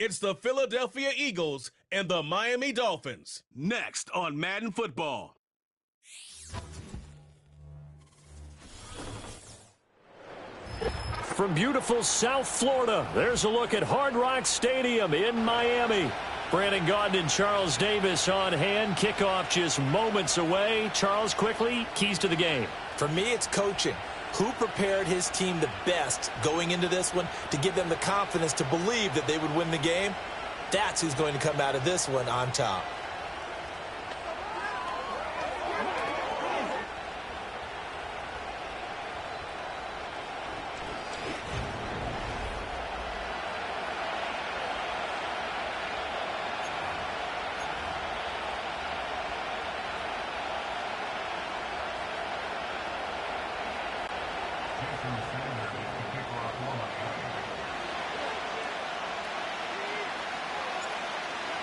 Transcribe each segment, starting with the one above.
It's the Philadelphia Eagles and the Miami Dolphins. Next on Madden Football. From beautiful South Florida, there's a look at Hard Rock Stadium in Miami. Brandon Gaudin and Charles Davis on hand. Kickoff just moments away. Charles, quickly, keys to the game. For me, it's coaching. Who prepared his team the best going into this one to give them the confidence to believe that they would win the game? That's who's going to come out of this one on top.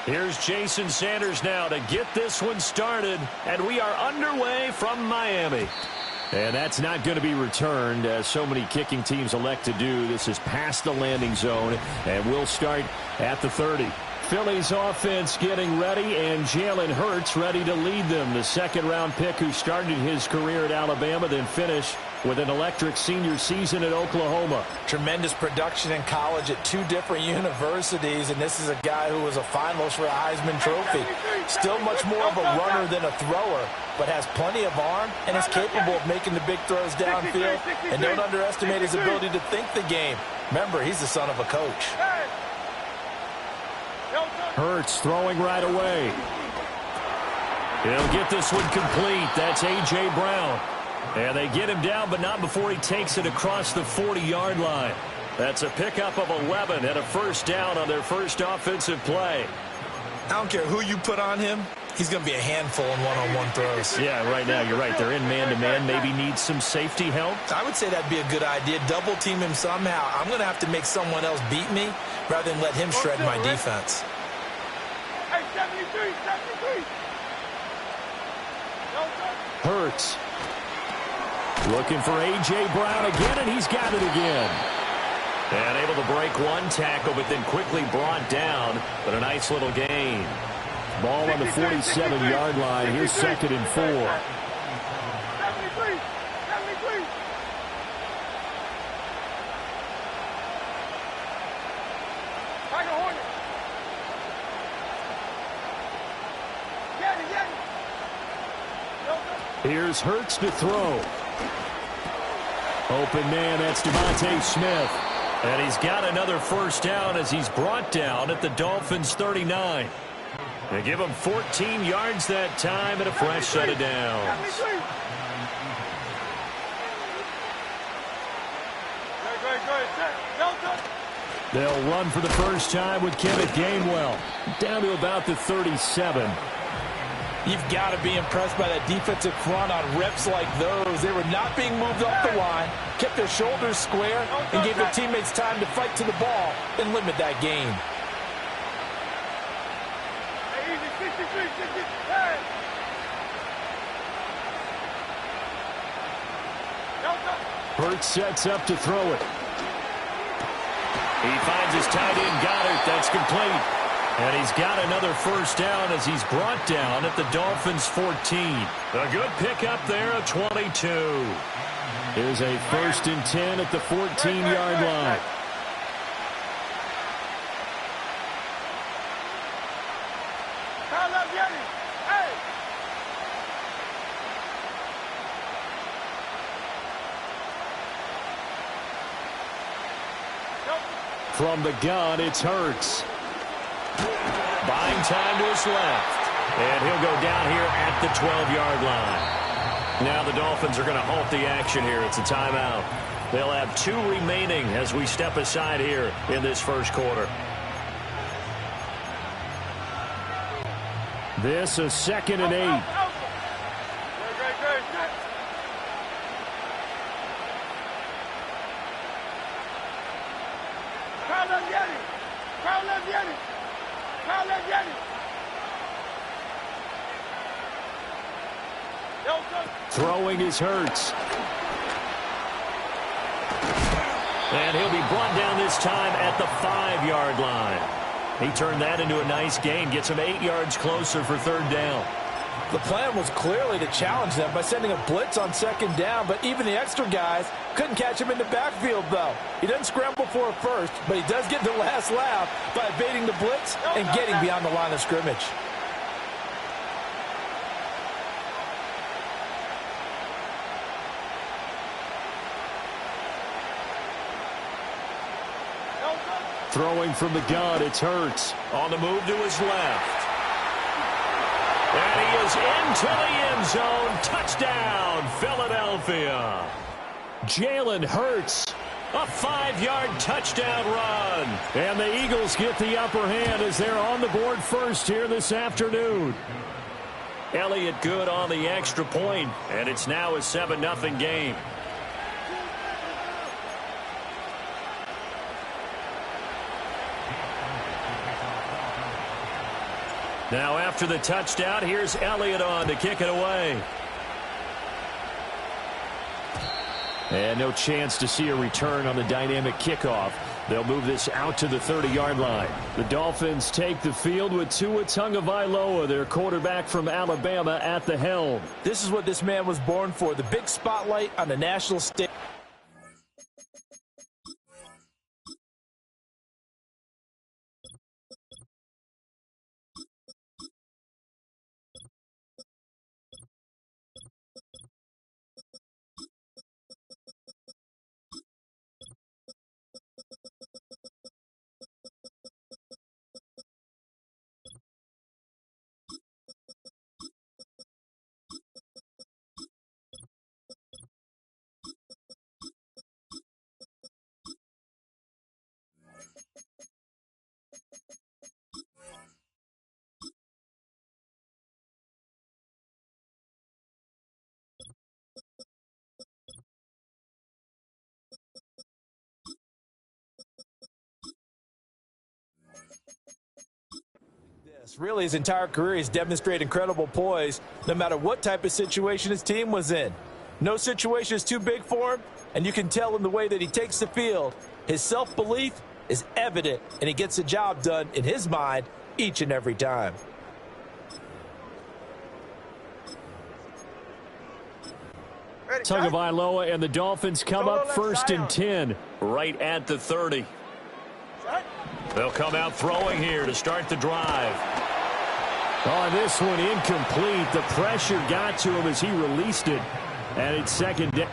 Here's Jason Sanders now to get this one started, and we are underway from Miami. And that's not going to be returned, as so many kicking teams elect to do. This is past the landing zone, and we'll start at the 30. Philly's offense getting ready, and Jalen Hurts ready to lead them. The second-round pick who started his career at Alabama, then finished with an electric senior season at Oklahoma. Tremendous production in college at two different universities, and this is a guy who was a finalist for a Heisman Trophy. Still much more of a runner than a thrower, but has plenty of arm and is capable of making the big throws downfield. And don't underestimate his ability to think the game. Remember, he's the son of a coach. Hurts throwing right away. He'll get this one complete. That's A.J. Brown. And they get him down, but not before he takes it across the 40-yard line. That's a pickup of 11 and a first down on their first offensive play. I don't care who you put on him. He's going to be a handful in one-on-one throws. Yeah, right now, you're right. They're in man-to-man. Maybe need some safety help. I would say that'd be a good idea. Double-team him somehow. I'm going to have to make someone else beat me rather than let him shred my defense. Hey, 73. Hurts. Looking for A.J. Brown again, and he's got it again. And able to break one tackle, but then quickly brought down. But a nice little gain. Ball on the 47-yard line. Here's 2nd and 4. 73. Tiger Hornet. Here's Hurts to throw. Open man, that's Devontae Smith. And he's got another first down as he's brought down at the Dolphins' 39. They give him 14 yards that time and a fresh set of downs. They'll run for the first time with Kenneth Gainwell. Down to about the 37. You've got to be impressed by that defensive front on reps like those. They were not being moved off the line, kept their shoulders square, and gave their teammates time to fight to the ball and limit that gain. Hurts sets up to throw it. He finds his tight end Goddard. That's complete. And he's got another first down as he's brought down at the Dolphins' 14. A good pickup there at 22. Here's a 1st and 10 at the 14-yard line. From the gun, it's Hurts. Buying time to his left. And he'll go down here at the 12-yard line. Now the Dolphins are going to halt the action here. It's a timeout. They'll have 2 remaining as we step aside here in this first quarter. This is 2nd and 8. Throwing is Hurts. And he'll be brought down this time at the 5-yard line. He turned that into a nice gain, gets him 8 yards closer for third down. The plan was clearly to challenge them by sending a blitz on second down, but even the extra guys couldn't catch him in the backfield, though. He doesn't scramble for a first, but he does get the last laugh by evading the blitz and getting beyond the line of scrimmage. Throwing from the gun, it's Hurts. On the move to his left. And he is into the end zone. Touchdown, Philadelphia. Jalen Hurts, a 5-yard touchdown run. And the Eagles get the upper hand as they're on the board first here this afternoon. Elliott good on the extra point, and it's now a 7-0 game. Now after the touchdown, here's Elliott on to kick it away. And no chance to see a return on the dynamic kickoff. They'll move this out to the 30-yard line. The Dolphins take the field with Gtowncapp, their quarterback from Alabama, at the helm. This is what this man was born for, the big spotlight on the national stage. Really, his entire career, he's demonstrated incredible poise no matter what type of situation his team was in. No situation is too big for him, and you can tell in the way that he takes the field. His self-belief is evident, and he gets the job done in his mind each and every time. Tagovailoa and the Dolphins come up first and 10, right at the 30. They'll come out throwing here to start the drive. On this one, incomplete. The pressure got to him as he released it. And it's second down.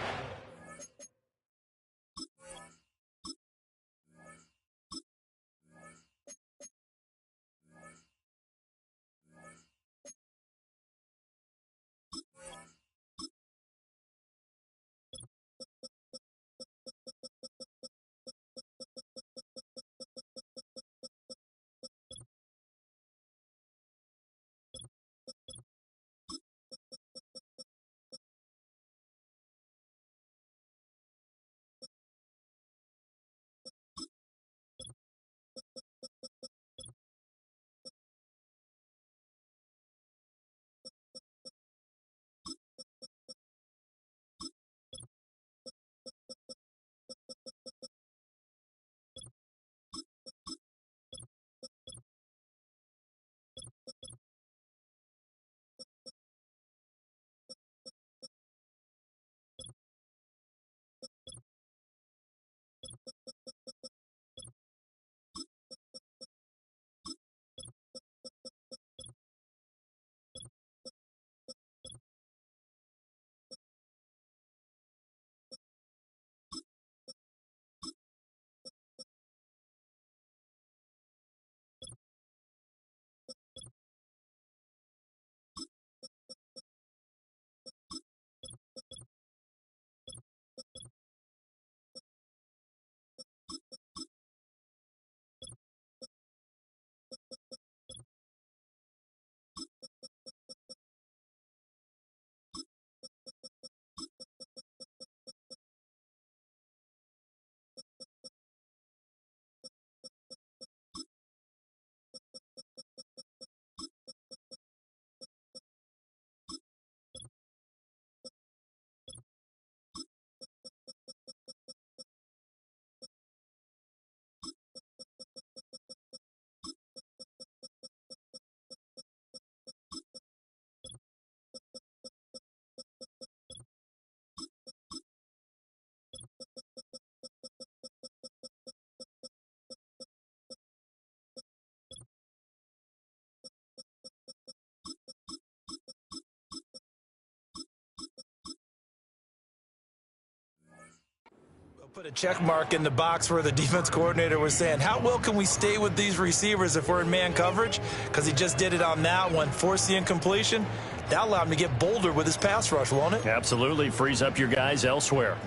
Put a check mark in the box where the defense coordinator was saying, how well can we stay with these receivers if we're in man coverage? Because he just did it on that one, forced the incompletion. That allowed him to get bolder with his pass rush, won't it? Absolutely. Frees up your guys elsewhere.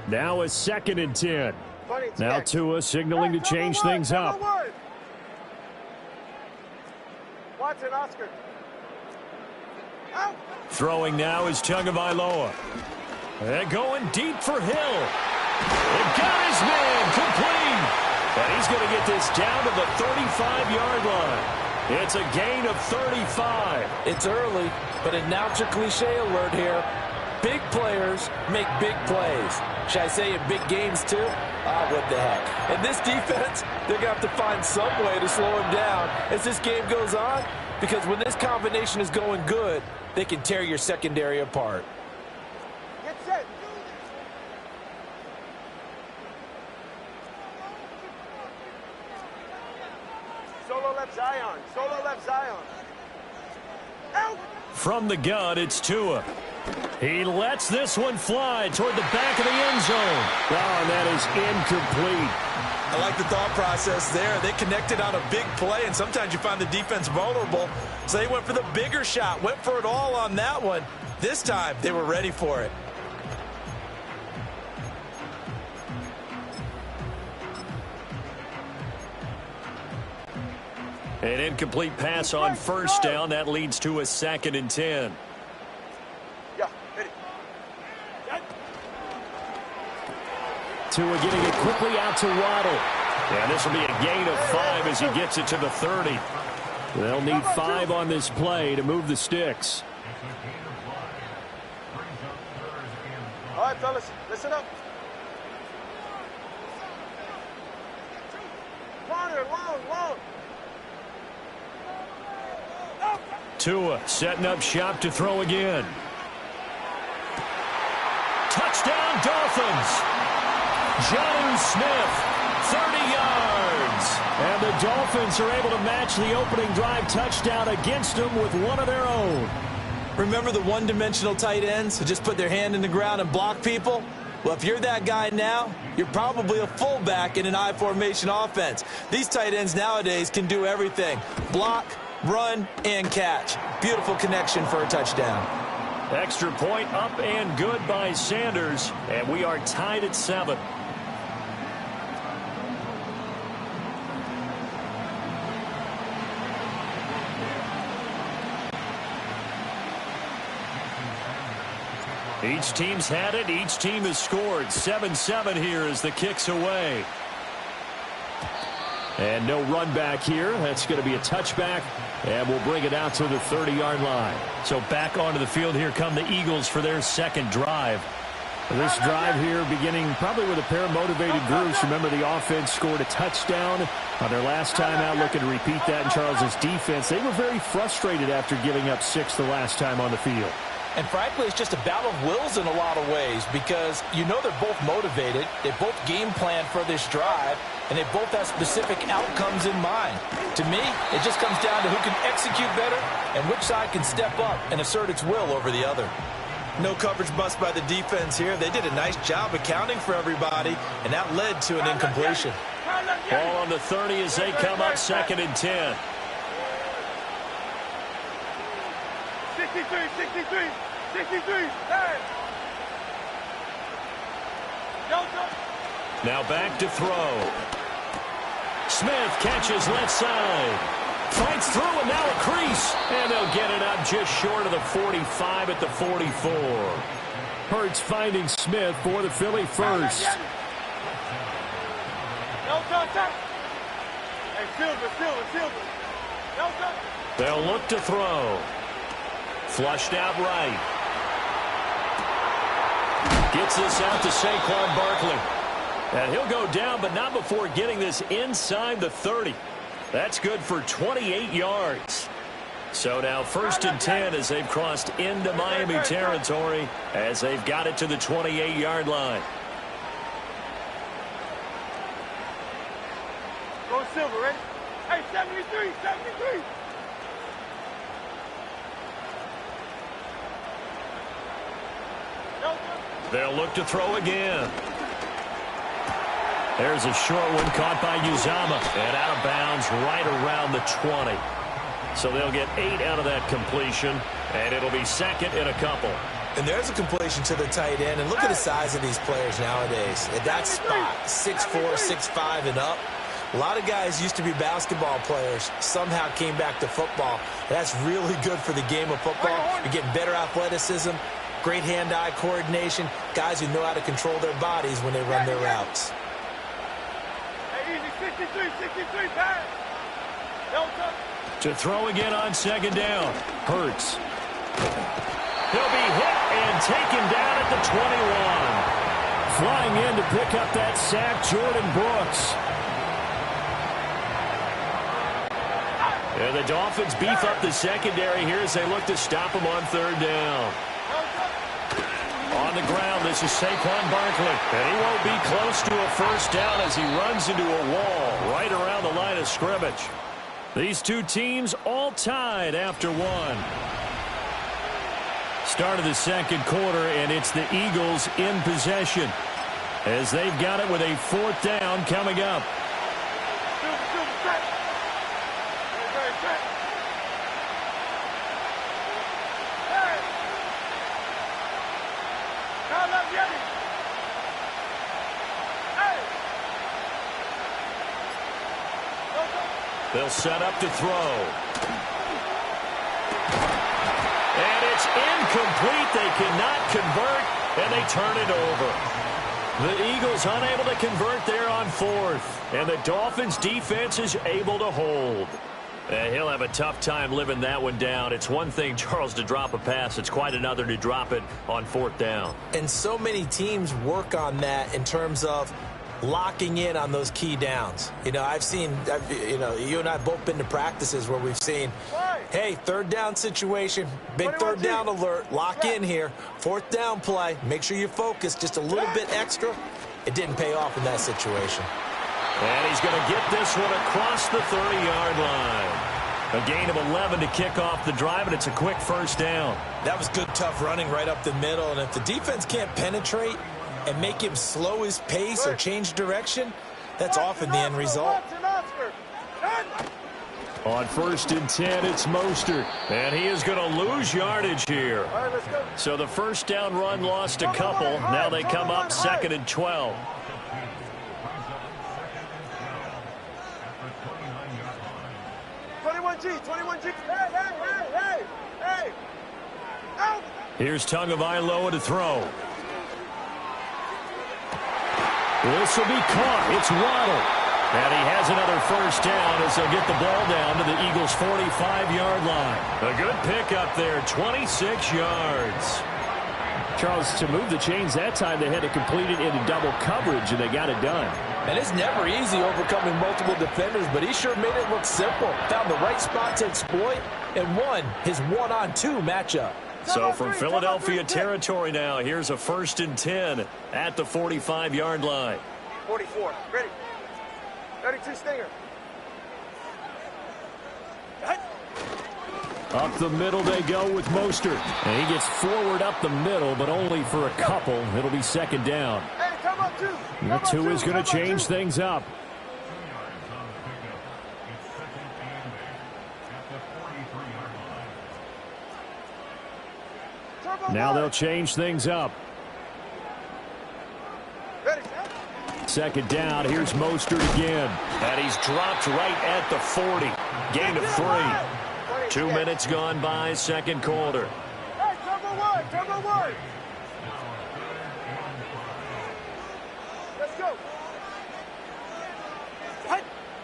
Now a 2nd and 10. Now Tua signaling to change things up. Watson, Oscar. Out. Throwing now is Tagovailoa. And going deep for Hill. And got his man complete. And he's going to get this down to the 35-yard line. It's a gain of 35. It's early, but announce your cliche alert here. Big players make big plays. Should I say in big games too? Ah, what the heck. And this defense, they're going to have to find some way to slow him down as this game goes on, because when this combination is going good, they can tear your secondary apart. Get set. Solo left Zion. Solo left Zion. Out. From the gun, it's Tua. He lets this one fly toward the back of the end zone. Oh, and that is incomplete. I like the thought process there. They connected on a big play, and sometimes you find the defense vulnerable. So they went for the bigger shot, went for it all on that one. This time, they were ready for it. An incomplete pass on first down. That leads to a 2nd and 10. Yeah, hit it. Tua getting it quickly out to Waddle. And this will be a gain of 5 as he gets it to the 30. They'll need 5 on this play to move the sticks. All right, fellas, listen up. Corner, long. Tua setting up shop to throw again. Touchdown, Dolphins. Jonnu Smith, 30 yards. And the Dolphins are able to match the opening drive touchdown against them with one of their own. Remember the one-dimensional tight ends who just put their hand in the ground and block people? Well, if you're that guy now, you're probably a fullback in an I formation offense. These tight ends nowadays can do everything. Block, run, and catch. Beautiful connection for a touchdown. Extra point up and good by Sanders. And we are tied at 7. Each team's had it. Each team has scored. 7-7 here as the kick's away. And no run back here. That's going to be a touchback. And we'll bring it out to the 30-yard line. So back onto the field here come the Eagles for their second drive. This drive here beginning probably with a pair of motivated groups. Remember, the offense scored a touchdown on their last time out. Looking to repeat that in Charles's defense. They were very frustrated after giving up 6 the last time on the field. And frankly, it's just a battle of wills in a lot of ways, because you know they're both motivated, they both game plan for this drive, and they both have specific outcomes in mind. To me, it just comes down to who can execute better and which side can step up and assert its will over the other. No coverage bust by the defense here. They did a nice job accounting for everybody, and that led to an incompletion. Ball on the 30 as they come up 2nd and 10. 63. Now back to throw. Smith catches left side. Fights through and now a crease. And they'll get it up just short of the 45 at the 44. Hurts finding Smith for the Philly first. They'll look to throw. Flushed out right. Gets this out to Saquon Barkley. And he'll go down, but not before getting this inside the 30. That's good for 28 yards. So now 1st and 10 as they've crossed into Miami territory as they've got it to the 28-yard line. Go Silver, ready? Hey, 73. They'll look to throw again. There's a short one caught by Uzama. And out of bounds right around the 20. So they'll get 8 out of that completion. And it'll be second and a couple. And there's a completion to the tight end. And look at the size of these players nowadays. At that spot, 6'4", 6'5", and up. A lot of guys used to be basketball players, somehow came back to football. That's really good for the game of football. You're getting better athleticism, great hand-eye coordination, guys who know how to control their bodies when they run their routes. Hey, easy, 63, pass. To throw again on second down. Hurts. He'll be hit and taken down at the 21. Flying in to pick up that sack, Jordan Brooks. And the Dolphins beef up the secondary here as they look to stop him on third down. On the ground, this is Saquon Barkley. And he won't be close to a first down as he runs into a wall right around the line of scrimmage. These two teams all tied after one. Start of the second quarter, and it's the Eagles in possession as they've got it with a fourth down coming up. They'll set up to throw. And it's incomplete. They cannot convert, and they turn it over. The Eagles unable to convert there on fourth. And the Dolphins defense is able to hold. He'll have a tough time living that one down. It's one thing, Charles, to drop a pass. It's quite another to drop it on fourth down. And so many teams work on that in terms of locking in on those key downs. You know, you and I have both been to practices where we've seen, hey, third down situation, big third down alert, lock in here, fourth down play, make sure you focus just a little bit extra. It didn't pay off in that situation. And he's going to get this one across the 30-yard line. A gain of 11 to kick off the drive, and it's a quick first down. That was good, tough running right up the middle, and if the defense can't penetrate and make him slow his pace or change direction, that's often the end result. On 1st and 10, it's Mostert. And he is going to lose yardage here. So the first down run lost a couple. Now they come up 2nd and 12. Hey! Out! Here's Tagovailoa to throw. This will be caught. It's Waddle. And he has another first down as they'll get the ball down to the Eagles' 45-yard line. A good pickup there, 26 yards. Charles, to move the chains that time, they had to complete it into double coverage, and they got it done. And it's never easy overcoming multiple defenders, but he sure made it look simple. Found the right spot to exploit and won his one-on-two matchup. So from Philadelphia territory now, here's a 1st and 10 at the 45-yard line. 44, ready. 32 Stinger. Up the middle they go with Mostert. And he gets forward up the middle, but only for a couple. It'll be 2nd down. Hey, come on, two. The 2 is going to change things up. Now they'll change things up. 2nd down. Here's Mostert again. And he's dropped right at the 40. Gain of 3. 2 minutes gone by, 2nd quarter. Hey, turbo one. Let's go.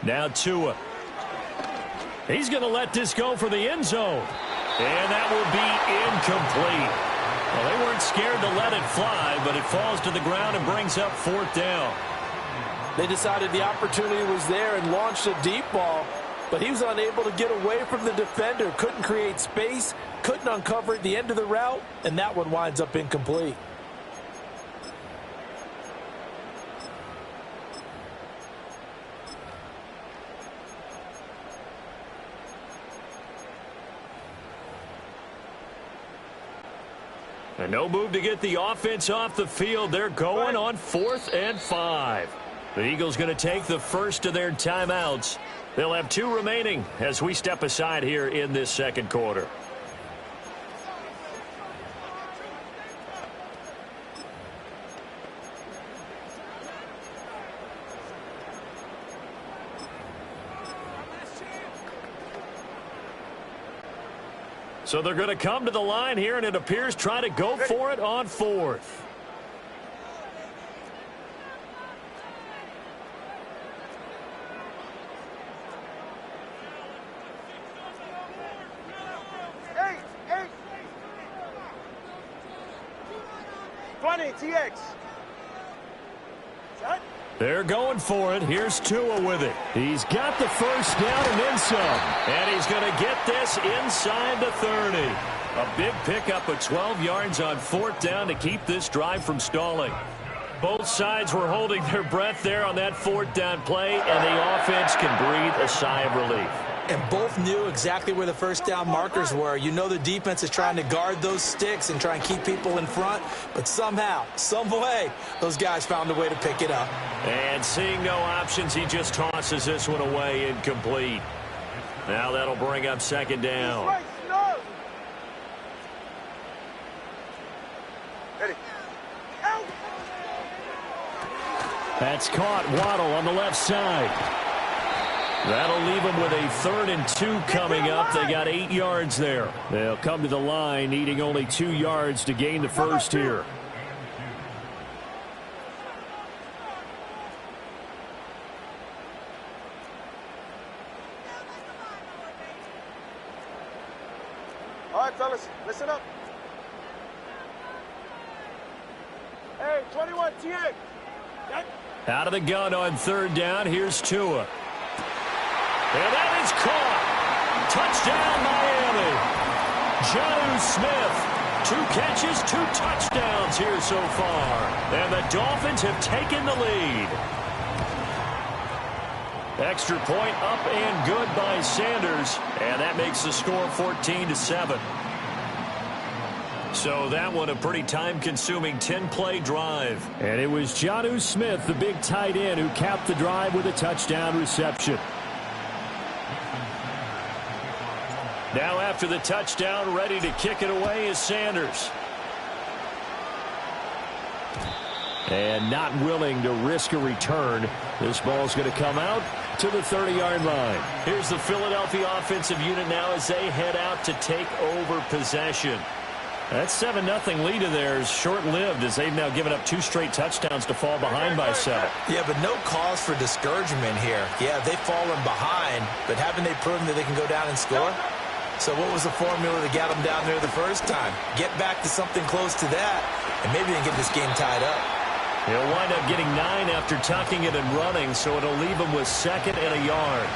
Now Tua. He's going to let this go for the end zone. And that will be incomplete. Well, they weren't scared to let it fly, but it falls to the ground and brings up 4th down. They decided the opportunity was there and launched a deep ball, but he was unable to get away from the defender, couldn't create space, couldn't uncover at the end of the route, and that one winds up incomplete. And no move to get the offense off the field. They're going on 4th and 5. The Eagles going to take the first of their timeouts. They'll have 2 remaining as we step aside here in this second quarter. So they're going to come to the line here, and it appears try to go for it on 4th. TX. They're going for it. Here's Tua with it. He's got the first down and then some. And he's going to get this inside the 30. A big pickup of 12 yards on 4th down to keep this drive from stalling. Both sides were holding their breath there on that 4th down play, and the offense can breathe a sigh of relief. And both knew exactly where the first down markers were. You know the defense is trying to guard those sticks and try and keep people in front, but somehow, some way, those guys found a way to pick it up. And seeing no options, he just tosses this one away incomplete. Now that'll bring up 2nd down. That's caught. Waddle on the left side. That'll leave them with a 3rd and 2 coming up. They got 8 yards there. They'll come to the line, needing only 2 yards to gain the first here. All right, fellas, listen up. Hey, 21, TX. Out of the gun on 3rd down. Here's Tua. And that is caught. Touchdown, Miami. Jonnu Smith. 2 catches, 2 touchdowns here so far. And the Dolphins have taken the lead. Extra point up and good by Sanders. And that makes the score 14-7. So that one a pretty time-consuming 10-play drive. And it was Jonnu Smith, the big tight end, who capped the drive with a touchdown reception. Now after the touchdown, ready to kick it away is Sanders. And not willing to risk a return. This ball's going to come out to the 30-yard line. Here's the Philadelphia offensive unit now as they head out to take over possession. That 7-0 lead of theirs short-lived as they've now given up 2 straight touchdowns to fall behind by 7. Yeah, but no cause for discouragement here. Yeah, they've fallen behind, but haven't they proven that they can go down and score? So what was the formula that got them down there the first time? Get back to something close to that, and maybe they can get this game tied up. He'll wind up getting 9 after tucking it and running, so it'll leave him with 2nd and a yard.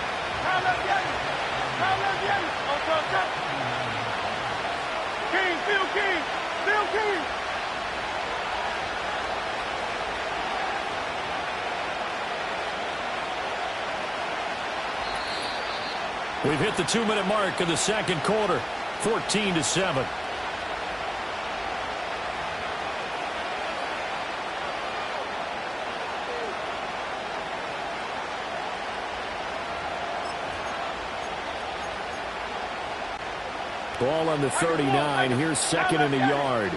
King, Bill King, Bill King. We've hit the 2-minute mark of the second quarter, 14-7. Ball on the 39. Here's 2nd and a yard.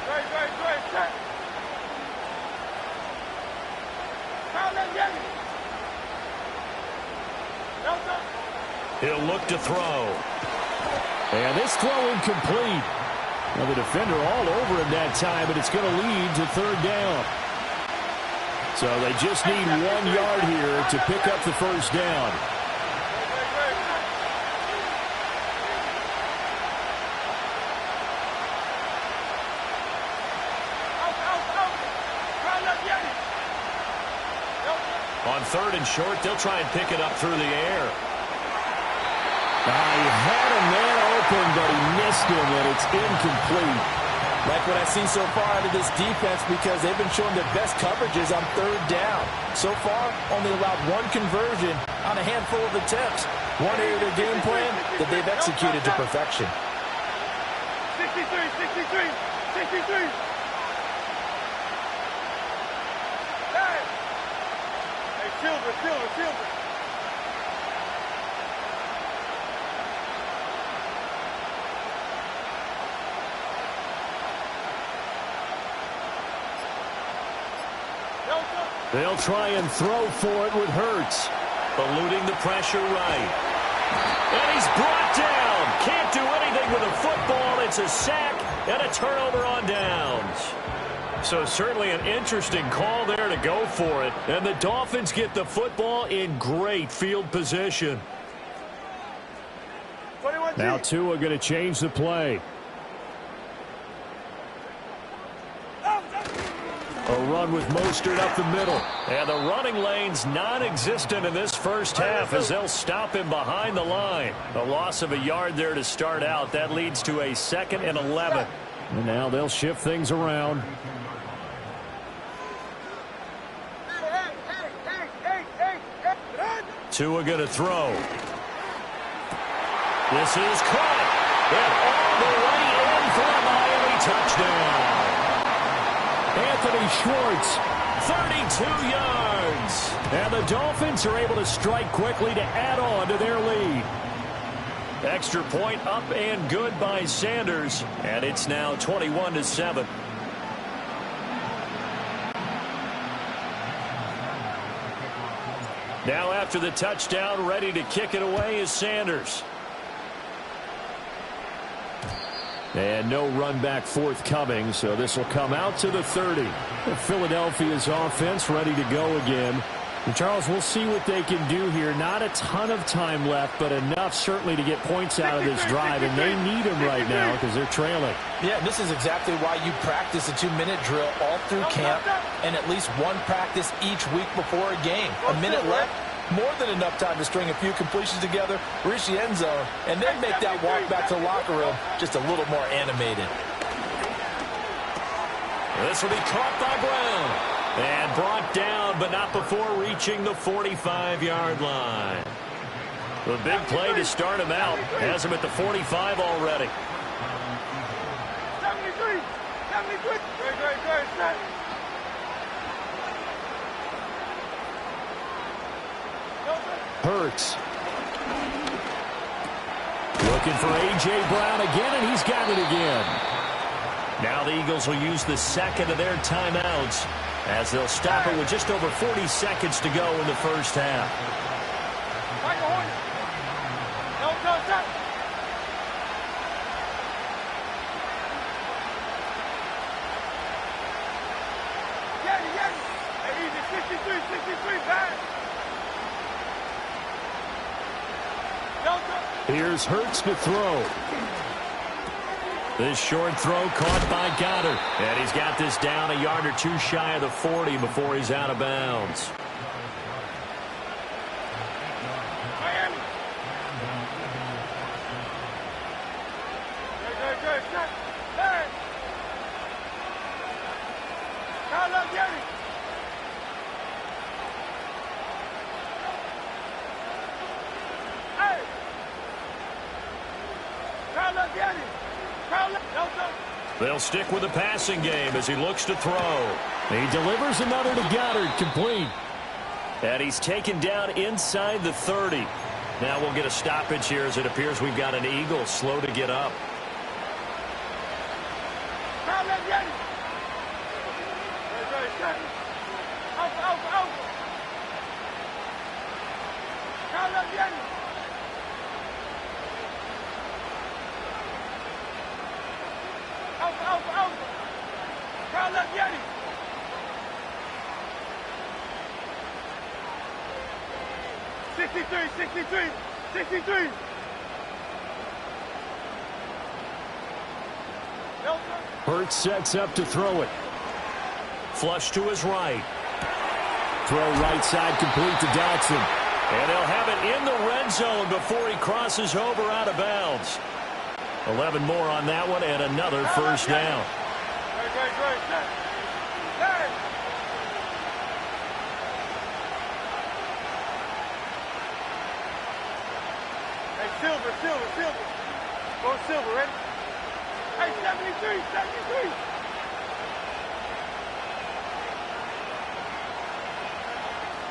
He'll look to throw. And this throw incomplete. Now the defender all over him that time, but it's going to lead to 3rd down. So they just need 1 yard here to pick up the first down. On 3rd and short, they'll try and pick it up through the air. He had a man open, but he missed him, and it's incomplete. Like what I've seen so far out of this defense, because they've been showing their best coverages on 3rd down. So far, only allowed 1 conversion on a handful of attempts. One area of their game plan that they've executed to perfection. 63. Hey, Silver, silver, silver. They'll try and throw for it with Hurts. Eluding the pressure right. And he's brought down. Can't do anything with a football. It's a sack and a turnover on downs. So certainly an interesting call there to go for it. And the Dolphins get the football in great field position. Now Tua going to change the play. A run with Mostert up the middle. And the running lane's non-existent in this first half as they'll stop him behind the line. A loss of a yard there to start out. That leads to a 2nd and 11. And now they'll shift things around. Tua going to throw. This is caught. And all the way in for a Miami touchdown. Anthony Schwartz, 32 yards. and the Dolphins are able to strike quickly to add on to their lead. Extra point up and good by Sanders, and it's now 21-7. Now after the touchdown, ready to kick it away is Sanders. And no run back forthcoming, so this will come out to the 30. Philadelphia's offense ready to go again. And Charles, we'll see what they can do here. Not a ton of time left, but enough certainly to get points out of this drive, and they need them right now because they're trailing. Yeah, this is exactly why you practice a 2-minute drill all through camp and at least one practice each week before a game. A minute left, more than enough time to string a few completions together, reach the end zone, and then make that walk back to the locker room just a little more animated. This will be caught by Brown. And brought down, but not before reaching the 45-yard line. The big play to start him out has him at the 45 already. 73, 73. Good, set. Hurts. Looking for A.J. Brown again, and he's got it again. Now the Eagles will use the second of their timeouts as they'll stop it with just over 40 seconds to go in the first half. Here's Hurts to throw. This short throw caught by Goddard. And he's got this down a yard or two shy of the 40 before he's out of bounds. Miami. Good. Set. Hey. Kyle Yeti. Hey. Kyle Yeti. They'll stick with the passing game as he looks to throw. He delivers another to Goddard, complete. And he's taken down inside the 30. Now we'll get a stoppage here as it appears we've got an Eagle slow to get up. Yeti. 63. Hurts sets up to throw it. Flush to his right. Throw right side complete to Dotson. And they'll have it in the red zone before he crosses over out of bounds. 11 more on that one and another first down. Great. Hey, Silver. Go Silver, ready? Hey, 73.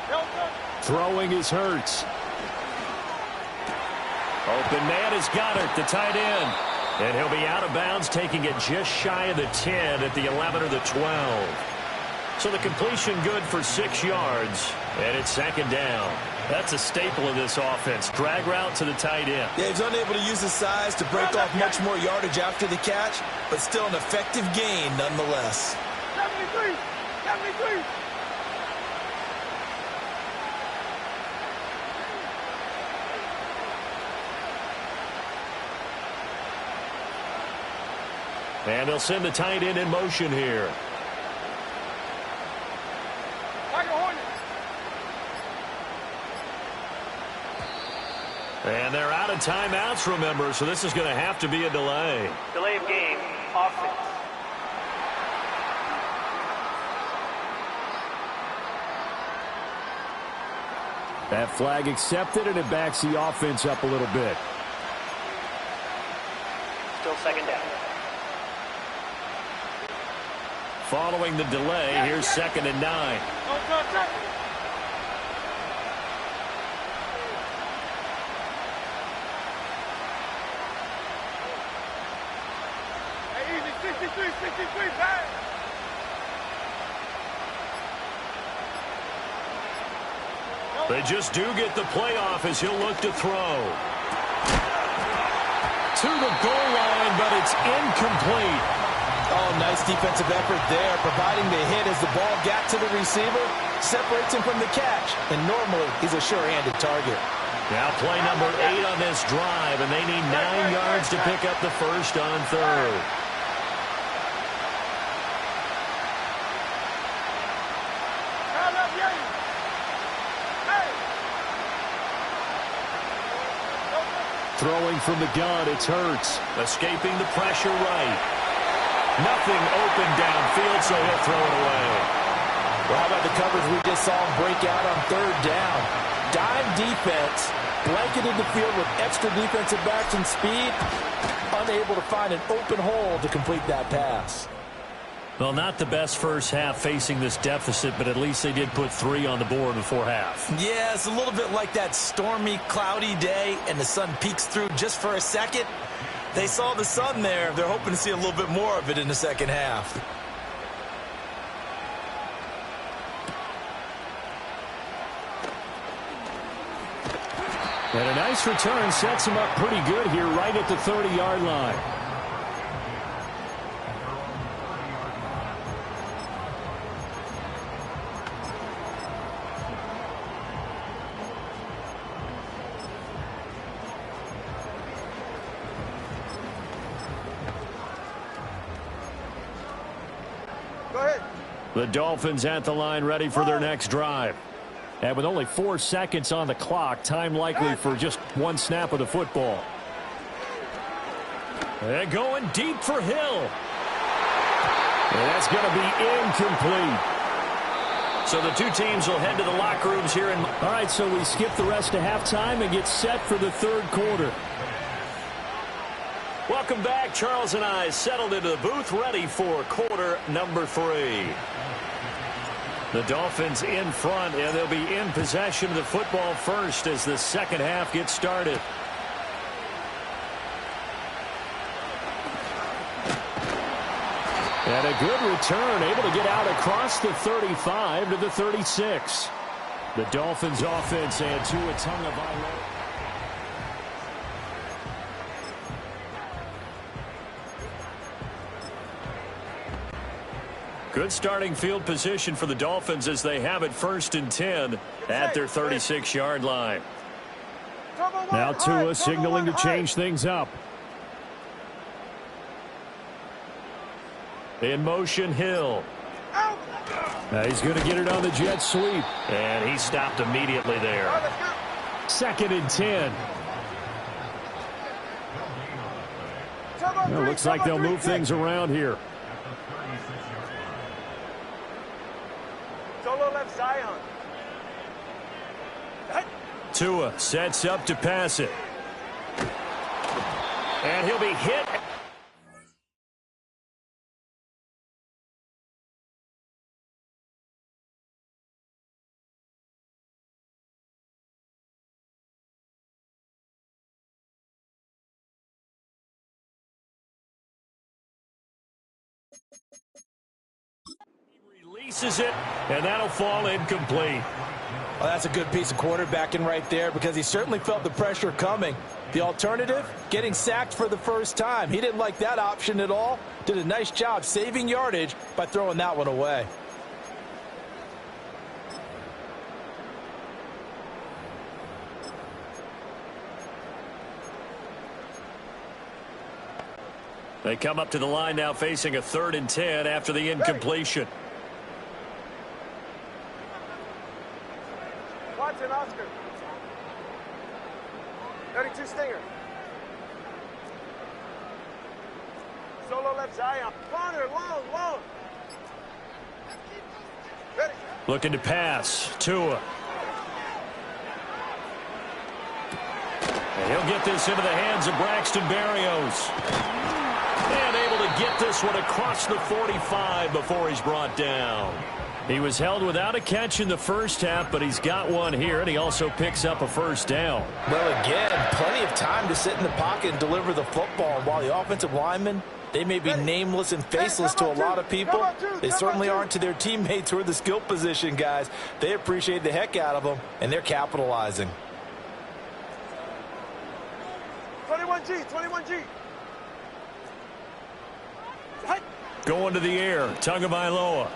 Delta. Throwing is Hurts. Open man is Goddard, the tight end. And he'll be out of bounds, taking it just shy of the 10 at the 11 or the 12. So the completion good for 6 yards, and it's second down. That's a staple of this offense. Drag route to the tight end. Yeah, he's unable to use his size to break off much more yardage after the catch, but still an effective gain nonetheless. 73, 73. And they'll send the tight end in motion here. And they're out of timeouts, remember, so this is going to have to be a delay. Delay of game, offense. That flag accepted, and it backs the offense up a little bit. Still second down. Following the delay, here's 2nd and 9. Hey, easy, 63, 63, pass. They just do get the playoff as he'll look to throw. To the goal line, but it's incomplete. Oh, nice defensive effort there, providing the hit as the ball got to the receiver, separates him from the catch, and normally he's a sure-handed target. Now play number 8 on this drive, and they need 9 yards to pick up the first on 3rd. Throwing from the gun, it's Hurts. Escaping the pressure right. Nothing open downfield, so he'll throw it away. Well, how about the coverage we just saw him break out on 3rd down? Dime defense, blanketed the field with extra defensive backs and speed, unable to find an open hole to complete that pass. Well, not the best first half facing this deficit, but at least they did put 3 on the board before half. Yeah, it's a little bit like that stormy, cloudy day, and the sun peeks through just for a second. They saw the sun there. They're hoping to see a little bit more of it in the second half. And a nice return sets him up pretty good here right at the 30-yard line. The Dolphins at the line ready for their next drive. And with only 4 seconds on the clock, time likely for just 1 snap of the football. They're going deep for Hill. And that's going to be incomplete. So the two teams will head to the locker rooms here. All right, so we skip the rest of halftime and get set for the 3rd quarter. Welcome back. Charles and I settled into the booth ready for quarter number 3. The Dolphins in front, and they'll be in possession of the football first as the second half gets started. And a good return, able to get out across the 35 to the 36. The Dolphins offense and Gtowncapp. Good starting field position for the Dolphins as they have it 1st and 10 at their 36-yard line. Now Tua signaling to change things up. In motion, Hill. He's going to get it on the jet sweep. And he stopped immediately there. 2nd and 10. Well, looks like they'll move things around here. Solo left Zion. Tua sets up to pass it. And he'll be hit Releases it, and that'll fall incomplete. Well, that's a good piece of quarterbacking right there because he certainly felt the pressure coming. The alternative, getting sacked for the first time. He didn't like that option at all. Did a nice job saving yardage by throwing that one away. They come up to the line now facing a 3rd and 10 after the incompletion. Watson, Oscar. 32 Stinger. Solo left Zion. Corner, long. Ready. Looking to pass. Tua. And he'll get this into the hands of Braxton Berrios. And able to get this one across the 45 before he's brought down. He was held without a catch in the first half, but he's got one here, and he also picks up a first down. Well, again, plenty of time to sit in the pocket and deliver the football. While the offensive linemen, they may be nameless and faceless to a lot of people, they certainly aren't to their teammates who are the skill position guys. They appreciate the heck out of them, and they're capitalizing. 21G. Going to the air, Tagovailoa.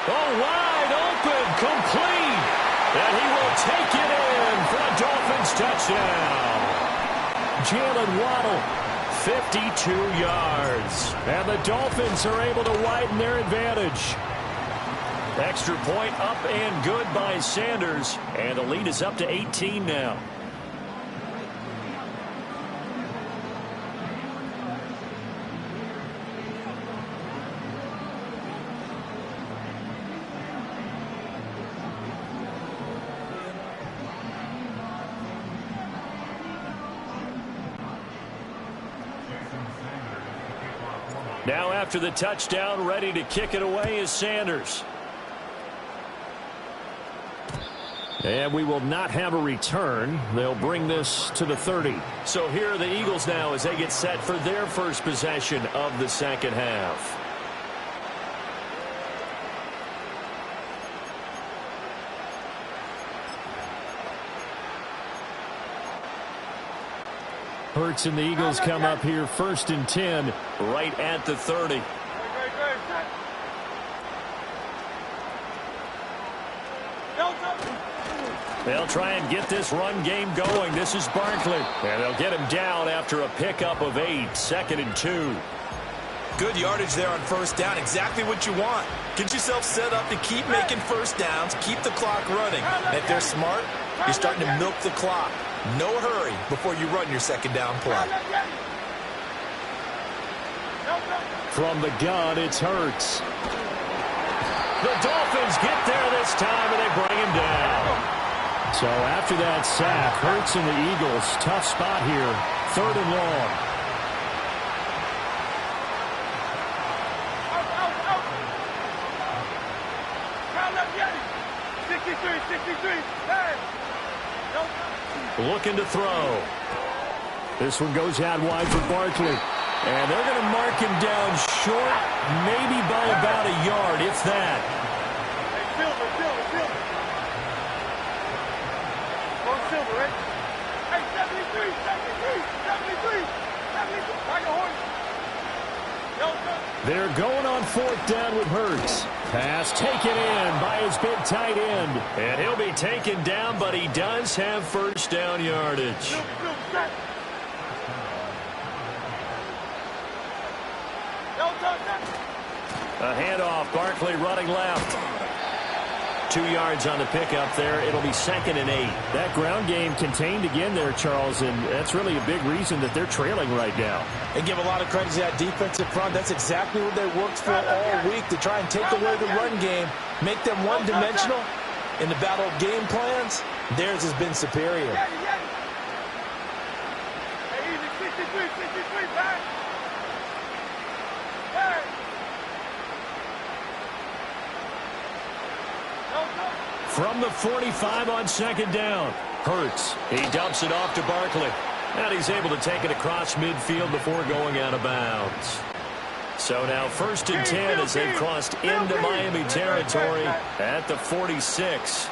Oh, wide open, complete. And he will take it in for a Dolphins touchdown. Jalen Waddle, 52 yards. And the Dolphins are able to widen their advantage. Extra point up and good by Sanders. And the lead is up to 18 now. Now after the touchdown, ready to kick it away is Sanders. And we will not have a return. They'll bring this to the 30. So here are the Eagles now as they get set for their first possession of the second half. Hurts and the Eagles come up here 1st and 10 right at the 30. They'll try and get this run game going. This is Barkley. And they'll get him down after a pickup of 8, 2nd and 2. Good yardage there on first down. Exactly what you want. Get yourself set up to keep making first downs, keep the clock running. And if they're smart, you're starting to milk the clock. No hurry before you run your second down play. From the gun, it's Hurts. The Dolphins get there this time, and they bring him down. So after that sack, Hurts and the Eagles, tough spot here, 3rd and long. Looking to throw. This one goes out wide for Barkley. And they're going to mark him down short, maybe by about a yard, if that. Silver, right? Hey, 73. They're going on 4th down with Hurts. Pass taken in by his big tight end. And he'll be taken down, but he does have first down yardage. A handoff, Barkley running left. 2 yards on the pickup there. It'll be 2nd and 8. That ground game contained again there, Charles, and that's really a big reason that they're trailing right now. They give a lot of credit to that defensive front. That's exactly what they worked for all week, to try and take away the run game, make them one-dimensional. In the battle of game plans, theirs has been superior. From the 45 on 2nd down. Hurts. He dumps it off to Barkley. And he's able to take it across midfield before going out of bounds. So now 1st and 10 as they've crossed into Miami territory at the 46.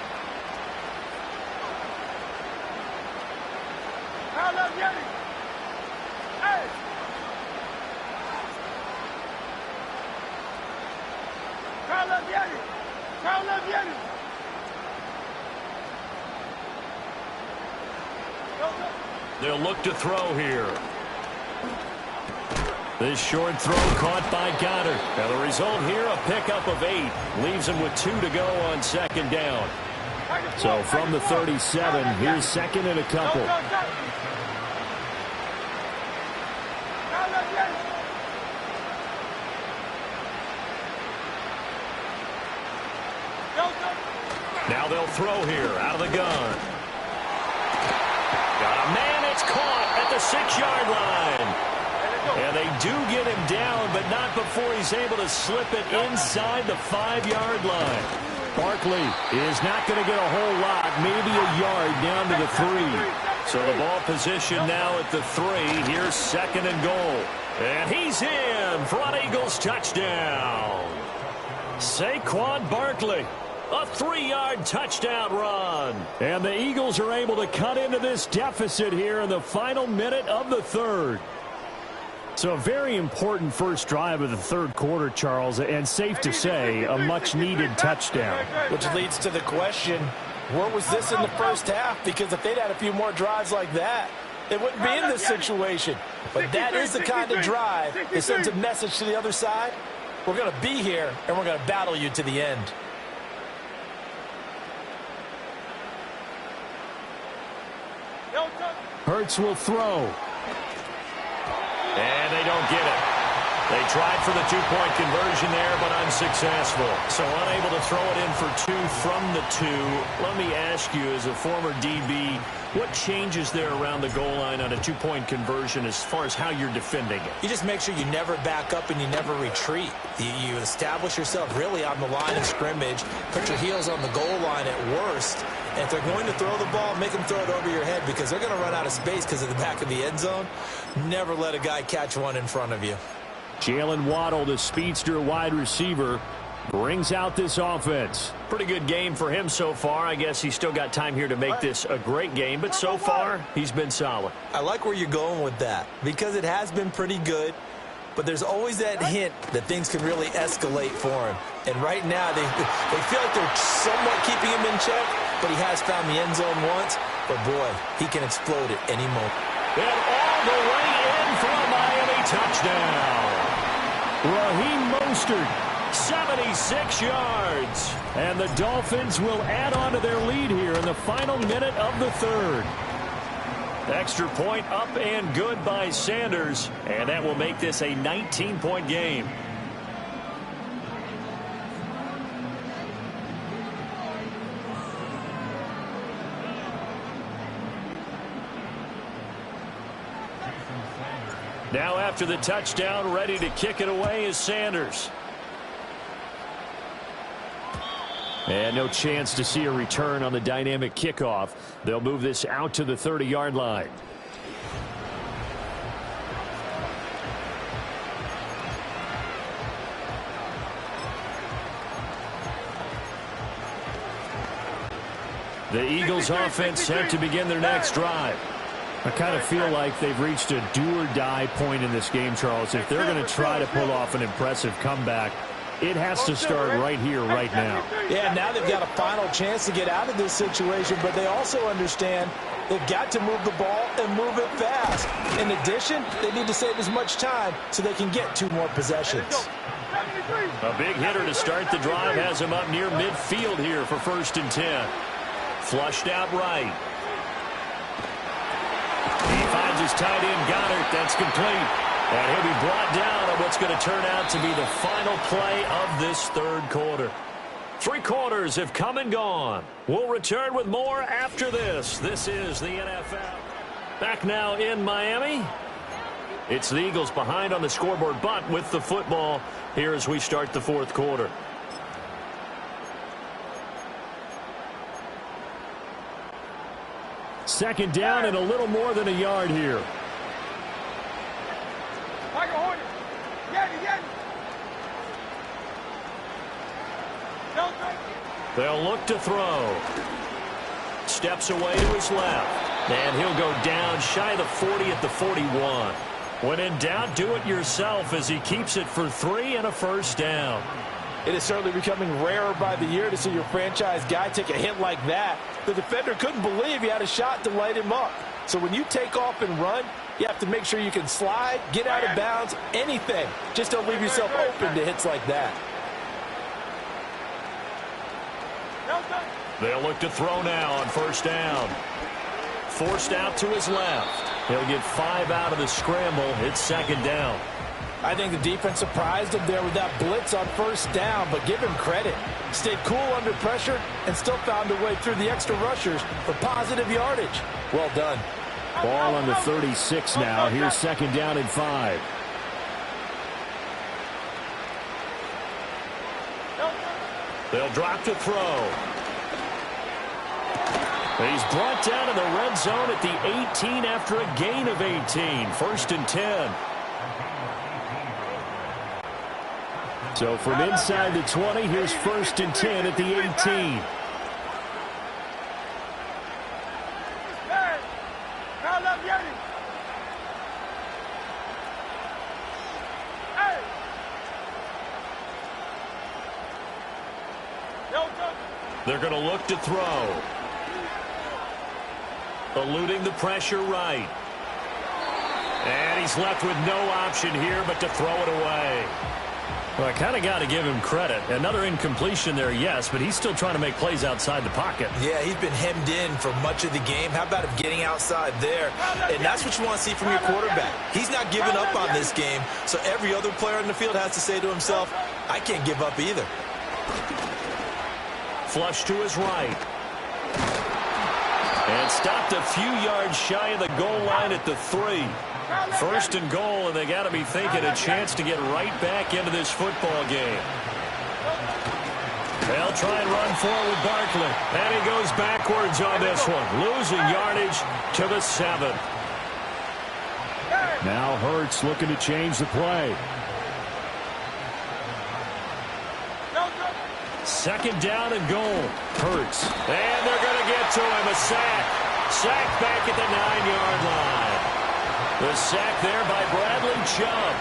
They'll look to throw here. This short throw caught by Goddard. Now the result here, a pickup of 8. Leaves him with 2 to go on 2nd down. So from the 37, here's 2nd and a couple. Now they'll throw here out of the gun. Got a man, it's caught at the 6-yard line. And they do get him down, but not before he's able to slip it inside the 5-yard line. Barkley is not going to get a whole lot, maybe a yard down to the 3. So the ball position now at the 3. Here's 2nd and goal. And he's in for an Eagles touchdown. Saquon Barkley. A 3-yard touchdown run. And the Eagles are able to cut into this deficit here in the final minute of the 3rd. So a very important first drive of the 3rd quarter, Charles, and safe to say, a much-needed touchdown. Which leads to the question, where was this in the first half? Because if they'd had a few more drives like that, they wouldn't be in this situation. But that is the kind of drive that sends a message to the other side. We're going to be here, and we're going to battle you to the end. Hurts will throw. And they don't get it. They tried for the 2-point conversion there, but unsuccessful. So unable to throw it in for 2 from the 2. Let me ask you, as a former DB, what changes there around the goal line on a 2-point conversion as far as how you're defending it? You just make sure you never back up and you never retreat. You establish yourself really on the line of scrimmage, put your heels on the goal line at worst, and if they're going to throw the ball, make them throw it over your head because they're going to run out of space because of the back of the end zone. Never let a guy catch one in front of you. Jalen Waddle, the speedster wide receiver, brings out this offense. Pretty good game for him so far. I guess he's still got time here to make this a great game, but so far, he's been solid. I like where you're going with that because it has been pretty good, but there's always that hint that things can really escalate for him. And right now, they feel like they're somewhat keeping him in check, but he has found the end zone once. But, boy, he can explode at any moment. And all the way in for a Miami touchdown. Raheem Mostert, 76 yards. And the Dolphins will add on to their lead here in the final minute of the 3rd. Extra point up and good by Sanders. And that will make this a 19-point game. Now after the touchdown, ready to kick it away is Sanders. And no chance to see a return on the dynamic kickoff. They'll move this out to the 30-yard line. The Eagles offense set to begin their next drive. I kind of feel like they've reached a do-or-die point in this game, Charles. If they're going to try to pull off an impressive comeback, it has to start right here, right now. Yeah, now they've got a final chance to get out of this situation, but they also understand they've got to move the ball and move it fast. In addition, they need to save as much time so they can get 2 more possessions. A big hitter to start the drive has him up near midfield here for 1st and 10. Flushed out right. He finds his tight end, Goddard. That's complete. And he'll be brought down on what's going to turn out to be the final play of this 3rd quarter. 3 quarters have come and gone. We'll return with more after this. This is the NFL. Back now in Miami. It's the Eagles behind on the scoreboard, but with the football here as we start the 4th quarter. Second down and a little more than a yard here. They'll look to throw. Steps away to his left. And he'll go down shy of the 40 at the 41. When in doubt, do it yourself as he keeps it for 3 and a first down. It is certainly becoming rarer by the year to see your franchise guy take a hit like that. The defender couldn't believe he had a shot to light him up. So when you take off and run, you have to make sure you can slide, get out of bounds, anything. Just don't leave yourself open to hits like that. They'll look to throw now on first down. Forced out to his left. He'll get 5 out of the scramble. It's second down. I think the defense surprised him there with that blitz on first down, but give him credit. Stayed cool under pressure and still found a way through the extra rushers for positive yardage. Well done. Ball on the 36 now. Here's second down and 5. They'll drop to throw. He's brought down in the red zone at the 18 after a gain of 18. First and 10. So from inside the 20, here's first and 10 at the 18. They're going to look to throw. Eluding the pressure right. And he's left with no option here but to throw it away. Well, I kind of got to give him credit. Another incompletion there, yes, but he's still trying to make plays outside the pocket. Yeah, he's been hemmed in for much of the game. How about him getting outside there? And that's what you want to see from your quarterback. He's not giving up on this game, so every other player in the field has to say to himself, I can't give up either. Flush to his right. And stopped a few yards shy of the goal line at the 3. First and goal, and they got to be thinking a chance to get right back into this football game. They'll try and run forward with Barkley. And he goes backwards on this one, losing yardage to the 7. Now Hurts looking to change the play. Second down and goal. Hurts. And they're going to get to him. A sack. Sack back at the 9-yard line. The sack there by Bradley Chubb.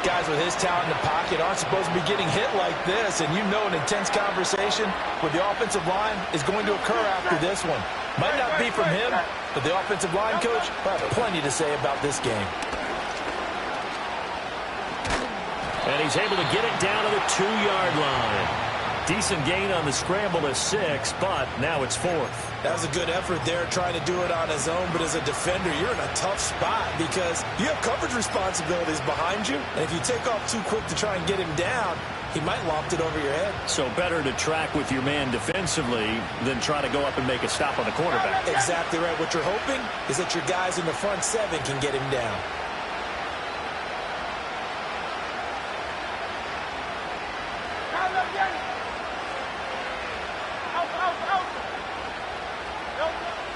Guys with his talent in the pocket aren't supposed to be getting hit like this, and you know an intense conversation with the offensive line is going to occur after this one. Might not be from him, but the offensive line coach will have plenty to say about this game. And he's able to get it down to the 2-yard line. Decent gain on the scramble to 6, but now it's 4th. That was a good effort there trying to do it on his own, but as a defender, you're in a tough spot because you have coverage responsibilities behind you, and if you take off too quick to try and get him down, he might loft it over your head. So better to track with your man defensively than try to go up and make a stop on the quarterback. Exactly right. What you're hoping is that your guys in the front 7 can get him down.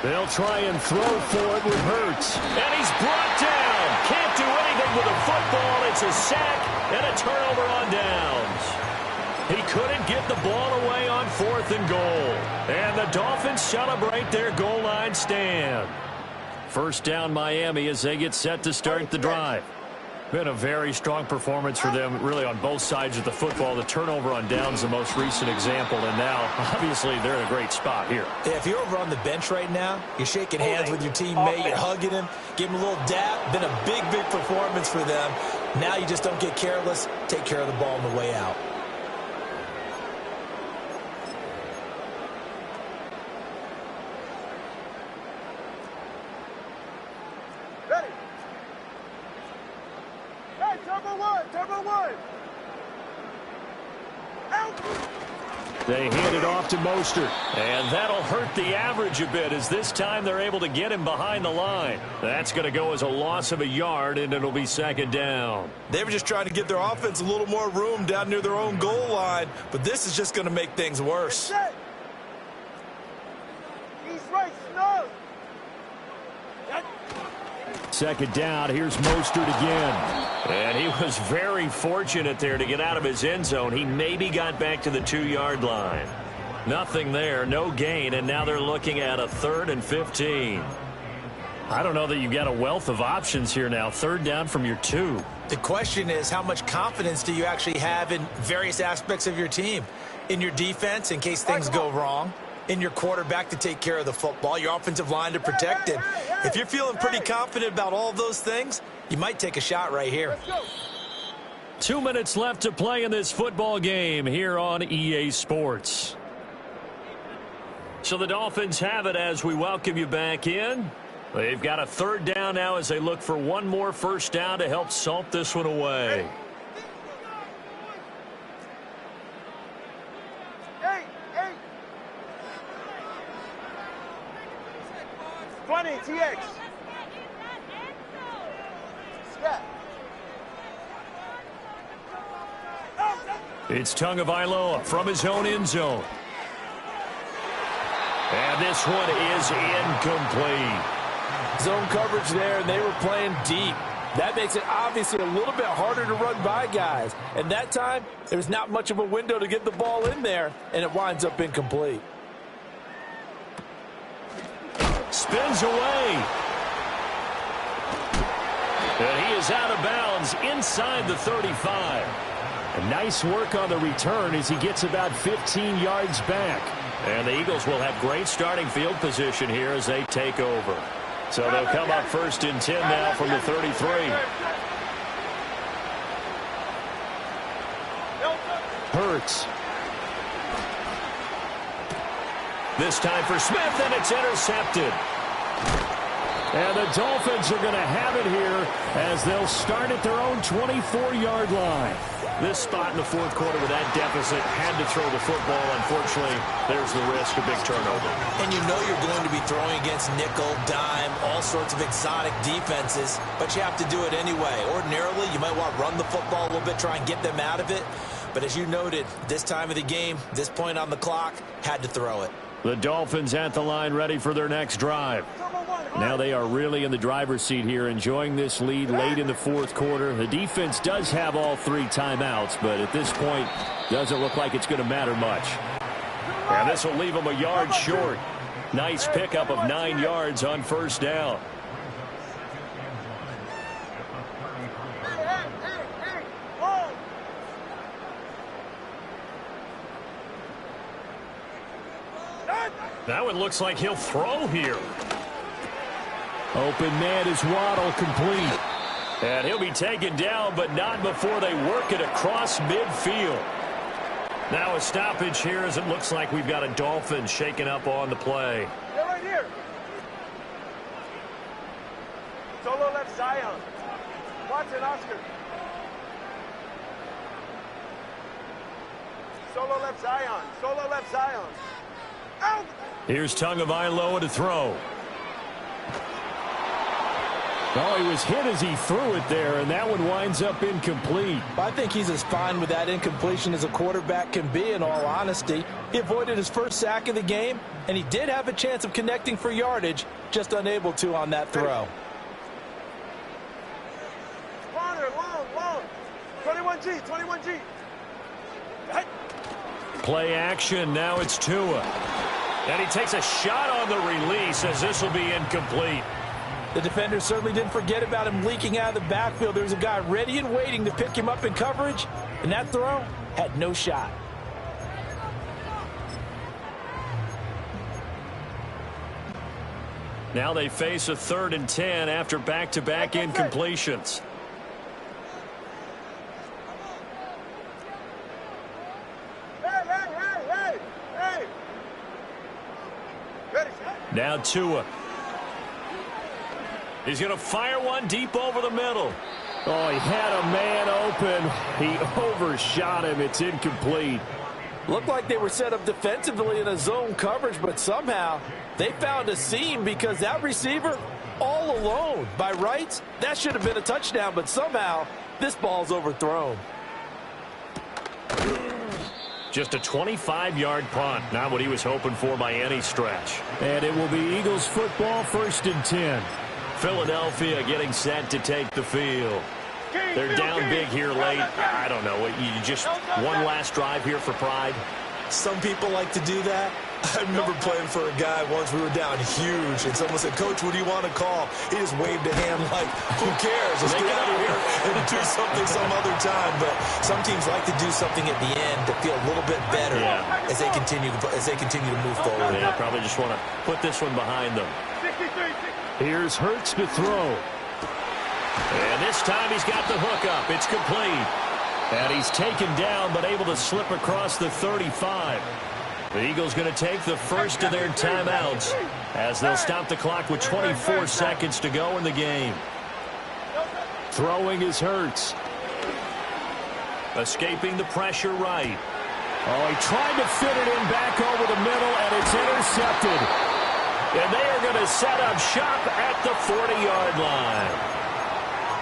They'll try and throw for it with Hurts. And he's brought down. Can't do anything with a football. It's a sack and a turnover on downs. He couldn't get the ball away on 4th and goal. And the Dolphins celebrate their goal line stand. First down Miami as they get set to start the drive. Been a very strong performance for them, really, on both sides of the football. The turnover on downs, the most recent example, and now, obviously, they're in a great spot here. Yeah, if you're over on the bench right now, you're shaking hands with your teammate, you're hugging him, give him a little dap. Been a big, big performance for them. Now you just don't get careless. Take care of the ball on the way out. They hand it off to Mostert. And that'll hurt the average a bit as this time they're able to get him behind the line. That's going to go as a loss of a yard, and it'll be second down. They were just trying to give their offense a little more room down near their own goal line, but this is just going to make things worse. second down. Here's Mostert again. And he was very fortunate there to get out of his end zone. He maybe got back to the 2-yard line. Nothing there, no gain, and now they're looking at a 3rd and 15. I don't know that you've got a wealth of options here now. 3rd down from your 2. The question is, how much confidence do you actually have in various aspects of your team? In your defense, in case things go wrong. In your quarterback to take care of the football. Your offensive line to protect it. If you're feeling pretty confident about all those things, you might take a shot right here. 2 minutes left to play in this football game here on EA Sports. So the Dolphins have it as we welcome you back in. They've got a 3rd down now as they look for one more first down to help salt this one away. 20, TX. It's Tagovailoa from his own end zone. And this one is incomplete. Zone coverage there, and they were playing deep. That makes it obviously a little bit harder to run by guys. And that time, there was not much of a window to get the ball in there, and it winds up incomplete. Spins away. And he is out of bounds inside the 35. And nice work on the return as he gets about 15 yards back. And the Eagles will have great starting field position here as they take over. So they'll come up 1st and 10 now from the 33. Hurts. This time for Smith, and it's intercepted. And the Dolphins are going to have it here as they'll start at their own 24-yard line. This spot in the 4th quarter with that deficit had to throw the football. Unfortunately, there's the risk of big turnover. And you know you're going to be throwing against nickel, dime, all sorts of exotic defenses, but you have to do it anyway. Ordinarily, you might want to run the football a little bit, try and get them out of it. But as you noted, this time of the game, this point on the clock, had to throw it. The Dolphins at the line ready for their next drive. Now they are really in the driver's seat here, enjoying this lead late in the 4th quarter. The defense does have all 3 timeouts, but at this point, doesn't look like it's going to matter much. And this will leave them a yard short. Nice pickup of 9 yards on 1st down. That one looks like he'll throw here. Open man is Waddle, complete. And he'll be taken down, but not before they work it across midfield. Now a stoppage here as it looks like we've got a Dolphin shaken up on the play. They're right here. Solo left Zion. Watson, Oscar. Solo left Zion. Solo left Zion. Out! Here's Tagovailoa to throw. Oh, he was hit as he threw it there, and that one winds up incomplete. I think he's as fine with that incompletion as a quarterback can be, in all honesty. He avoided his first sack of the game, and he did have a chance of connecting for yardage, just unable to on that throw. Corner, long. 21G, 21G. Play action, now it's Tua. And he takes a shot on the release as this will be incomplete. The defender certainly didn't forget about him leaking out of the backfield. There was a guy ready and waiting to pick him up in coverage, and that throw had no shot. Now they face a 3rd and 10 after back-to-back incompletions. Hey. Ready, Now Tua. He's going to fire one deep over the middle. Oh, he had a man open. He overshot him. It's incomplete. Looked like they were set up defensively in a zone coverage, but somehow they found a seam because that receiver all alone. By rights, that should have been a touchdown, but somehow this ball's overthrown. Just a 25-yard punt. Not what he was hoping for by any stretch. And it will be Eagles football, 1st and 10. Philadelphia getting set to take the field. They're down big here late. I don't know. You just one last drive here for pride? Some people like to do that. I remember playing for a guy once. We were down huge, and someone said, "Coach, what do you want to call?" He just waved a hand like, who cares? Let's get out of here and do something some other time. But some teams like to do something at the end to feel a little bit better as they continue to move forward. Yeah, probably just want to put this one behind them. Here's Hurts to throw. And this time he's got the hook up. It's complete. And he's taken down but able to slip across the 35. The Eagles going to take the first of their timeouts as they'll stop the clock with 24 seconds to go in the game. Throwing is Hurts. Escaping the pressure right. Oh, he tried to fit it in back over the middle, and it's intercepted. And they are going to set up shop at the 40-yard line.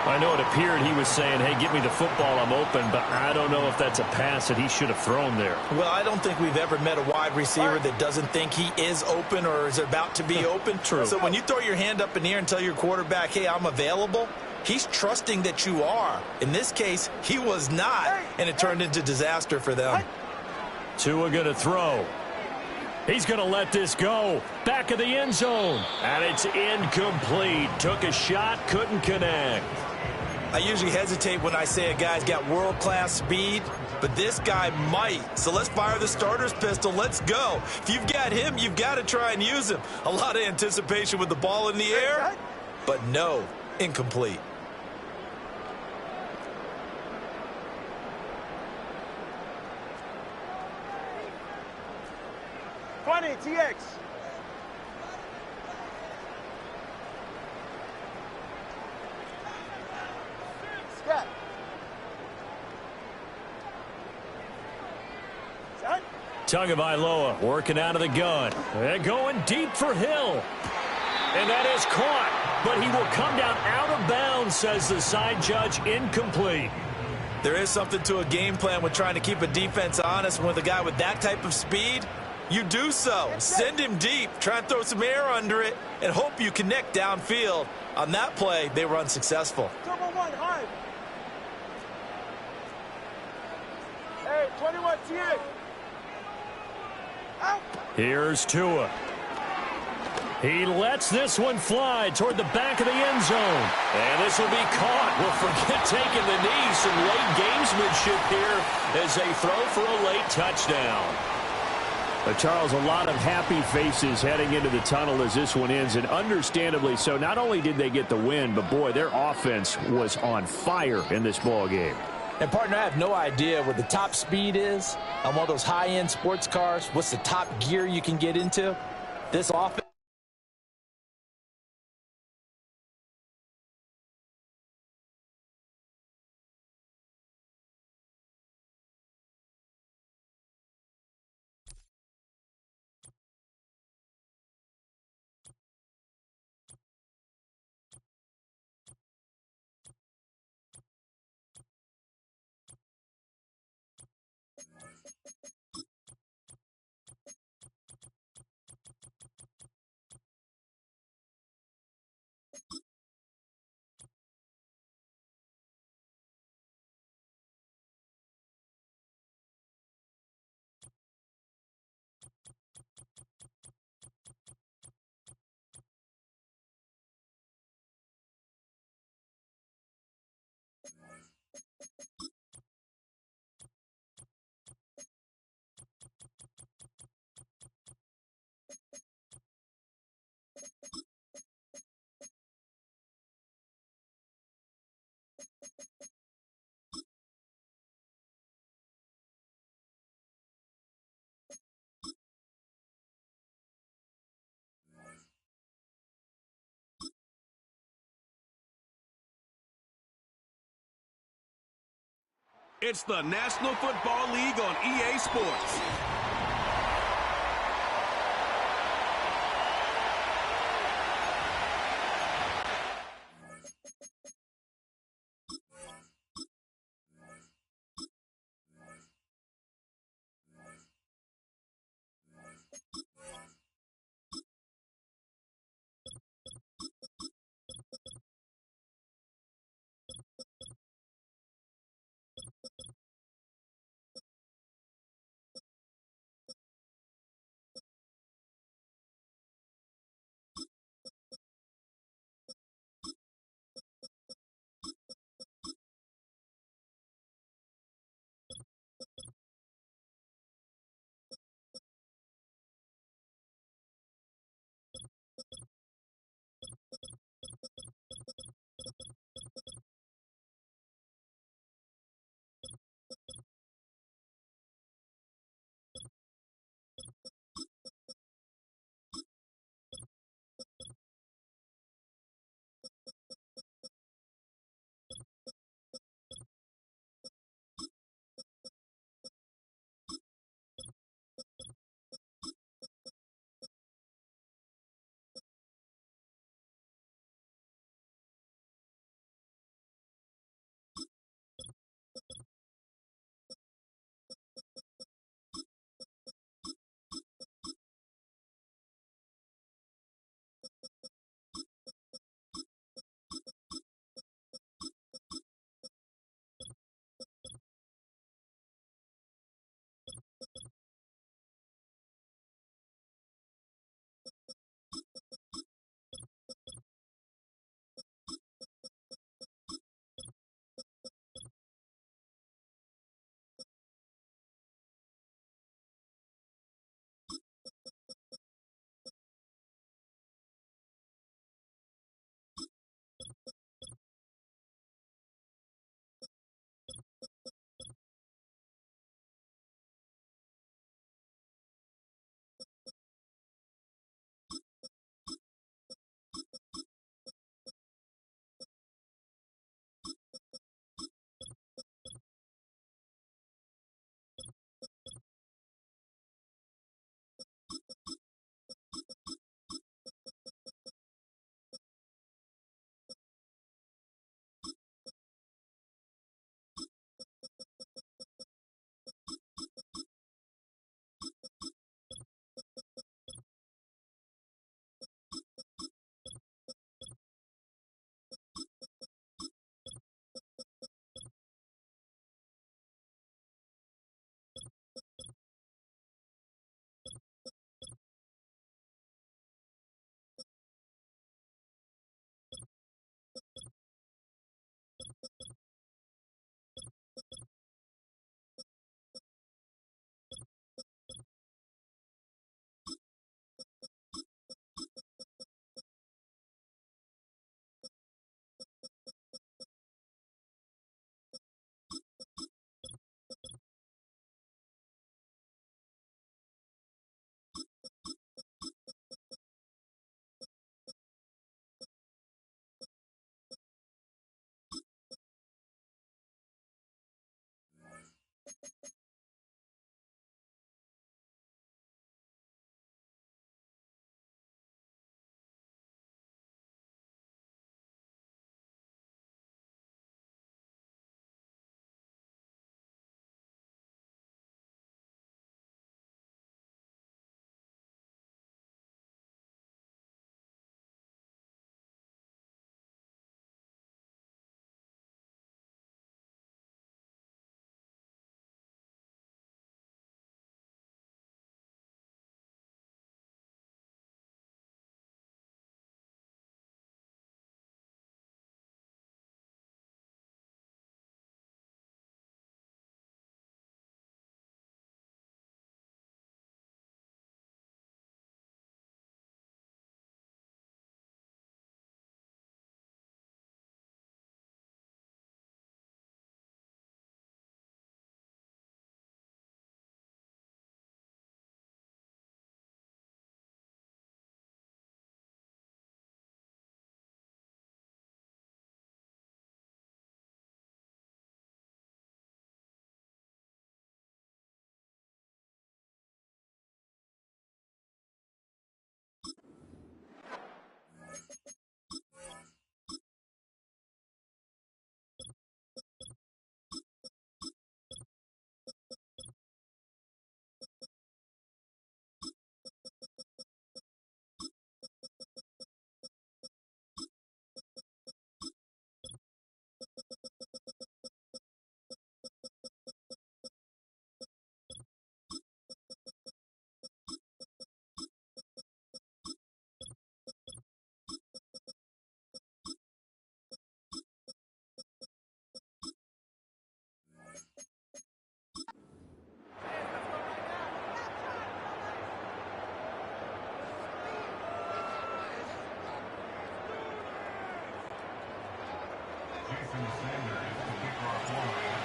I know it appeared he was saying, hey, give me the football, I'm open, but I don't know if that's a pass that he should have thrown there. Well, I don't think we've ever met a wide receiver that doesn't think he is open or is about to be open. True. So when you throw your hand up in the air and tell your quarterback, hey, I'm available, he's trusting that you are. In this case, he was not, and it turned into disaster for them. Tua going to throw. He's going to let this go. Back of the end zone. And it's incomplete. Took a shot, couldn't connect. I usually hesitate when I say a guy's got world-class speed, but this guy might. So let's fire the starter's pistol. Let's go. If you've got him, you've got to try and use him. A lot of anticipation with the ball in the air, but no, incomplete. TX. Scott. Tagovailoa working out of the gun. They're going deep for Hill. And that is caught. But he will come down out of bounds, says the side judge. Incomplete. There is something to a game plan with trying to keep a defense honest. With a guy with that type of speed, you do so. Send him deep. Try and throw some air under it and hope you connect downfield. On that play, they were unsuccessful. Turbo 1, high. Hey, 21 TX. Out. Here's Tua. He lets this one fly toward the back of the end zone. And this will be caught. We'll forget taking the knee. Some late gamesmanship here as they throw for a late touchdown. Charles, a lot of happy faces heading into the tunnel as this one ends, and understandably so. Not only did they get the win, but, boy, their offense was on fire in this ball game. And, partner, I have no idea what the top speed is on one of those high-end sports cars. What's the top gear you can get into? This offense. It's the National Football League on EA Sports.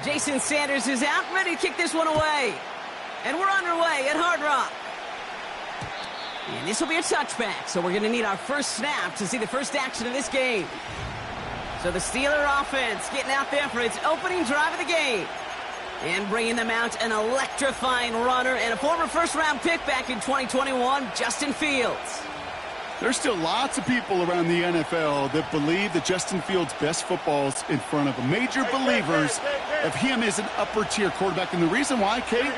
Jason Sanders is out, ready to kick this one away. And we're underway at Hard Rock. And this will be a touchback, so we're going to need our first snap to see the first action of this game. So the Steeler offense getting out there for its opening drive of the game. And bringing them out an electrifying runner and a former first-round pick back in 2021, Justin Fields. There's still lots of people around the NFL that believe that Justin Fields' best football is in front of them. Major believers of him as an upper-tier quarterback. And the reason why, Kate,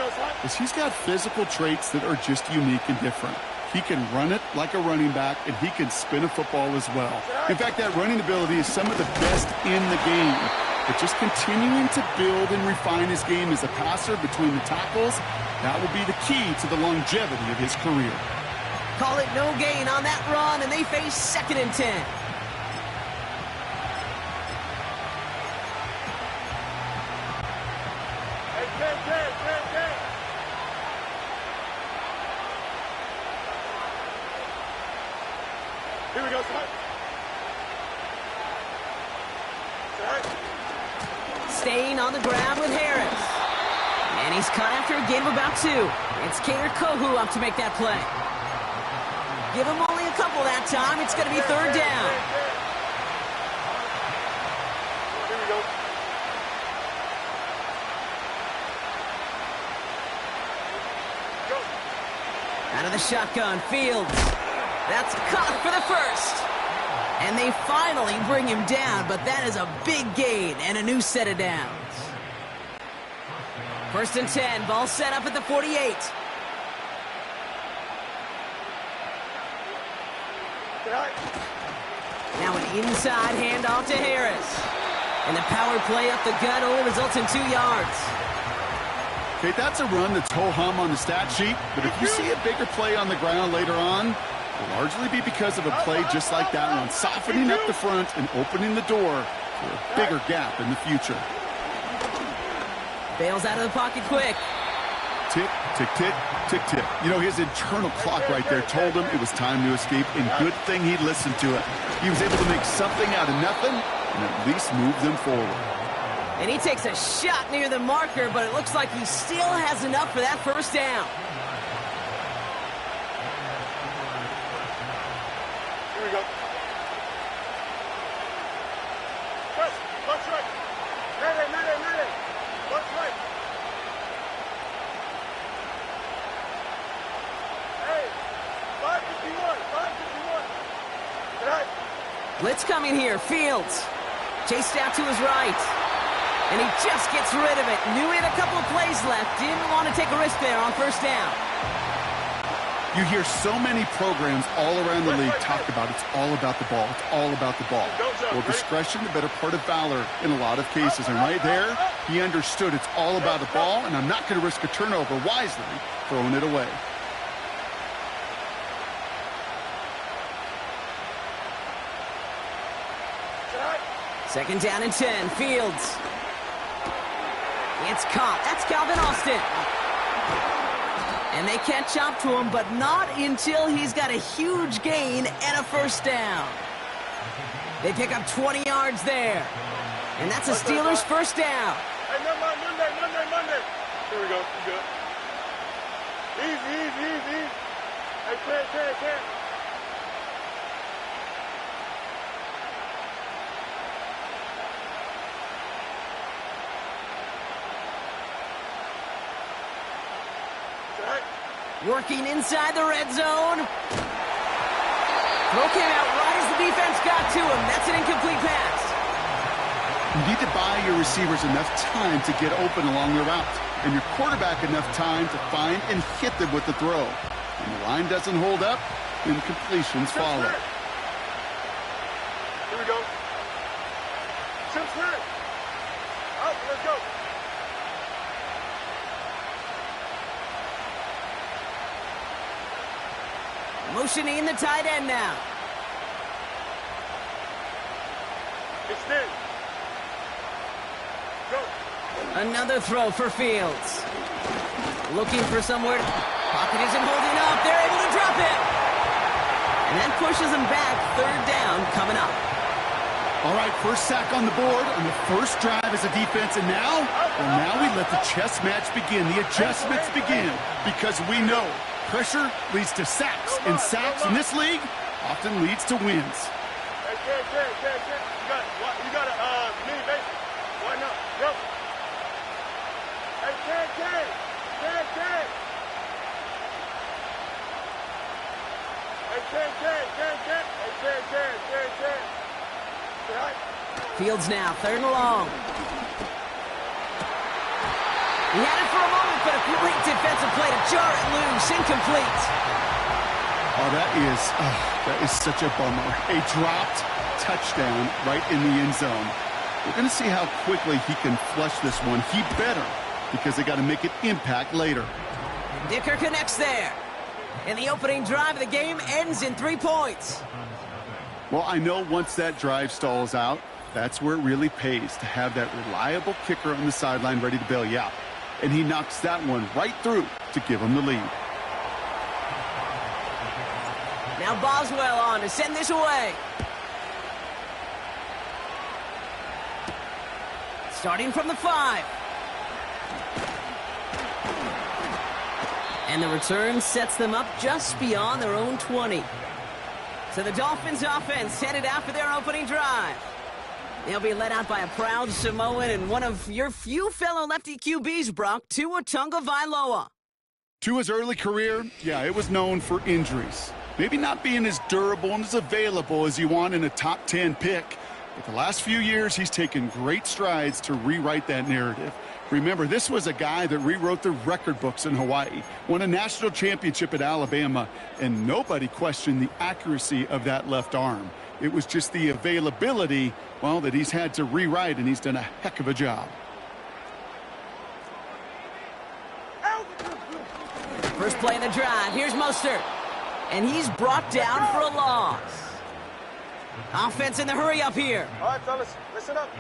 is he's got physical traits that are just unique and different. He can run it like a running back, and he can spin a football as well. In fact, that running ability is some of the best in the game. But just continuing to build and refine his game as a passer between the tackles, that will be the key to the longevity of his career. Call it no gain on that run, and they face 2nd and 10. Hey, 10. Here we go, son. Staying on the ground with Harris. And he's caught after a gain of about 2. It's Kader Kohu up to make that play. Give him only a couple that time. It's going to be 3rd down. Here we go. Out of the shotgun, Fields. That's caught for the first. And they finally bring him down, but that is a big gain and a new set of downs. 1st and 10, ball set up at the 48. Now an inside handoff to Harris. And the power play up the gut only results in 2 yards. Okay, that's a run that's ho-hum on the stat sheet, but if you see a bigger play on the ground later on, it'll largely be because of a play just like that one, softening up the front and opening the door for a bigger gap in the future. Bails out of the pocket quick. Tick, tick, tick, tick, tick. You know, his internal clock right there told him it was time to escape, and good thing he listened to it. He was able to make something out of nothing and at least move them forward. And he takes a shot near the marker, but it looks like he still has enough for that 1st down. Here we go. Press. Left, right. Mayday. Left, right. Hey, 551. Right. Blitz coming here. Fields. Chased out to his right. And he just gets rid of it. Knew he had a couple of plays left. Didn't want to take a risk there on 1st down. You hear so many programs all around the league talk about it's all about the ball. It's all about the ball. Well, discretion, the better part of valor in a lot of cases. And right there, he understood it's all about the ball, and I'm not going to risk a turnover wisely, throwing it away. Second down and 10. Fields. It's caught. That's Calvin Austin. And they catch up to him, but not until he's got a huge gain and a 1st down. They pick up 20 yards there. And that's a Steelers' 1st down. Hey, Monday. Here we go. Good. Easy. Hey, 10. Working inside the red zone. Throw came out right as the defense got to him. That's an incomplete pass. You need to buy your receivers enough time to get open along the route, and your quarterback enough time to find and hit them with the throw. When the line doesn't hold up, then completions follow. Here we go. Shim's clear. Out, let's go. Motioning the tight end now. Extend. Go. Another throw for Fields. Looking for somewhere. Pocket isn't holding up. They're able to drop it. And that pushes him back. 3rd down coming up. All right, first sack on the board on the first drive as a defense, and now we let the chess match begin, the adjustments begin, because we know pressure leads to sacks, and sacks in this league often leads to wins. Hey, you got a mini base. Why not? Go. Hey, Ken. Hey, Ken. Fields now, 3rd and long. He had it for a moment, but a great defensive play to jar it loose. Incomplete. Oh, that is such a bummer. A dropped touchdown right in the end zone. We're going to see how quickly he can flush this one. He better, because they got to make it impact later. Dicker connects there. And the opening drive of the game ends in 3 points. Well, I know once that drive stalls out, that's where it really pays to have that reliable kicker on the sideline ready to bail you out. And he knocks that one right through to give him the lead. Now Boswell on to send this away. Starting from the 5. And the return sets them up just beyond their own 20. So the Dolphins offense headed out for their opening drive. They'll be led out by a proud Samoan and one of your few fellow lefty QBs, Brock, Tua Tagovailoa. Tua's early career, yeah, it was known for injuries. Maybe not being as durable and as available as you want in a top 10 pick. But the last few years, he's taken great strides to rewrite that narrative. Remember, this was a guy that rewrote the record books in Hawaii, won a national championship at Alabama, and nobody questioned the accuracy of that left arm. It was just the availability, well, that he's had to rewrite, and he's done a heck of a job. First play in the drive. Here's Mostert. And he's brought down for a loss. Offense in the hurry up here. All right, fellas, listen up.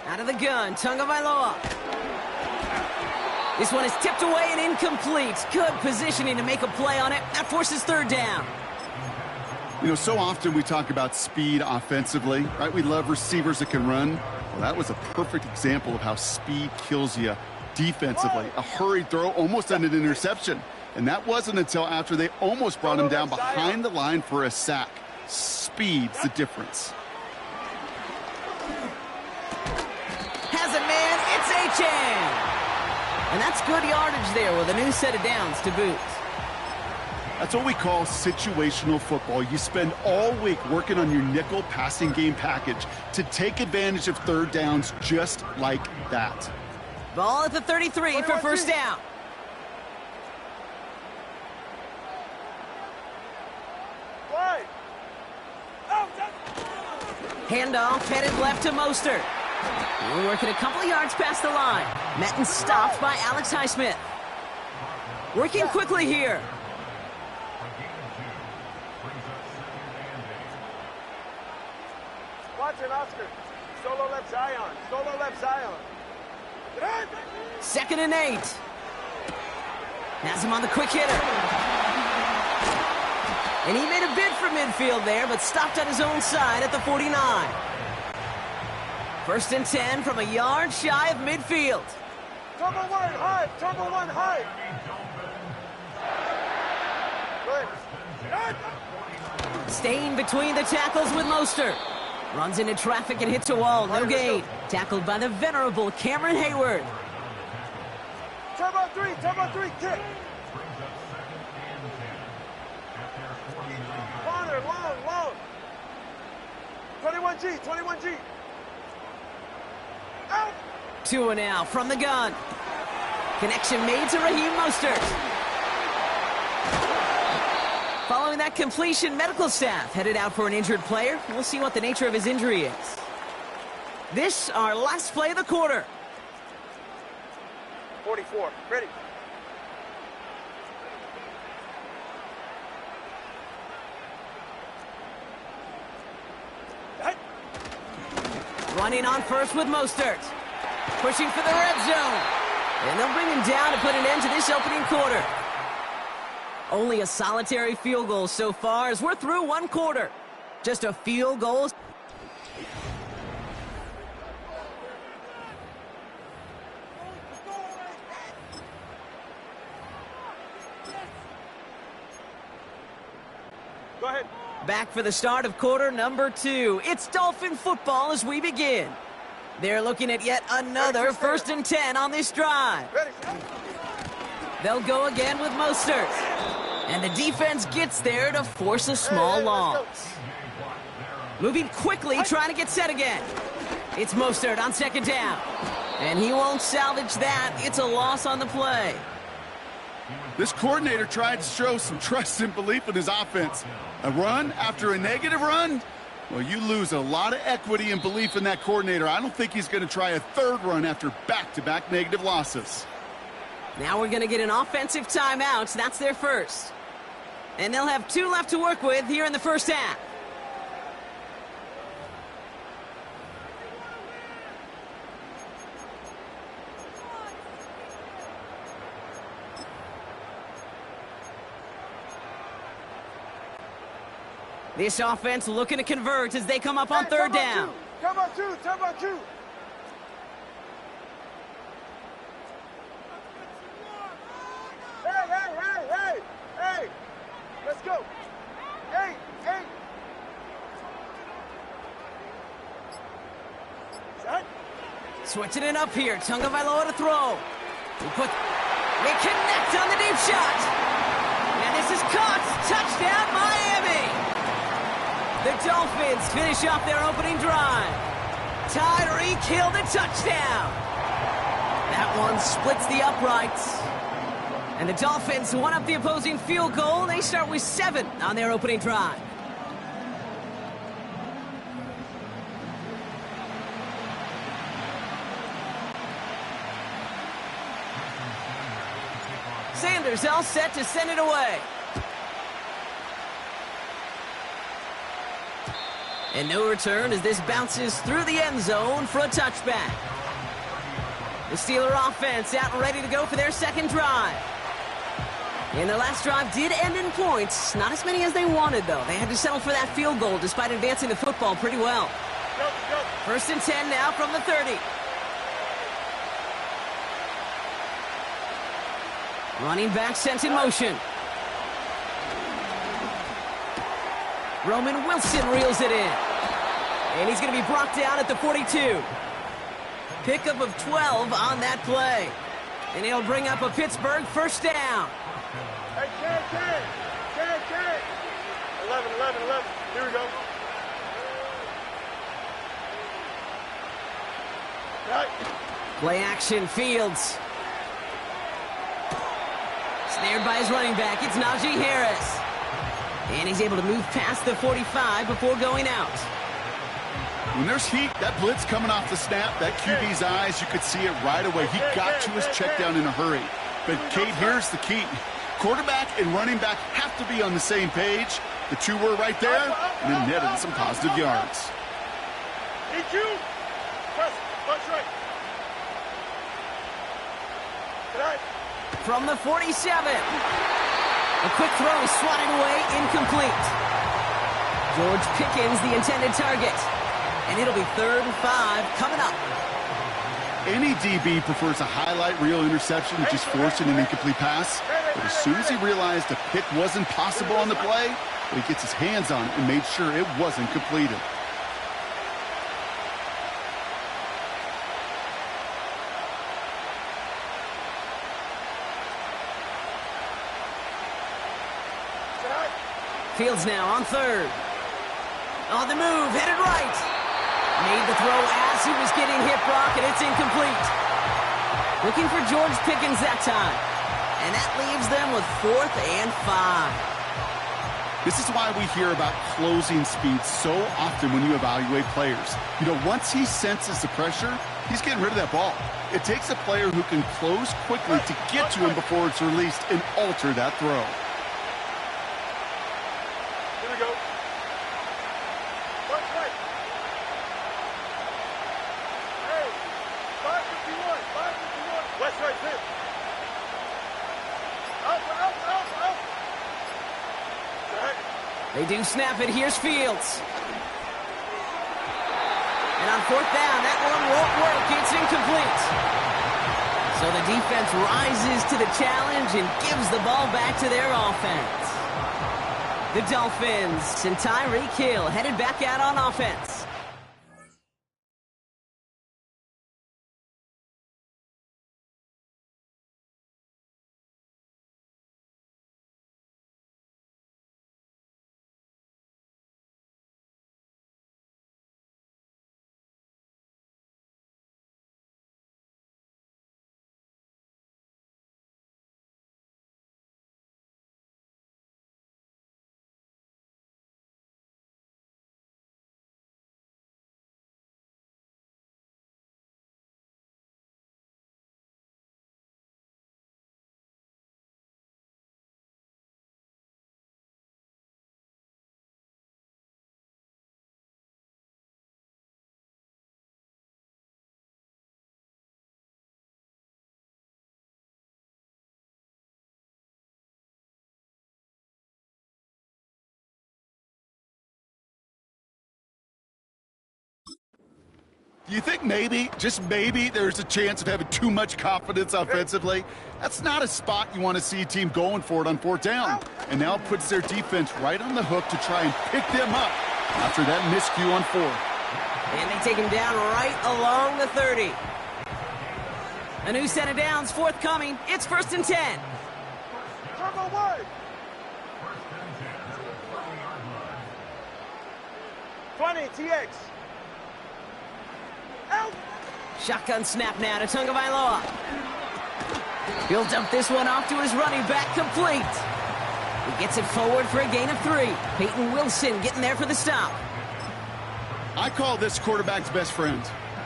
Out of the gun, Tagovailoa. This one is tipped away and incomplete. Good positioning to make a play on it. That forces 3rd down. You know, so often we talk about speed offensively, right? We love receivers that can run. Well, that was a perfect example of how speed kills you defensively. A hurried throw almost ended an interception. And that wasn't until after they almost brought him down behind the line for a sack. Speed's the difference. Has it, man. It's Achane. And that's good yardage there with a new set of downs to boot. That's what we call situational football. You spend all week working on your nickel passing game package to take advantage of 3rd downs just like that. Ball at the 33 for 1st down. Handoff headed left to Mostert. We're working a couple of yards past the line. Met and stopped by Alex Highsmith. Working quickly here. Watch it, Oscar. Solo left Zion. 2nd and 8. Has him on the quick hitter. And he made a bid for midfield there, but stopped on his own side at the 49. 1st and 10 from a yard shy of midfield. Turbo one high. Good. Staying between the tackles with Mostert. Runs into traffic and hits a wall. No gain. Tackled by the venerable Cameron Hayward. Turbo three, kick. Corner, long. 21G. Out. Tua now from the gun. Connection made to Raheem Mostert. Following that completion, medical staff headed out for an injured player. We'll see what the nature of his injury is. This, our last play of the quarter. 44, ready. Running on first with Mostert. Pushing for the red zone. And they'll bring him down to put an end to this opening quarter. Only a solitary field goal so far as we're through one quarter. Just a field goal. Go ahead. Back for the start of quarter number 2. It's Dolphin football as we begin. They're looking at yet another 1st and 10 on this drive. Ready. They'll go again with Mostert. And the defense gets there to force a small loss. Moving quickly, trying to get set again. It's Mostert on 2nd down. And he won't salvage that. It's a loss on the play. This coordinator tried to show some trust and belief in his offense. A run after a negative run? Well, you lose a lot of equity and belief in that coordinator. I don't think he's going to try a 3rd run after back-to-back negative losses. Now we're going to get an offensive timeout. That's their first. And they'll have 2 left to work with here in the first half. This offense looking to convert as they come up on 3rd down. Come on, 2. Come on, 2. Hey. Let's go. Hey. Set. Switching it up here. Tagovailoa to throw. They connect on the deep shot. And this is caught. Touchdown, Miami. The Dolphins finish off their opening drive. Tyreek Hill the touchdown. That one splits the uprights. And the Dolphins won up the opposing field goal. They start with 7 on their opening drive. Sanders all set to send it away. And no return as this bounces through the end zone for a touchback. The Steeler offense out and ready to go for their 2nd drive. And their last drive did end in points. Not as many as they wanted, though. They had to settle for that field goal despite advancing the football pretty well. 1st and 10 now from the 30. Running back sent in motion. Roman Wilson reels it in. And he's going to be brought down at the 42. Pickup of 12 on that play. And he'll bring up a Pittsburgh 1st down. Hey, 10. 11. Here we go. Right. Play action, Fields. Snared by his running back, it's Najee Harris. And he's able to move past the 45 before going out. When there's heat, that blitz coming off the snap, that QB's eyes, you could see it right away. He got to his check down in a hurry. But, Kate, here's the key. Quarterback and running back have to be on the same page. The 2 were right there, and then netted some positive yards. Need you. Press. Punch right. Tonight. From the 47. A quick throw is swatted away, incomplete. George Pickens, the intended target. And it'll be 3rd and 5 coming up. Any DB prefers a highlight reel interception to just forcing an incomplete pass. But as soon as he realized a pick wasn't possible on the play, he gets his hands on it and made sure it wasn't completed. Fields now on 3rd. On the move, headed right. Made the throw as he was getting hit, Brock, and it's incomplete. Looking for George Pickens that time. And that leaves them with 4th and 5. This is why we hear about closing speed so often when you evaluate players. You know, once he senses the pressure, he's getting rid of that ball. It takes a player who can close quickly to get to him before it's released and alter that throw. Here we go. Punch right. Hey, 551. West. Straight hit. Out. They do snap it. Here's Fields. And on fourth down, that one won't work. It's incomplete. So the defense rises to the challenge and gives the ball back to their offense. The Dolphins and Tyreek Hill headed back out on offense. Do you think maybe, just maybe, there's a chance of having too much confidence offensively? That's not a spot you want to see a team going for it on fourth down. And now it puts their defense right on the hook to try and pick them up after that miscue on fourth. And they take him down right along the 30. A new set of downs forthcoming. It's 1st and 10. Turbo wide. 20, TX. Out. Shotgun snap now to Tagovailoa. He'll dump this one off to his running back, complete. He gets it forward for a gain of 3. Peyton Wilson getting there for the stop. I call this quarterback's best friend.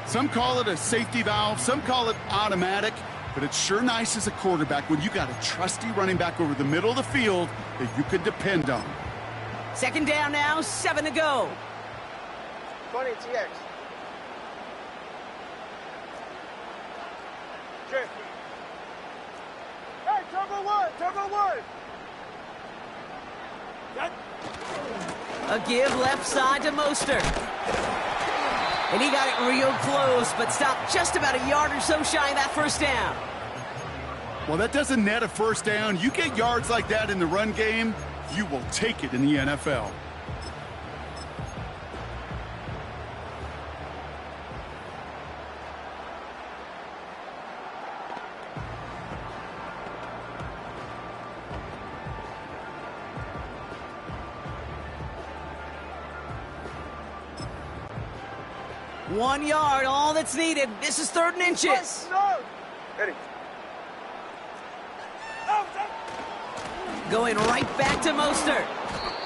Some call it a safety valve, some call it automatic, but it's sure nice as a quarterback when you got a trusty running back over the middle of the field that you can depend on. 2nd down now, 7 to go. 20, TX. Check. Hey, turbo one. A give left side to Mostert. And he got it real close, but stopped just about a yard or so shy of that 1st down. Well, that doesn't net a 1st down. You get yards like that in the run game, you will take it in the NFL. One yard, all that's needed. This is 3rd and inches. Ready. Going right back to Mostert.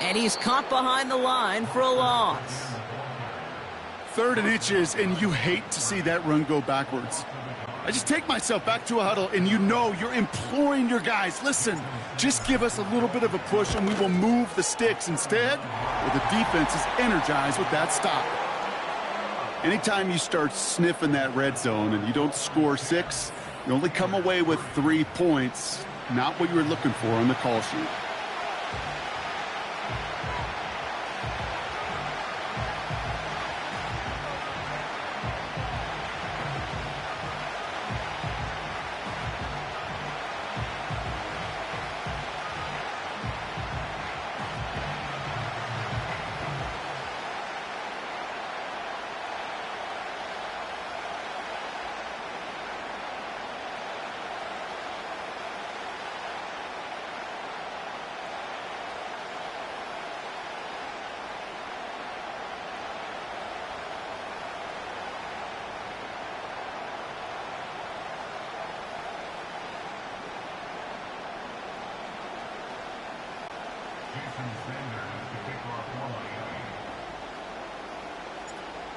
And he's caught behind the line for a loss. 3rd and inches, and you hate to see that run go backwards. I just take myself back to a huddle, and you know you're imploring your guys, listen, just give us a little bit of a push, and we will move the sticks. Instead, well, the defense is energized with that stop. Anytime you start sniffing that red zone and you don't score 6, you only come away with 3 points, not what you were looking for on the call sheet.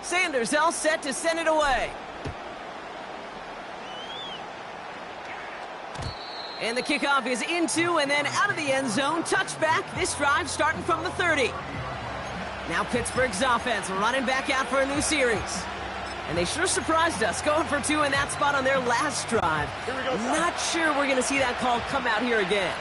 Sanders all set to send it away. And the kickoff is into and then out of the end zone. Touchback. This drive starting from the 30. Now Pittsburgh's offense running back out for a new series. And they sure surprised us, going for 2 in that spot on their last drive. Not sure we're going to see that call come out here again.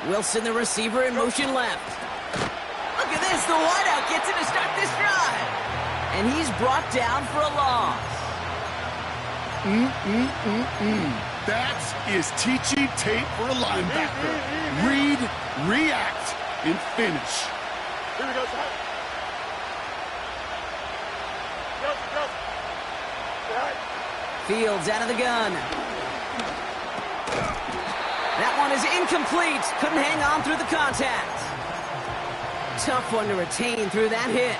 Wilson, the receiver, in motion left. Look at this, the wideout gets it to start this drive. And he's brought down for a loss. That is teaching tape for a linebacker. Read, react, and finish. Here we go, Ty. Go. Right. Fields out of the gun. That one is incomplete. Couldn't hang on through the contact. Tough one to retain through that hit.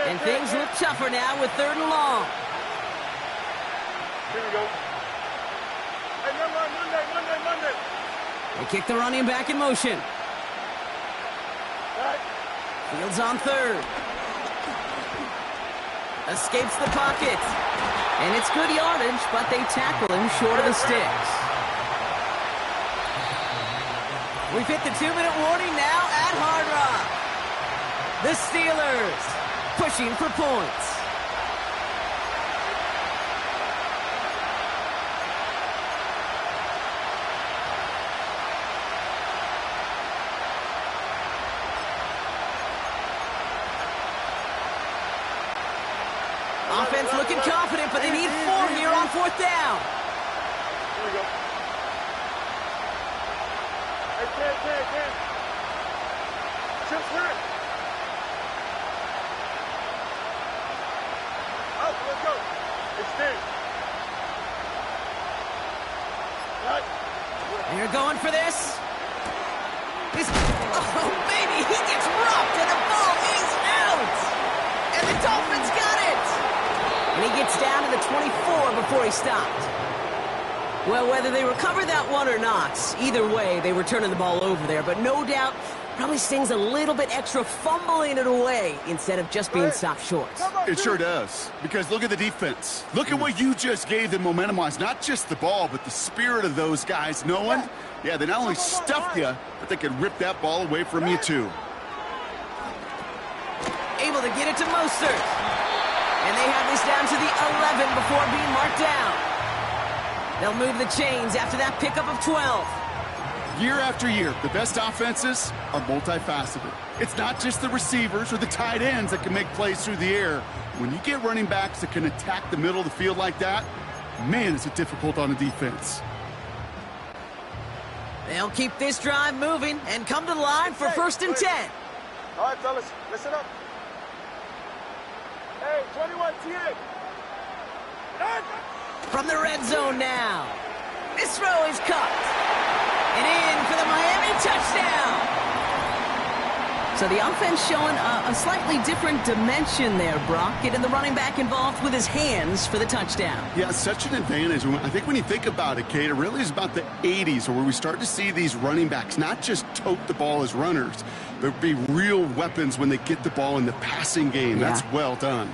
And things look tougher now with 3rd and long. Here we go. Hey, Monday. They kick the running back in motion. Right. Fields on 3rd. Escapes the pocket. And it's good yardage, but they tackle him short of the sticks. We've hit the 2-minute warning now at Hard Rock. The Steelers pushing for points. Offense looking confident, but they need 4 here on 4th down. Here we go. Hey, Ken. Chip clear. Out, let's go. Extend. Right. They're going for this. Oh, baby, he gets rocked and the ball is out. And the Dolphins got it. And he gets down to the 24 before he stopped. Well, whether they recover that one or not, either way, they were turning the ball over there. But no doubt, probably stings a little bit extra fumbling it away instead of just being stopped short. It sure does, because look at the defense. Look at what you just gave them momentum-wise. Not just the ball, but the spirit of those guys knowing, yeah, they not only stuffed you, but they could rip that ball away from you, too. Able to get it to Mostert. And they have this down to the 11 before being marked down. They'll move the chains after that pickup of 12. Year after year, the best offenses are multifaceted. It's not just the receivers or the tight ends that can make plays through the air. When you get running backs that can attack the middle of the field like that, man, is it difficult on the defense. They'll keep this drive moving and come to the line for 1st and 10. All right, fellas, listen up. Hey, 21 TA. From the red zone now. This throw is cupped. And in for the Miami touchdown. So the offense showing a slightly different dimension there, Brock. Getting the running back involved with his hands for the touchdown. Yeah, such an advantage. I think when you think about it, Kate, it really is about the 80s where we start to see these running backs not just tote the ball as runners, but be real weapons when they get the ball in the passing game. Yeah. That's well done.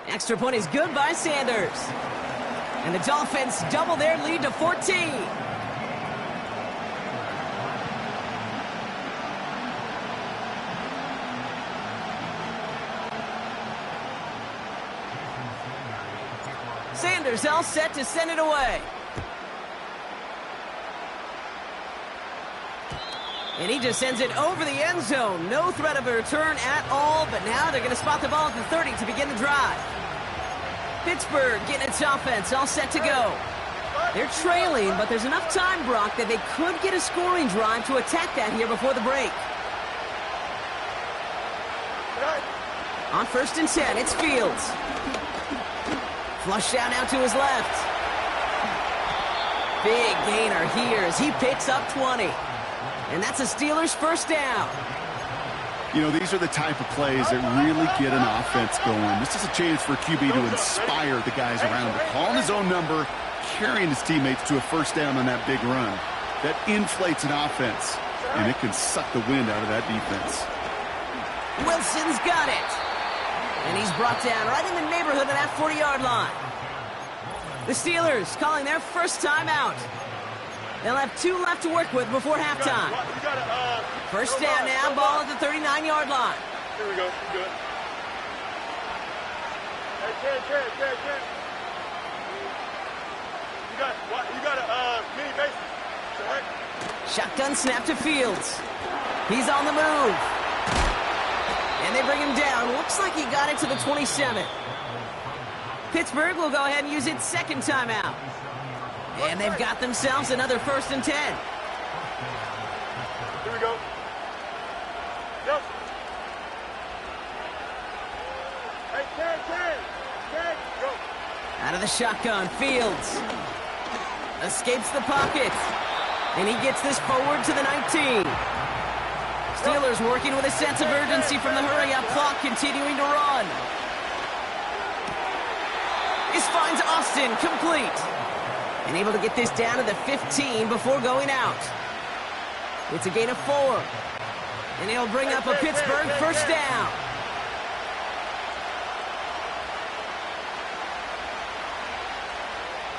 Extra point is good by Sanders. And the Dolphins double their lead to 14. Sanders all set to send it away. And he just sends it over the end zone. No threat of a return at all, but now they're going to spot the ball at the 30 to begin the drive. Pittsburgh getting its offense all set to go. They're trailing, but there's enough time, Brock, that they could get a scoring drive to attack that here before the break. On 1st and 10, it's Fields. Flush down out to his left. Big gainer here as he picks up 20. And that's a Steelers 1st down. You know, these are the type of plays that really get an offense going. This is a chance for QB to inspire the guys around him. Calling his own number, carrying his teammates to a 1st down on that big run. That inflates an offense, and it can suck the wind out of that defense. Wilson's got it. And he's brought down right in the neighborhood of that 40-yard line. The Steelers calling their first timeout. They'll have 2 left to work with before halftime. First down now, ball at the 39-yard line. Here we go. Good. Hey, Ken. You got a mini base. Shotgun snap to Fields. He's on the move. And they bring him down. Looks like he got it to the 27. Pittsburgh will go ahead and use its second timeout. And they've got themselves another 1st and 10. Here we go. Yep. Hey, Ken, go. Out of the shotgun, Fields escapes the pocket. And he gets this forward to the 19. Steelers working with a sense of urgency from the hurry-up clock, continuing to run. This finds Austin complete. And able to get this down to the 15 before going out. It's a gain of 4. And he'll bring up a Pittsburgh first down.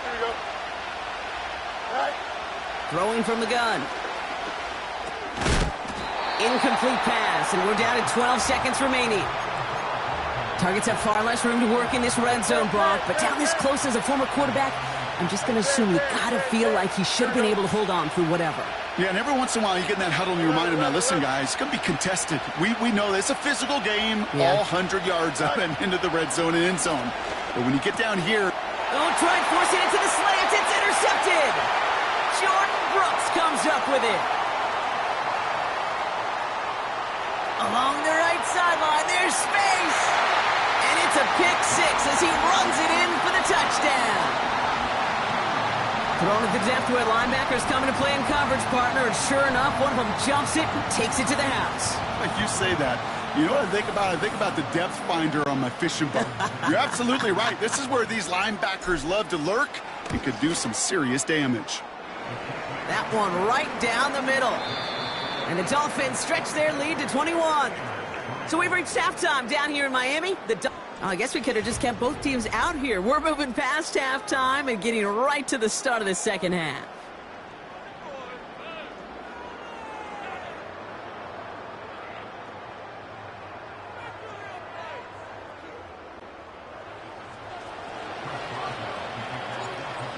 Here we go. All right. Throwing from the gun. Incomplete pass, and we're down to 12 seconds remaining. Targets have far less room to work in this red zone, Brock, but down this close as a former quarterback, I'm just going to assume you got to feel like he should have been able to hold on through whatever. Yeah, and every once in a while you get in that huddle and you remind him, now listen, guys, it's going to be contested. We know that it's a physical game, all 100 yards up and into the red zone and end zone. But when you get down here... Oh, try forcing it to the slant. It's intercepted. Jordan Brooks comes up with it. Along the right sideline, there's space. And it's a pick 6 as he runs it in for the touchdown. Thrown at the depth where linebackers coming to play in coverage, partner. And sure enough, one of them jumps it and takes it to the house. Like you say that. You know what I think about? I think about the depth finder on my fishing boat. You're absolutely right. This is where these linebackers love to lurk and could do some serious damage. That one right down the middle. And the Dolphins stretch their lead to 21. So we've reached halftime down here in Miami. I guess we could have just kept both teams out here. We're moving past halftime and getting right to the start of the second half.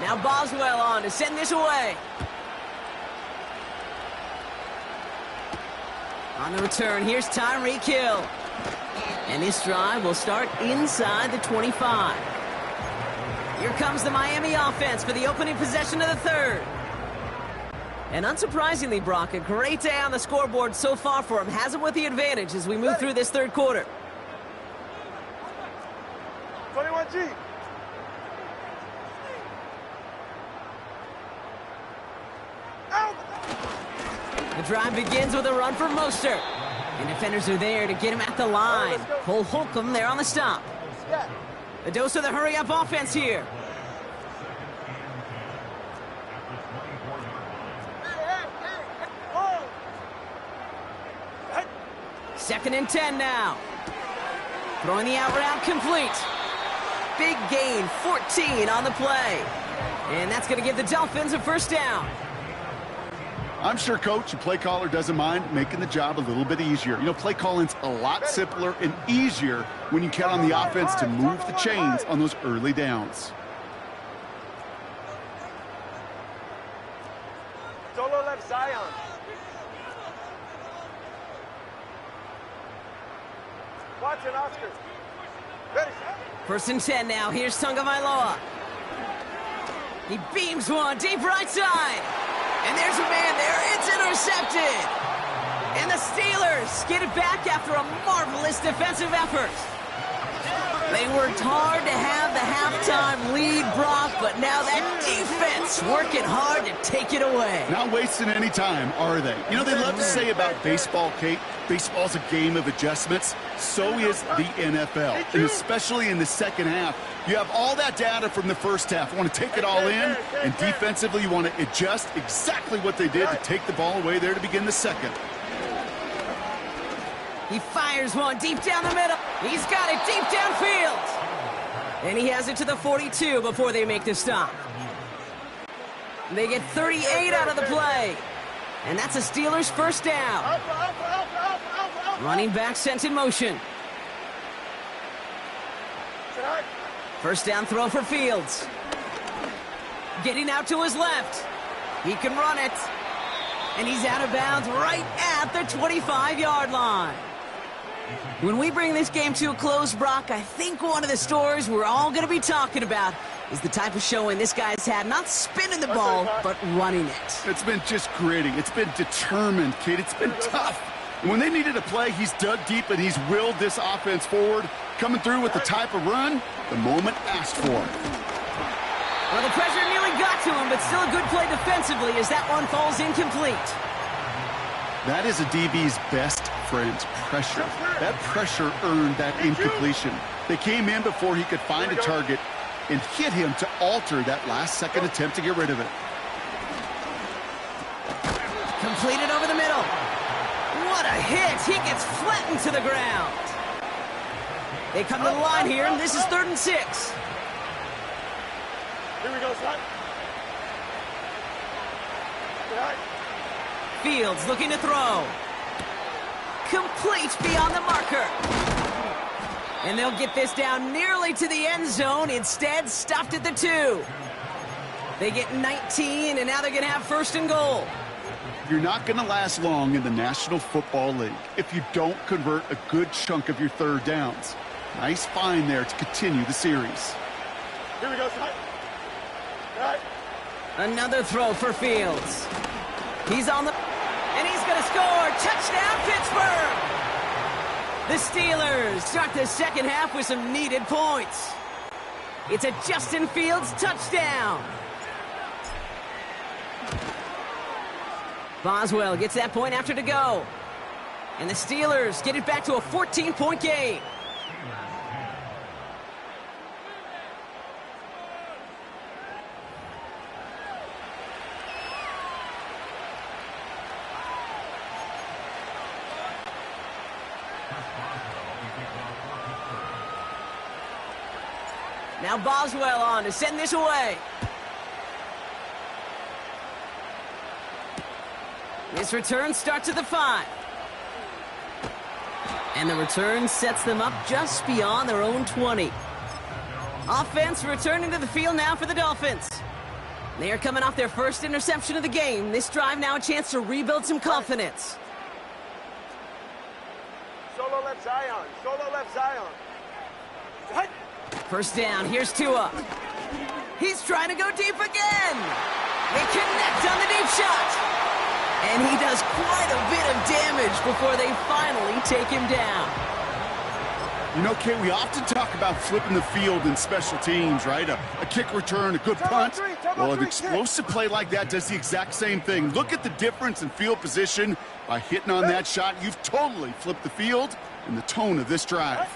Now Boswell on to send this away. On the return, here's Tyreek Hill. And this drive will start inside the 25. Here comes the Miami offense for the opening possession of the third. And unsurprisingly, Brock, a great day on the scoreboard so far for him. Has him with the advantage as we move through this third quarter. 21G. The drive begins with a run for Mostert. And defenders are there to get him at the line. Cole Holcomb there on the stop. A dose of the hurry-up offense here. Second and 10 now. Throwing the out route complete. Big gain, 14 on the play. And that's going to give the Dolphins a first down. I'm sure, Coach, the play caller doesn't mind making the job a little bit easier. You know, play calling's a lot simpler and easier when you count on the offense to move the chains on those early downs. Solo left Zion. Watson, Oscar. Ready. First and 10 now. Here's Tagovailoa. He beams one deep right side. And there's a man there. It's intercepted. And the Steelers get it back after a marvelous defensive effort. They worked hard to have the halftime lead, Brock, but now that defense working hard to take it away. Not wasting any time, are they? You know, they love to say about baseball, Kate, baseball's a game of adjustments. So is the NFL, and especially in the second half. You have all that data from the first half. You want to take it all in, and defensively you want to adjust exactly what they did to take the ball away there to begin the second. He fires one deep down the middle. He's got it deep downfield. And he has it to the 42 before they make the stop. They get 38 out of the play. And that's a Steelers first down. Running back sent in motion. First down throw for Fields. Getting out to his left. He can run it. And he's out of bounds right at the 25-yard line. When we bring this game to a close, Brock, I think one of the stories we're all going to be talking about is the type of showing this guy's had, not spinning the ball, but running it. It's been just gritty. It's been determined, kid. It's been tough. And when they needed a play, he's dug deep and he's willed this offense forward, coming through with the type of run the moment asked for. Well, the pressure nearly got to him, but still a good play defensively as that one falls incomplete. That is a DB's best friend, pressure. That pressure earned that incompletion. They came in before he could find a target and hit him to alter that last-second attempt to get rid of it. Completed over the middle. What a hit! He gets flattened to the ground. They come to the line here, and this is 3rd and 6. Here we go, son. Fields looking to throw. Complete beyond the marker. And they'll get this down nearly to the end zone. Instead, stopped at the 2. They get 19, and now they're going to have 1st and goal. You're not going to last long in the National Football League if you don't convert a good chunk of your 3rd downs. Nice find there to continue the series. Here we go, son. Right. Another throw for Fields. He's on the... And he's going to score. Touchdown, Pittsburgh! The Steelers start the second half with some needed points. It's a Justin Fields touchdown. Boswell gets that point after to go. And the Steelers get it back to a 14-point game. Now Boswell on to send this away. This return starts at the 5. And the return sets them up just beyond their own 20. Offense returning to the field now for the Dolphins. They are coming off their first interception of the game. This drive now a chance to rebuild some confidence. Solo left Zion. Solo left Zion. Hut. First down, here's Tua. He's trying to go deep again. They connect on the deep shot. And he does quite a bit of damage before they finally take him down. You know, Kate, we often talk about flipping the field in special teams, right? A kick return, a good punt. Well, an explosive play like that does the exact same thing. Look at the difference in field position. By hitting on that shot, you've totally flipped the field and the tone of this drive.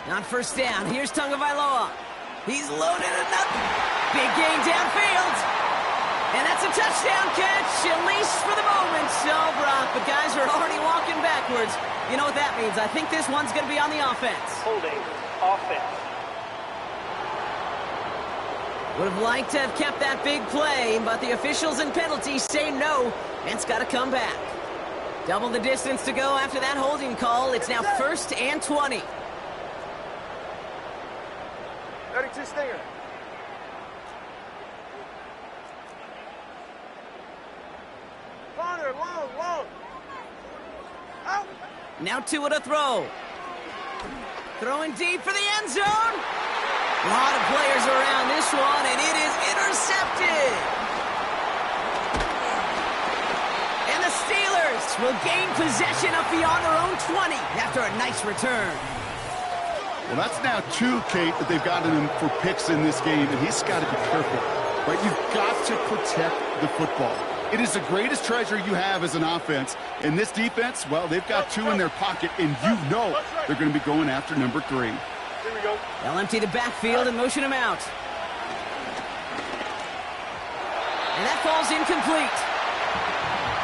On first down, here's Tagovailoa. He's loaded enough. Big gain downfield. And that's a touchdown catch, at least for the moment. So, Brock, the guys are already walking backwards. You know what that means. I think this one's going to be on the offense. Holding offense. Would have liked to have kept that big play, but the officials and penalties say no, and it's got to come back. Double the distance to go after that holding call. It's now 1st and 20. 32 Stinger. Corner, long. Out. Now Tua to throw. Throwing deep for the end zone. A lot of players around this one, and it is intercepted. And the Steelers will gain possession up beyond their own 20 after a nice return. Well, that's now 2, Kate, that they've gotten him for picks in this game, and he's got to be careful. Right? You've got to protect the football. It is the greatest treasure you have as an offense. And this defense, well, they've got 2 in their pocket, and you know they're going to be going after number 3. Here we go. They'll empty the backfield and motion him out. And that falls incomplete.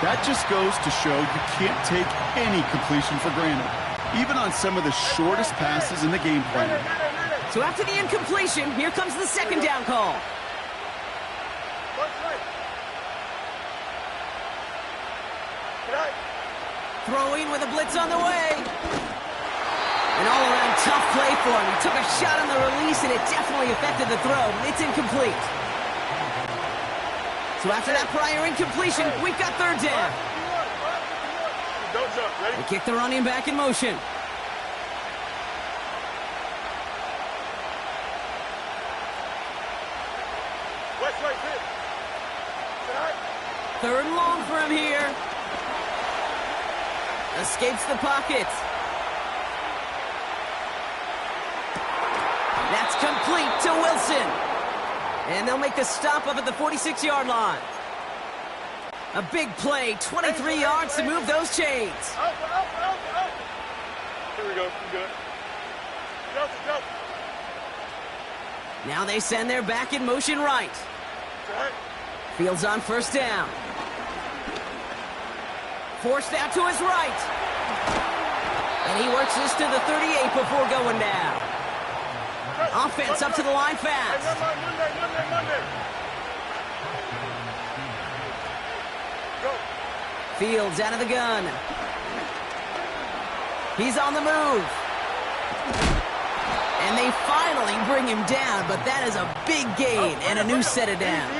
That just goes to show you can't take any completion for granted, even on some of the shortest passes in the game plan. So after the incompletion, here comes the second down call. Throwing with a blitz on the way. An all-around tough play for him. He took a shot on the release, and it definitely affected the throw. It's incomplete. So after that prior incompletion, we've got third down. They kick the running back in motion. Third and long for him here. Escapes the pocket. That's complete to Wilson. And they'll make the stop up at the 46-yard line. A big play, 23 yards to move those chains. Here we go. Good. Go. Now they send their back in motion right. Fields on first down. Forced out to his right. And he works this to the 38 before going down. Offense up to the line fast. Monday. Fields out of the gun. He's on the move. And they finally bring him down, but that is a big gain and a new set of downs.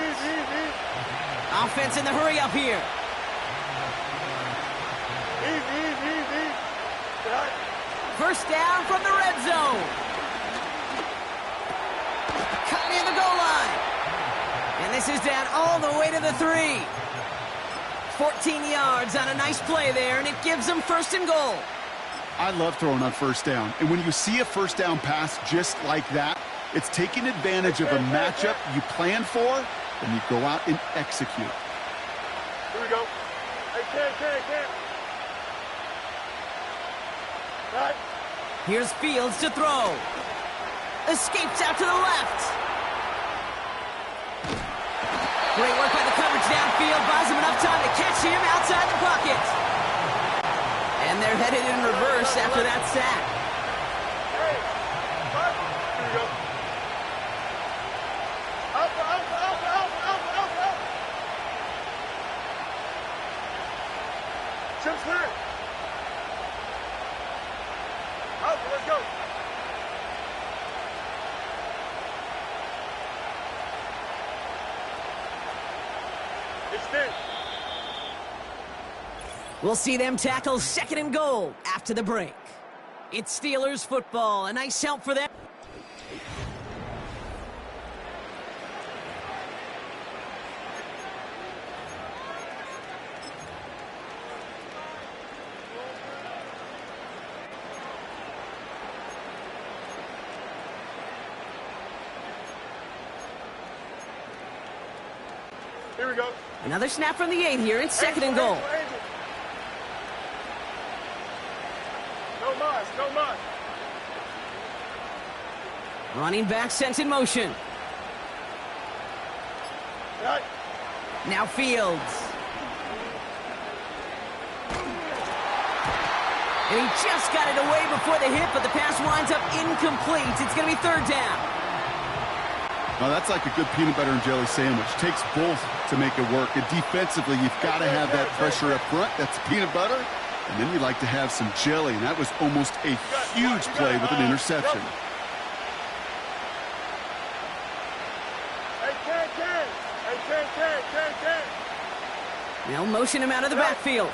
Offense in the hurry up here. First down from the red zone. Cut near the goal line. And this is down all the way to the 3. 14 yards on a nice play there, and it gives them first and goal. I love throwing on first down. And when you see a first down pass just like that, it's taking advantage of a matchup you plan for, and you go out and execute. Here we go. Hey, Ken. Right. Here's Fields to throw. Escapes out to the left. Great work by the coverage downfield. Buys him enough time to catch him outside the pocket. And they're headed in reverse after that sack. Hey. Here we go. Out. Chip's clear. Out, let's go. We'll see them tackle second and goal after the break. It's Steelers football. A nice help for them. Here we go. Another snap from the 8 here. It's second and goal. No mas. Running back sent in motion. Right. Now Fields. And he just got it away before the hit, but the pass winds up incomplete. It's going to be third down. Now, that's like a good peanut butter and jelly sandwich. Takes both to make it work. And defensively, you've got to have that pressure up front. That's peanut butter. And then you like to have some jelly. And that was almost a huge play with an interception. They'll motion him out of the backfield.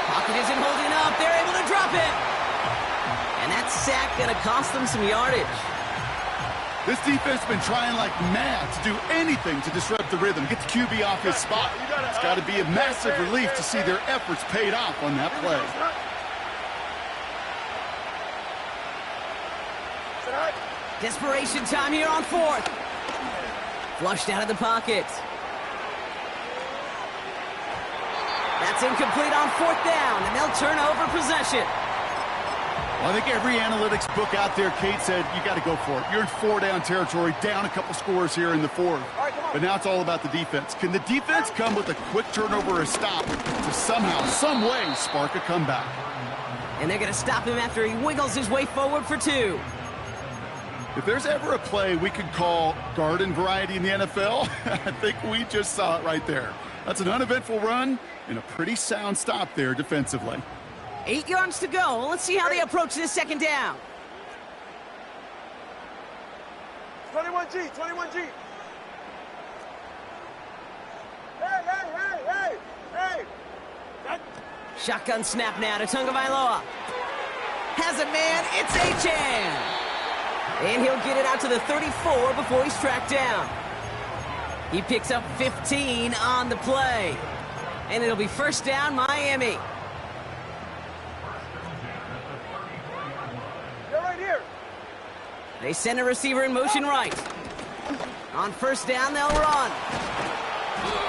Pocket isn't holding up. They're able to drop it. And that sack going to cost them some yardage. This defense has been trying like mad to do anything to disrupt the rhythm, get the QB off his spot. It's got to be a massive relief to see their efforts paid off on that play. Desperation time here on fourth. Flushed out of the pocket. That's incomplete on fourth down, and they'll turn over possession. Well, I think every analytics book out there, Kate said, you got to go for it. You're in 4-down territory, down a couple scores here in the fourth. But now it's all about the defense. Can the defense come with a quick turnover or stop to somehow, some way, spark a comeback? And they're going to stop him after he wiggles his way forward for 2. If there's ever a play we could call garden variety in the NFL, I think we just saw it right there. That's an uneventful run and a pretty sound stop there defensively. 8 yards to go. Let's see how they approach this second down. 21G, 21G. Hey. Shotgun snap now to Tagovailoa. Has a man, it's Achane. And he'll get it out to the 34 before he's tracked down. He picks up 15 on the play. And it'll be first down, Miami. They're right here. They send a receiver in motion right. On first down, they'll run.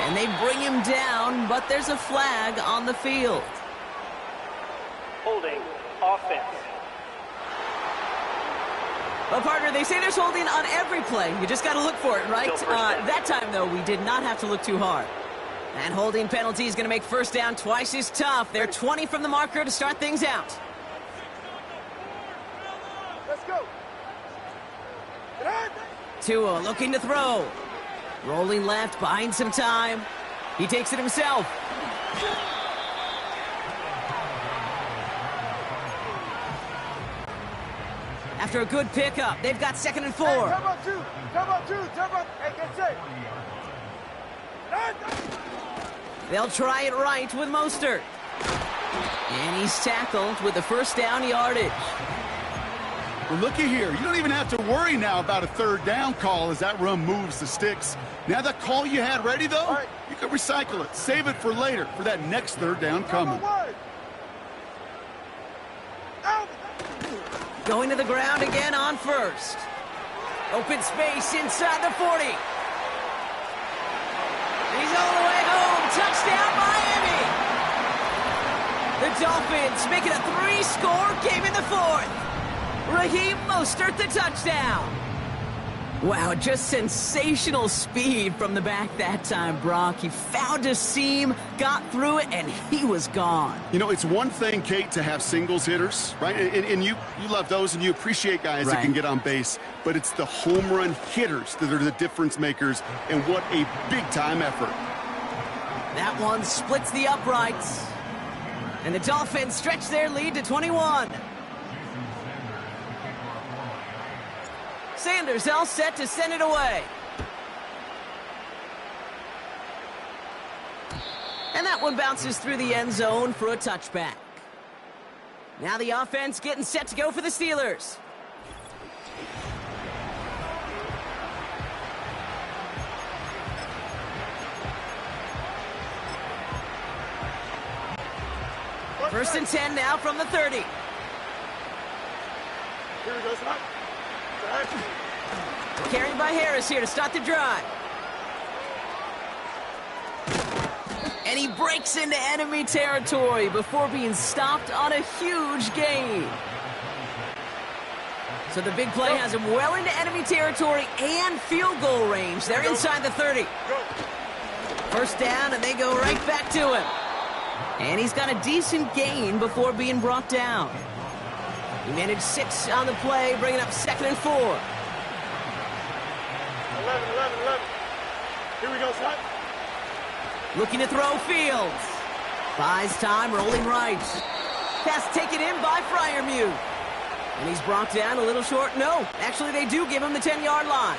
And they bring him down, but there's a flag on the field. Holding offense. Well, partner, they say there's holding on every play. You just got to look for it, right? That time, though, we did not have to look too hard. And holding penalty is going to make first down twice as tough. They're 20 from the marker to start things out. Let's go. Tua looking to throw. Rolling left, buying some time. He takes it himself. After a good pickup, they've got 2nd and 4. Hey, come on, two. Hey, get set. They'll try it right with Mostert. And he's tackled with the first down yardage. Well, looky here. You don't even have to worry now about a third down call as that run moves the sticks. Now that call you had ready, though, right, you can recycle it. Save it for later for that next third down coming. Going to the ground again on first. Open space inside the 40. He's all the way home. Touchdown, Miami. The Dolphins make it a 3-score game in the 4th. Raheem Mostert, the touchdown. Wow, just sensational speed from the back that time, Brock. He found a seam, got through it, and he was gone. You know, it's one thing, Kate, to have singles hitters, right? And you love those, and you appreciate guys that can get on base. But it's the home run hitters that are the difference makers, and what a big-time effort. That one splits the uprights. And the Dolphins stretch their lead to 21. Sanders all set to send it away. And that one bounces through the end zone for a touchback. Now the offense getting set to go for the Steelers. First and 10 now from the 30. Here we go, son. Carried by Harris here to start the drive. And he breaks into enemy territory before being stopped on a huge gain. So the big play has him well into enemy territory and field goal range. They're inside the 30. First down, and they go right back to him. And he's got a decent gain before being brought down. He managed 6 on the play, bringing up 2nd and 4. 11. Here we go, son. Looking to throw Fields. Buys time, rolling right. Pass taken in by Freiermuth. And he's brought down a little short. No, actually they do give him the 10-yard line.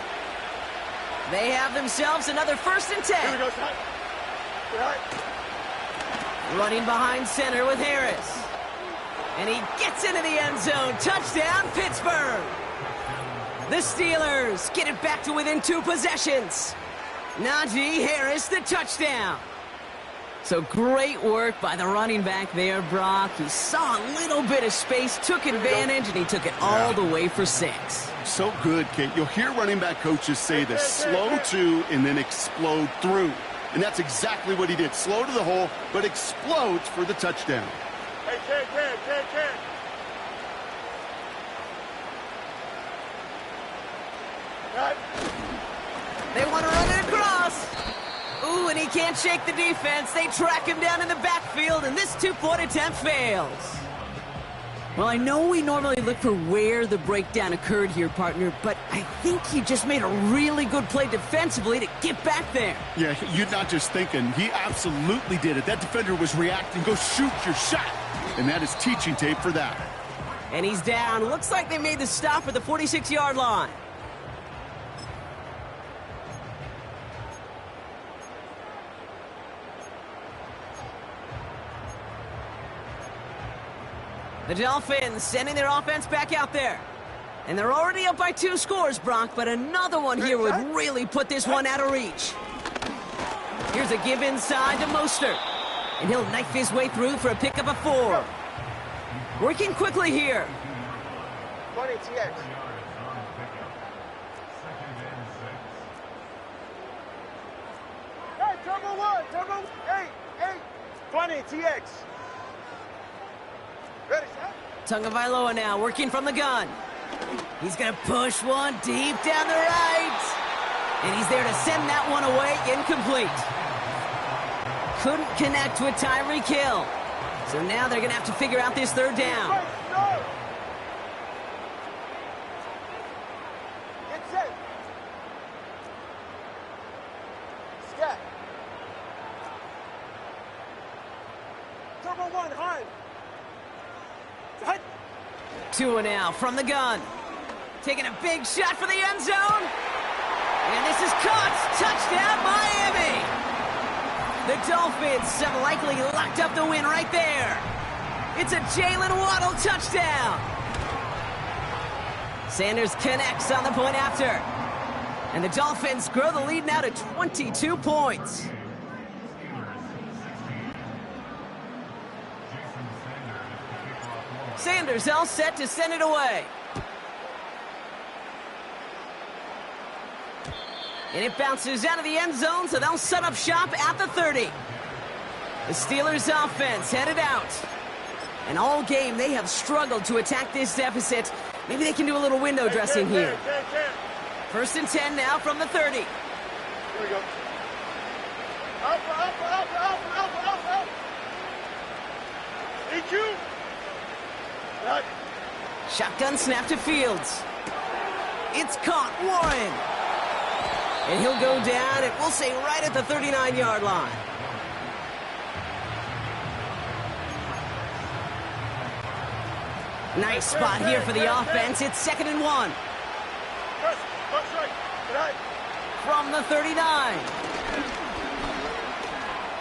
They have themselves another 1st and 10. Here we go, son. Running behind center with Harris. And he gets into the end zone. Touchdown, Pittsburgh. The Steelers get it back to within 2 possessions. Najee Harris, the touchdown. So great work by the running back there, Brock. He saw a little bit of space, took advantage, and he took it all the way for 6. So good, Kate. You'll hear running back coaches say this: slow to and then explode through. And that's exactly what he did. Slow to the hole, but explodes for the touchdown. Hey, Ken. They want to run it across. Ooh, and he can't shake the defense. They track him down in the backfield, and this 2-point attempt fails. Well, I know we normally look for where the breakdown occurred here, partner, but I think he just made a really good play defensively to get back there. Yeah, you're not just thinking. He absolutely did it. That defender was reacting. Go shoot your shot. And that is teaching tape for that. And he's down. Looks like they made the stop at the 46-yard line. The Dolphins sending their offense back out there. And they're already up by 2 scores, Brock, but another one here would really put this one out of reach. Here's a give inside to Mostert. And he'll knife his way through for a pickup of 4. Working quickly here. 20 TX. Hey, turbo 1, turbo 8, 20 TX. Ready, set? Tagovailoa now working from the gun. He's going to push one deep down the right. And he's there to send that one away, incomplete. Couldn't connect with Tyreek Hill. So now they're going to have to figure out this third down. Get set. Scat. Turbo 1, hard. Hut. Tua now from the gun. Taking a big shot for the end zone. And this is caught. Touchdown, Miami. The Dolphins have likely locked up the win right there. It's a Jalen Waddle touchdown. Sanders connects on the point after. And the Dolphins grow the lead now to 22 points. Sanders all set to send it away. And it bounces out of the end zone, so they'll set up shop at the 30. The Steelers offense headed out. And all game, they have struggled to attack this deficit. Maybe they can do a little window dressing here. First and 10 now from the 30. Here we go. Up. EQ. Right. Shotgun snap to Fields. It's caught, Warren. And he'll go down, and we'll say right at the 39-yard line. Nice spot here for the offense. It's 2nd and 1. From the 39.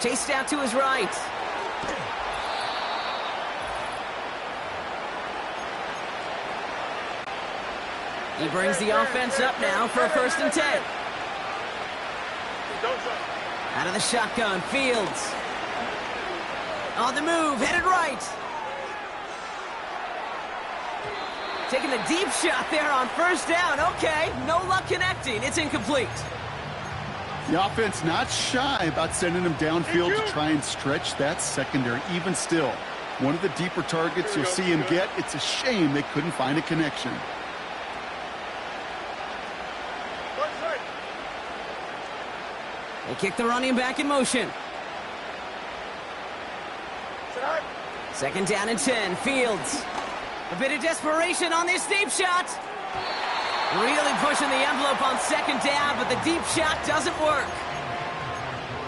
Chased out to his right. He brings the offense up now for a 1st and 10. Out of the shotgun, Fields. On the move, headed right. Taking a deep shot there on 1st down. Okay, no luck connecting. It's incomplete. The offense not shy about sending him downfield to try and stretch that secondary. Even still, one of the deeper targets you'll see him get. It's a shame they couldn't find a connection. They kick the running back in motion. 2nd down and 10. Fields. A bit of desperation on this deep shot. Really pushing the envelope on 2nd down, but the deep shot doesn't work.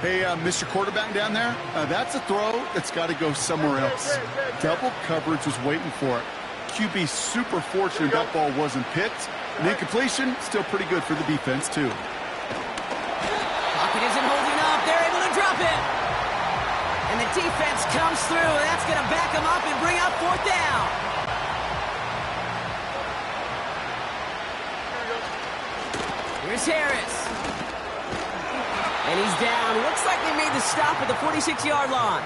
Hey, Mr. Quarterback down there, that's a throw that's got to go somewhere else. Double coverage was waiting for it. QB super fortunate that ball wasn't picked. And incompletion, still pretty good for the defense, too. Pocket isn't holding up. They're able to drop it. And the defense comes through. That's going to back them up and bring up 4th down. Here's Harris. And he's down. Looks like they made the stop at the 46-yard line.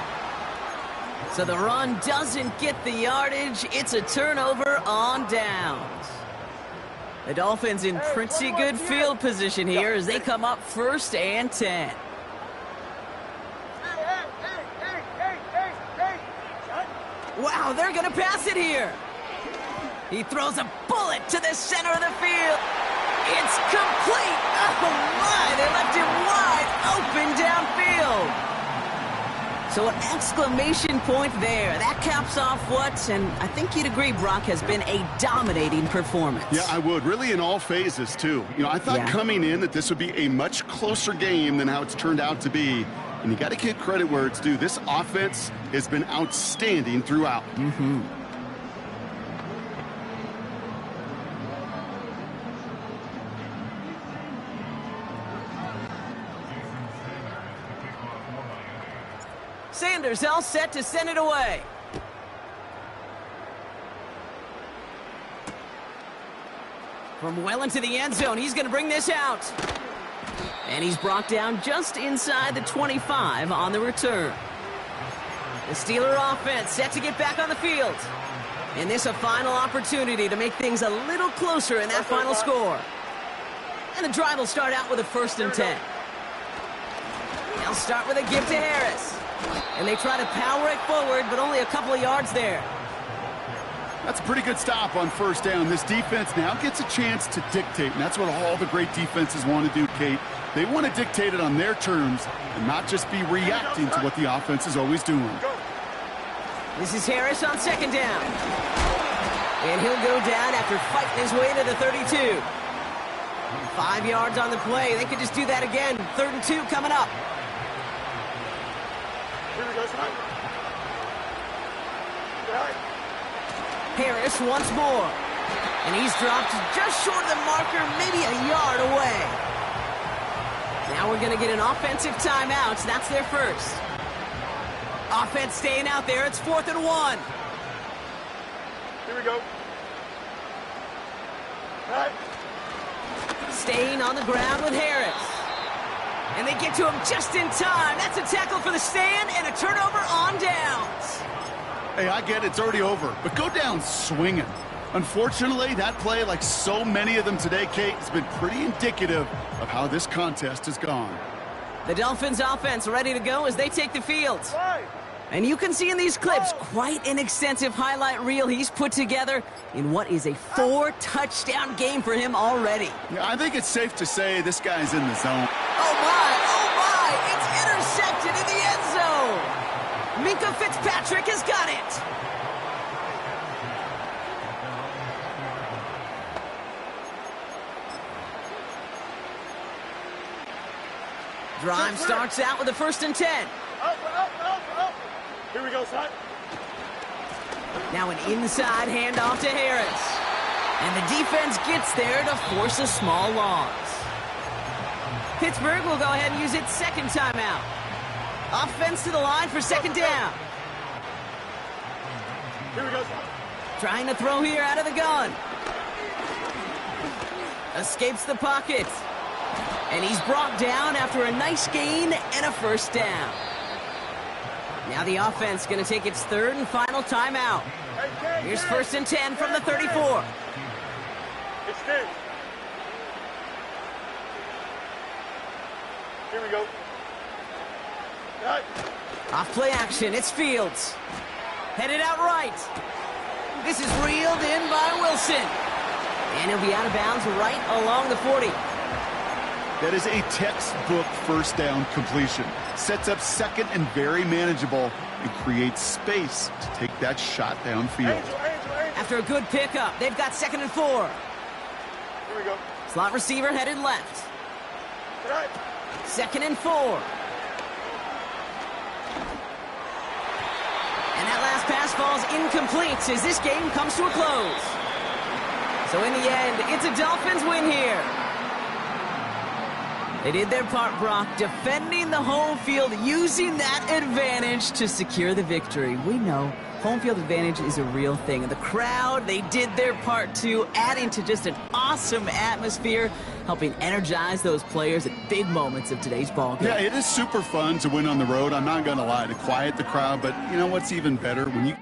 So the run doesn't get the yardage. It's a turnover on downs. The Dolphins in pretty good field position here as they come up 1st and 10. Wow, they're going to pass it here. He throws a bullet to the center of the field. It's complete. Oh, my. They left him wide open downfield. So an exclamation point there. That caps off what, and I think you'd agree, Brock, has been a dominating performance. Yeah, I would. Really in all phases, too. I thought coming in that this would be a much closer game than how it's turned out to be. And you got to give credit where it's due. This offense has been outstanding throughout. Sanders all set to send it away. From well into the end zone, he's going to bring this out. And he's brought down just inside the 25 on the return. The Steeler offense set to get back on the field. And this a final opportunity to make things a little closer in that final score. And the drive will start out with a 1st and 10. They'll start with a give to Harris. And they try to power it forward, but only a couple of yards there. That's a pretty good stop on 1st down. This defense now gets a chance to dictate, and that's what all the great defenses want to do, Kate. They want to dictate it on their terms and not just be reacting to what the offense is always doing. This is Harris on 2nd down. And he'll go down after fighting his way to the 32. 5 yards on the play. They could just do that again. 3rd and 2 coming up. Harris once more. And he's dropped just short of the marker, maybe a yard away. Now we're going to get an offensive timeout. That's their first. Offense staying out there. It's 4th and 1. Here we go. Right. Staying on the ground with Harris. And they get to him just in time. That's a tackle for the stand and a turnover on downs. Hey, I get it. It's already over. But go down swinging. Unfortunately, that play, like so many of them today, Kate, has been pretty indicative of how this contest has gone. The Dolphins offense ready to go as they take the field. And you can see in these clips quite an extensive highlight reel he's put together in what is a 4-touchdown game for him already. Yeah, I think it's safe to say this guy's in the zone. Oh my, it's intercepted in the end zone. Minkah Fitzpatrick has got it. Drive starts out with a 1st and 10. Up. Here we go, son. Now an inside handoff to Harris. And the defense gets there to force a small loss. Pittsburgh will go ahead and use its 2nd timeout. Offense to the line for 2nd down. Here we go, son. Trying to throw here out of the gun. Escapes the pocket. And he's brought down after a nice gain and a 1st down. Now the offense going to take its 3rd and final timeout. Here's 1st and 10 from the 34. It's this. Here we go. Right. Off play action, it's Fields. Headed out right. This is reeled in by Wilson. And he'll be out of bounds right along the 40. That is a textbook 1st down completion. Sets up 2nd and very manageable and creates space to take that shot downfield. After a good pickup, they've got 2nd and 4. Here we go. Slot receiver headed left. Right. 2nd and 4. And that last pass falls incomplete as this game comes to a close. So in the end, it's a Dolphins win here. They did their part, Brock, defending the home field, using that advantage to secure the victory. We know home field advantage is a real thing. And the crowd, they did their part too, adding to just an awesome atmosphere, helping energize those players at big moments of today's ballgame. Yeah, it is super fun to win on the road. I'm not going to lie, to quiet the crowd. But you know what's even better? When you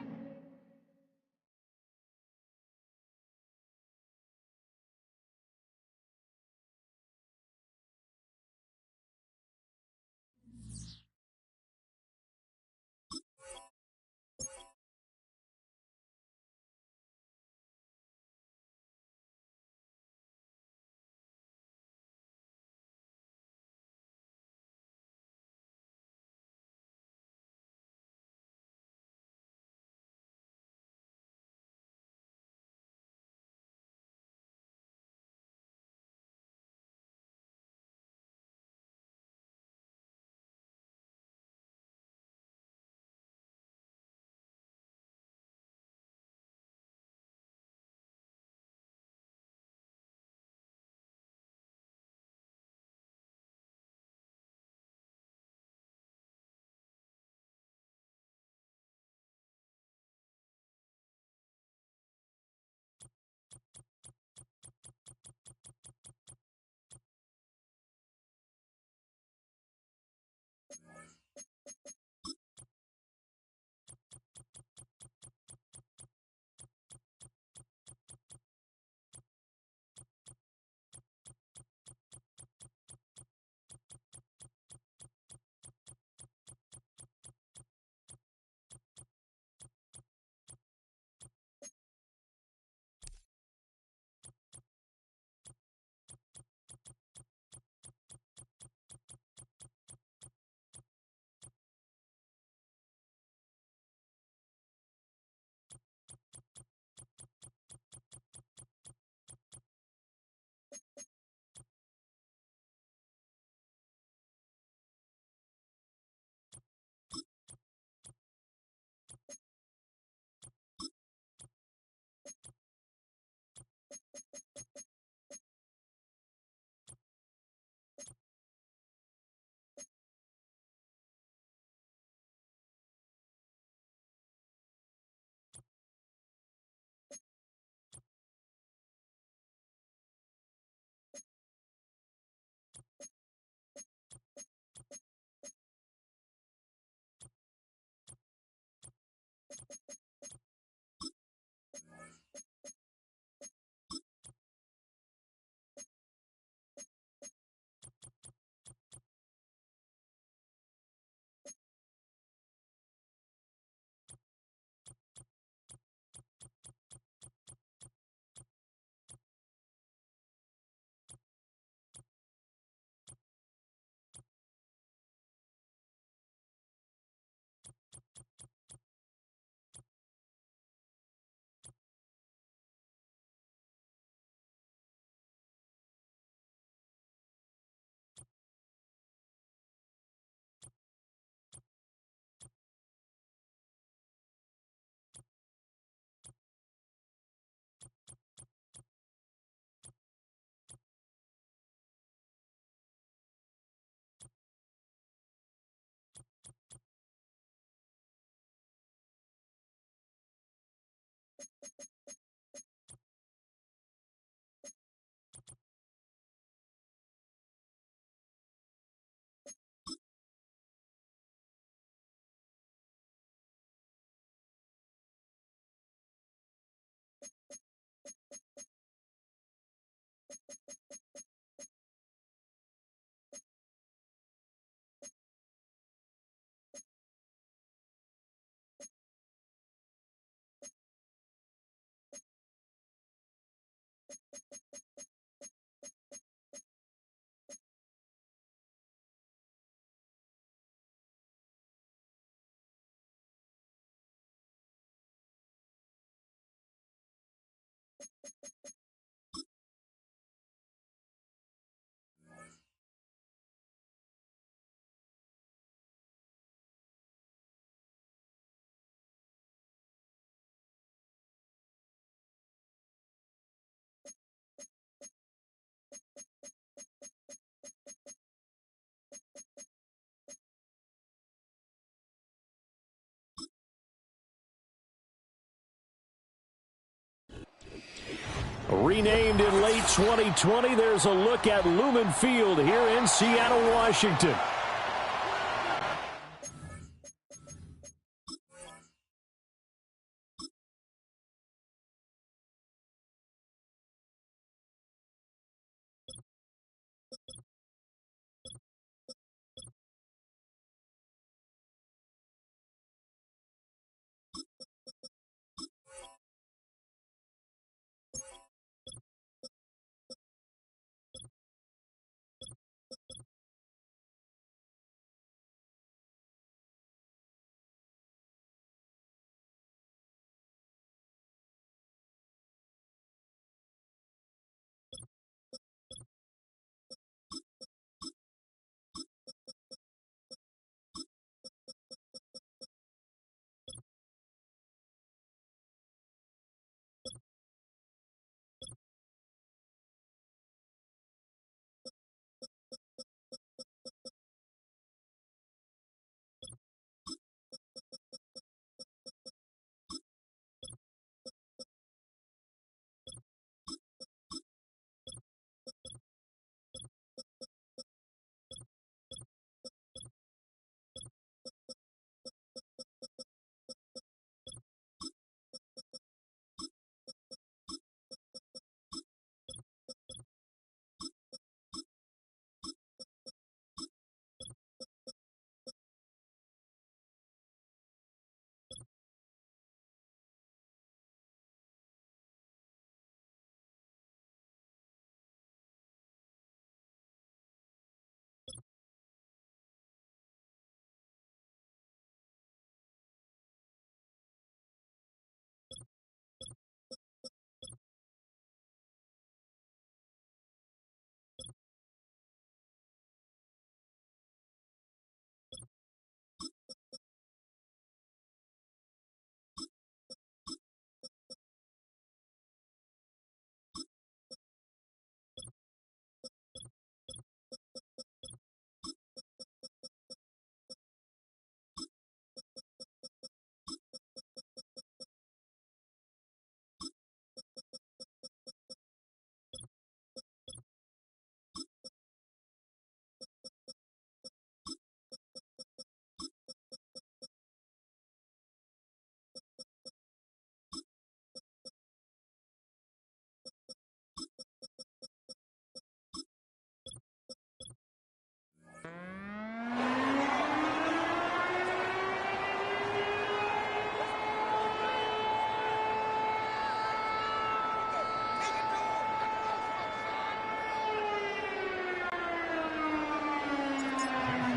Renamed in late 2020, there's a look at Lumen Field here in Seattle, Washington.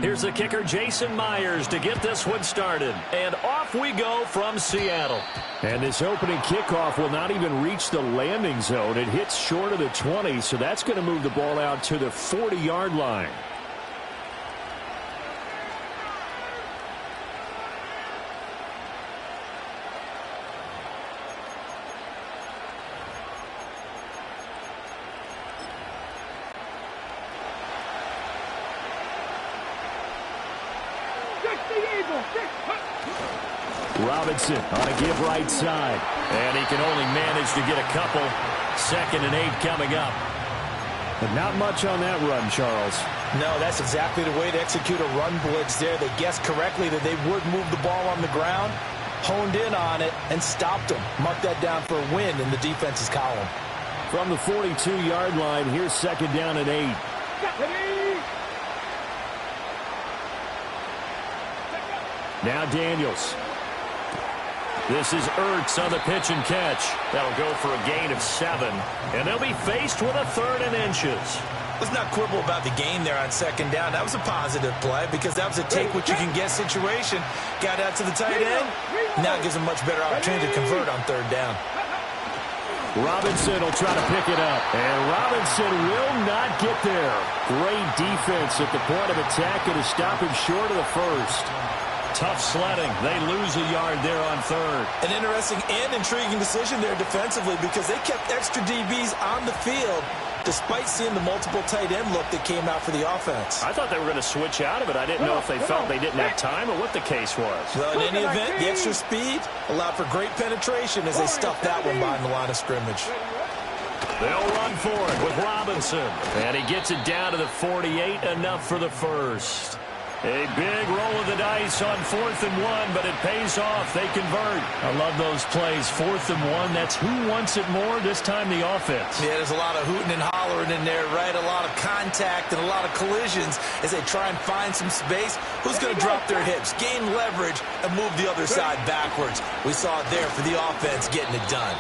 Here's the kicker, Jason Myers, to get this one started. And off we go from Seattle. And this opening kickoff will not even reach the landing zone. It hits short of the 20, so that's going to move the ball out to the 40-yard line. Robinson on a give right side. And he can only manage to get a couple. 2nd and 8 coming up. But not much on that run, Charles. No, that's exactly the way to execute a run blitz there. They guessed correctly that they would move the ball on the ground, honed in on it, and stopped them. Mark that down for a win in the defense's column. From the 42-yard line, here's 2nd down and 8. Now Daniels. This is Ertz on the pitch and catch. That'll go for a gain of 7. And they'll be faced with a 3rd and inches. Let's not quibble about the gain there on 2nd down. That was a positive play because that was a take-what-you-can-get situation. Got out to the tight end. Now it gives them much better opportunity to convert on 3rd down. Robinson will try to pick it up. And Robinson will not get there. Great defense at the point of attack and to stop him short of the first. Tough sledding. They lose a yard there on third. An interesting and intriguing decision there defensively because they kept extra DBs on the field despite seeing the multiple tight end look that came out for the offense. I thought they were going to switch out of it. I didn't know if they felt they didn't have time or what the case was. Well, in any event, the extra speed allowed for great penetration as they stuffed that one behind the line of scrimmage. They'll run for it with Robinson. And he gets it down to the 48, enough for the first. A big roll of the dice on 4th and 1, but it pays off. They convert. I love those plays. 4th and 1, that's who wants it more, this time the offense. Yeah, there's a lot of hooting and hollering in there, right? A lot of contact and a lot of collisions as they try and find some space. Who's going to drop their hips, gain leverage, and move the other side backwards? We saw it there for the offense getting it done.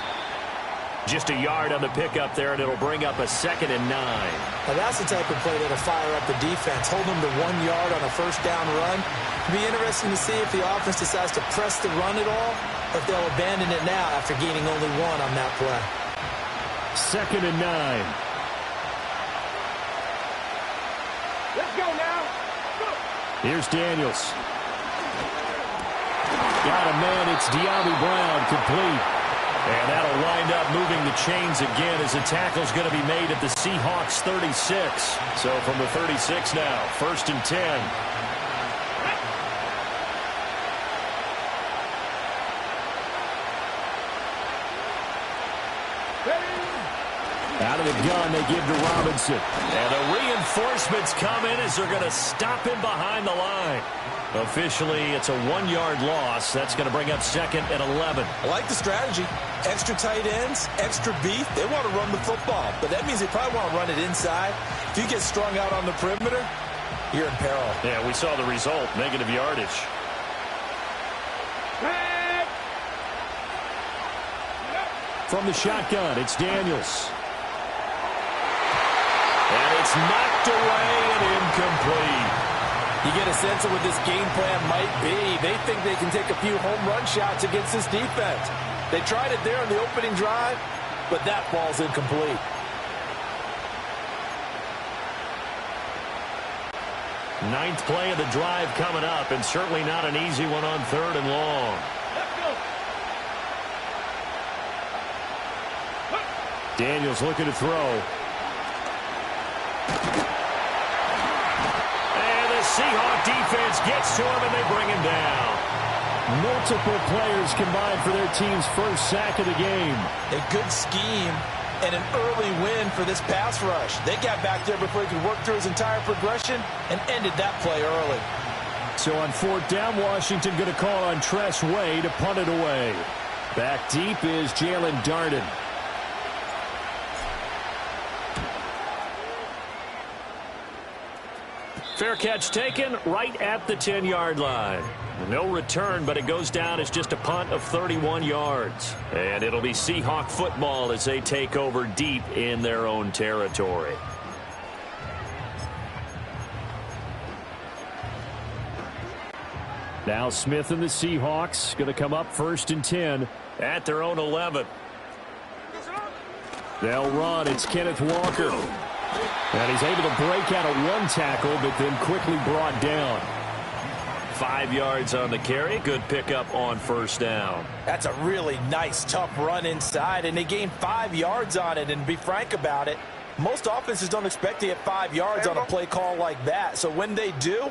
Just a yard on the pickup there, and it'll bring up a 2nd and 9. Now that's the type of play that'll fire up the defense. Hold them to 1 yard on a first down run. It'll be interesting to see if the offense decides to press the run at all, or if they'll abandon it now after gaining only 1 on that play. 2nd and 9. Let's go now. Go. Here's Daniels. Got a man. It's De'Ami Brown, complete. And that'll wind up moving the chains again as the tackle's going to be made at the Seahawks 36. So from the 36 now, 1st and 10. Out of the gun, they give to Robinson. And the reinforcements come in as they're going to stop him behind the line. Officially, it's a 1-yard loss. That's going to bring up 2nd and 11. I like the strategy. Extra tight ends, extra beef. They want to run the football, but that means they probably want to run it inside. If you get strung out on the perimeter, you're in peril. Yeah, we saw the result, negative yardage. From the shotgun, it's Daniels. And it's knocked away and incomplete. You get a sense of what this game plan might be. They think they can take a few home run shots against this defense. They tried it there on the opening drive, but that ball's incomplete. Ninth play of the drive coming up, and certainly not an easy one on 3rd and long. Daniels looking to throw. Seahawk defense gets to him, and they bring him down. Multiple players combined for their team's first sack of the game. A good scheme and an early win for this pass rush. They got back there before he could work through his entire progression and ended that play early. So on 4th down, Washington going to call on Tress Way to punt it away. Back deep is Jalen Darden. Fair catch taken right at the 10-yard line. No return, but it goes down as just a punt of 31 yards. And it'll be Seahawk football as they take over deep in their own territory. Now Smith and the Seahawks going to come up 1st and 10 at their own 11. They'll run. It's Kenneth Walker. And he's able to break out of 1 tackle, but then quickly brought down. 5 yards on the carry. Good pickup on 1st down. That's a really nice, tough run inside, and they gained 5 yards on it. And to be frank about it, most offenses don't expect to get 5 yards on a play call like that. So when they do,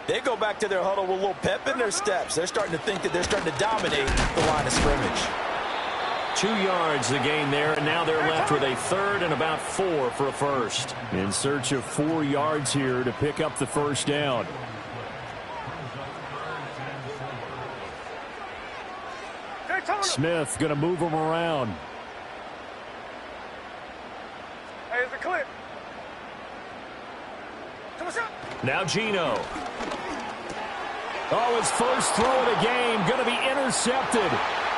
they go back to their huddle with a little pep in their steps. They're starting to think that they're starting to dominate the line of scrimmage. 2 yards the gain there, and now they're left with a 3rd and about 4 for a first. In search of 4 yards here to pick up the 1st down. Smith going to move him around. Hey, it's a clip. Now Geno. Oh, his first throw of the game going to be intercepted.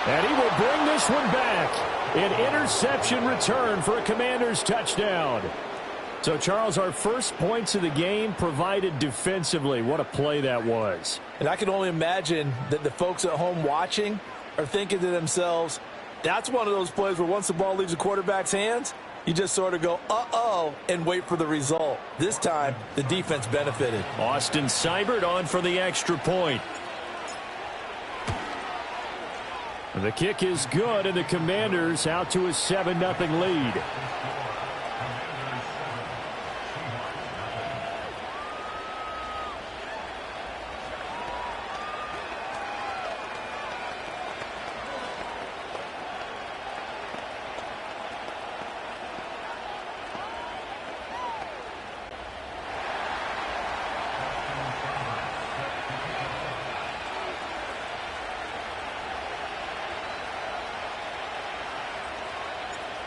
And he will bring this one back. An interception return for a Commanders touchdown. So, Charles, our first points of the game provided defensively. What a play that was. And I can only imagine that the folks at home watching are thinking to themselves, That's one of those plays where once the ball leaves the quarterback's hands, you just sort of go, uh-oh, and wait for the result. This time, the defense benefited. Austin Seibert on for the extra point. The kick is good, and the Commanders out to a 7-0 lead.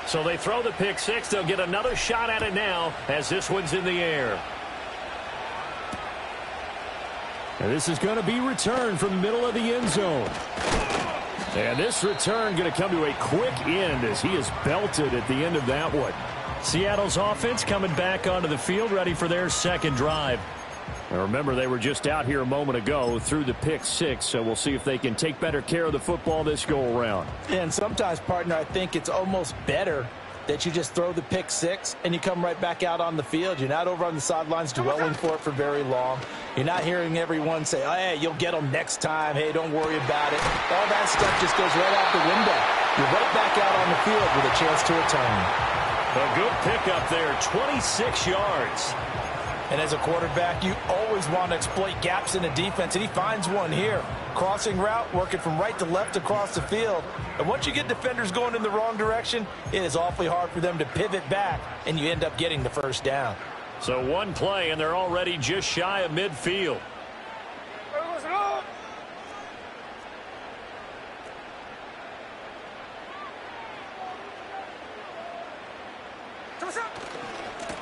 So they throw the pick six. They'll get another shot at it now as this one's in the air. And this is going to be returned from the middle of the end zone. And this return going to come to a quick end as he is belted at the end of that one. Seattle's offense coming back onto the field, ready for their second drive. Now remember, they were just out here a moment ago through the pick six, so we'll see if they can take better care of the football this go-around. And sometimes, partner, I think it's almost better that you just throw the pick six and you come right back out on the field. You're not over on the sidelines dwelling for it for very long. You're not hearing everyone say, oh, hey, you'll get them next time. Hey, don't worry about it. All that stuff just goes right out the window. You're right back out on the field with a chance to return. A good pickup there, 26 yards. And as a quarterback, you always want to exploit gaps in the defense, and he finds one here. Crossing route, working from right to left across the field. And once you get defenders going in the wrong direction, it is awfully hard for them to pivot back, and you end up getting the first down. So one play, and they're already just shy of midfield.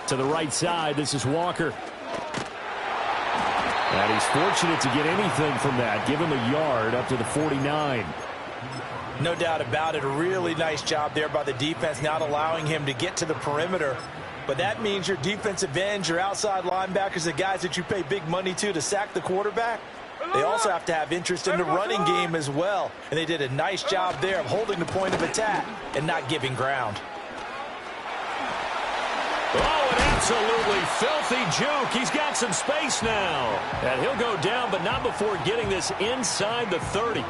To the right side, this is Walker. And he's fortunate to get anything from that. Give him a yard up to the 49. No doubt about it. A really nice job there by the defense, not allowing him to get to the perimeter. But that means your defensive ends, your outside linebackers, the guys that you pay big money to sack the quarterback, they also have to have interest in the running game as well. And they did a nice job there of holding the point of attack and not giving ground. Oh, an absolutely filthy juke. He's got some space now. And he'll go down, but not before getting this inside the 30.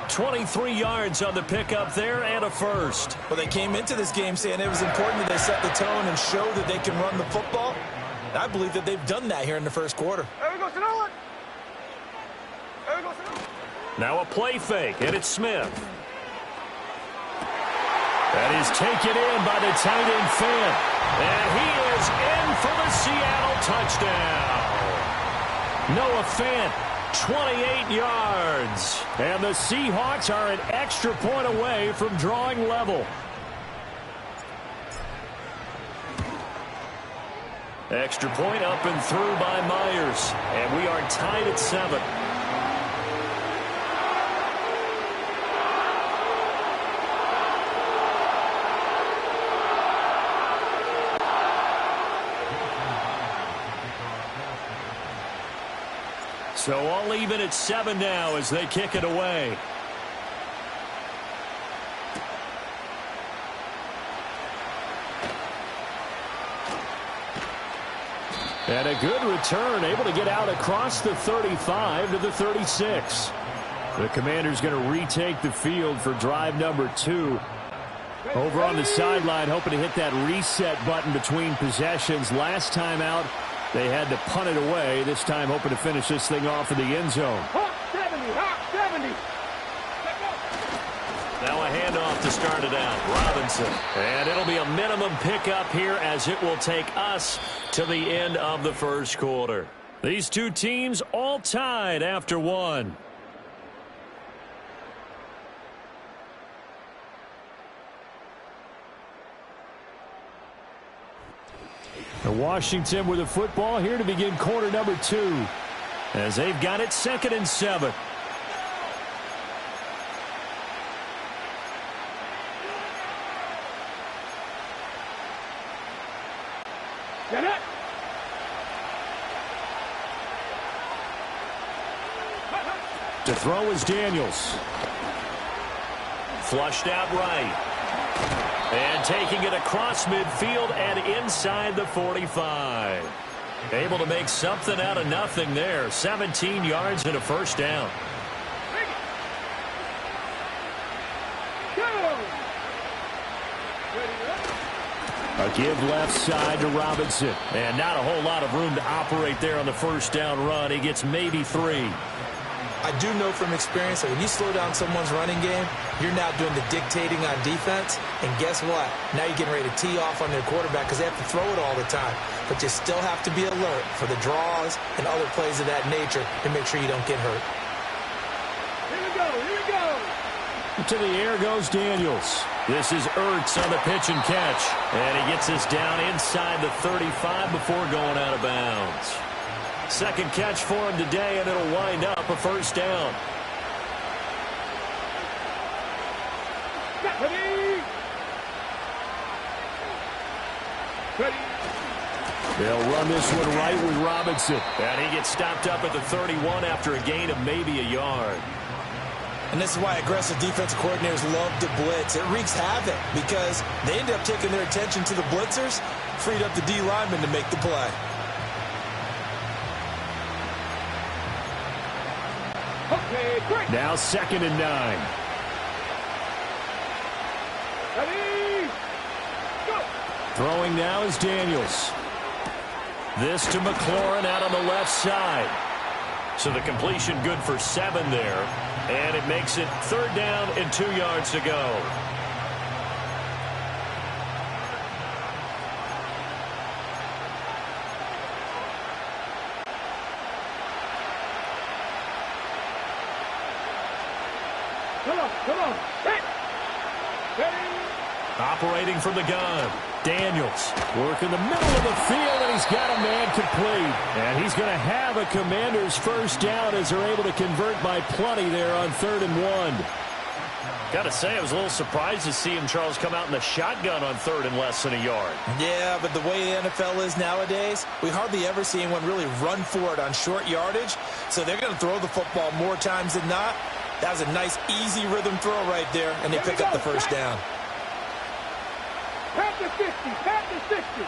23 yards on the pickup there and a first. Well, they came into this game saying it was important that they set the tone and show that they can run the football. And I believe that they've done that here in the first quarter. Now a play fake, and it's Smith. That is taken in by the tight end Finn. And he is in for the Seattle touchdown. Noah Fant, 28 yards. And the Seahawks are an extra point away from drawing level. Extra point up and through by Myers. And we are tied at 7. So all even at 7 now as they kick it away. And a good return, able to get out across the 35 to the 36. The Commanders going to retake the field for drive number 2. Over on the sideline, hoping to hit that reset button between possessions. Last time out, they had to punt it away. This time hoping to finish this thing off in the end zone. Now a handoff to start it out. Robinson. And it'll be a minimum pickup here as it will take us to the end of the first quarter. These two teams all tied after 1. Washington with the football here to begin quarter number 2. As they've got it 2nd and 7. Get it. To throw is Daniels. Flushed out right. And taking it across midfield and inside the 45. Able to make something out of nothing there. 17 yards and a first down. A give left side to Robinson. And not a whole lot of room to operate there on the first down run. He gets maybe 3. I do know from experience that when you slow down someone's running game, you're now doing the dictating on defense. And guess what? Now you're getting ready to tee off on their quarterback because they have to throw it all the time. But you still have to be alert for the draws and other plays of that nature to make sure you don't get hurt. Here we go. Here we go. To the air goes Daniels. This is Ertz on the pitch and catch. And he gets us down inside the 35 before going out of bounds. Second catch for him today, and it'll wind up a first down. They'll run this one right with Robinson. And he gets stopped up at the 31 after a gain of maybe a yard. And this is why aggressive defensive coordinators love to blitz. It wreaks havoc because they end up taking their attention to the blitzers, freed up the D lineman to make the play. Okay, great. Now 2nd and 9. Ready? Go. Throwing now is Daniels. This to McLaurin out on the left side. So the completion good for 7 there. And it makes it 3rd down and 2 yards to go. Come on. Hey. Ready? Operating from the gun. Daniels. Work in the middle of the field, and he's got a man complete. And he's going to have a Commander's first down as they're able to convert by plenty there on 3rd and 1. Got to say, I was a little surprised to see him, Charles, come out in the shotgun on 3rd and less than a yard. Yeah, but the way the NFL is nowadays, we hardly ever see anyone really run for it on short yardage. So they're going to throw the football more times than not. That was a nice, easy rhythm throw right there, and they pick up the first down. Pat the 60. Pat the 60.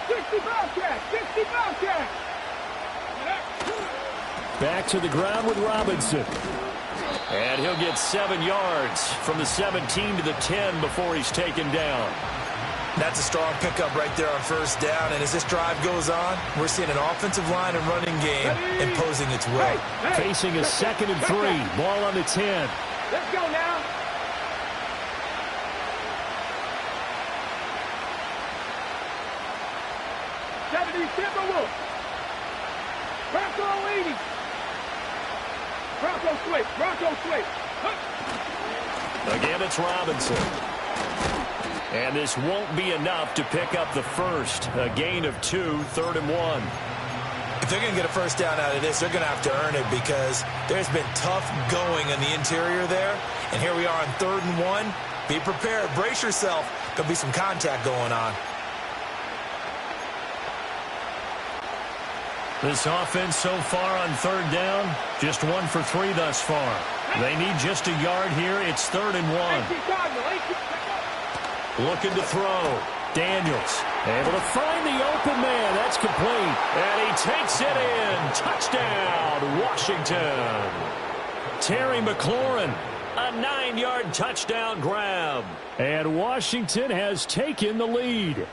60 Bobcat. 60 Bobcat. Back to the ground with Robinson. And he'll get 7 yards from the 17 to the 10 before he's taken down. That's a strong pickup right there on first down. And as this drive goes on, we're seeing an offensive line and running game imposing its will. Facing a 2nd and 3. Ball on the 10. Let's go now. Timberwolves. Bronco 80. Bronco switch. Again, it's Robinson. And this won't be enough to pick up the first. A gain of 2, 3rd and 1. If they're going to get a first down out of this, they're going to have to earn it because there's been tough going in the interior there. And here we are on 3rd and 1. Be prepared. Brace yourself. Going to be some contact going on. This offense so far on 3rd down, just 1 for 3 thus far. They need just a yard here. It's 3rd and 1. Looking to throw. Daniels able to find the open man. That's complete. And he takes it in. Touchdown, Washington. Terry McLaurin, a 9-yard touchdown grab. And Washington has taken the lead.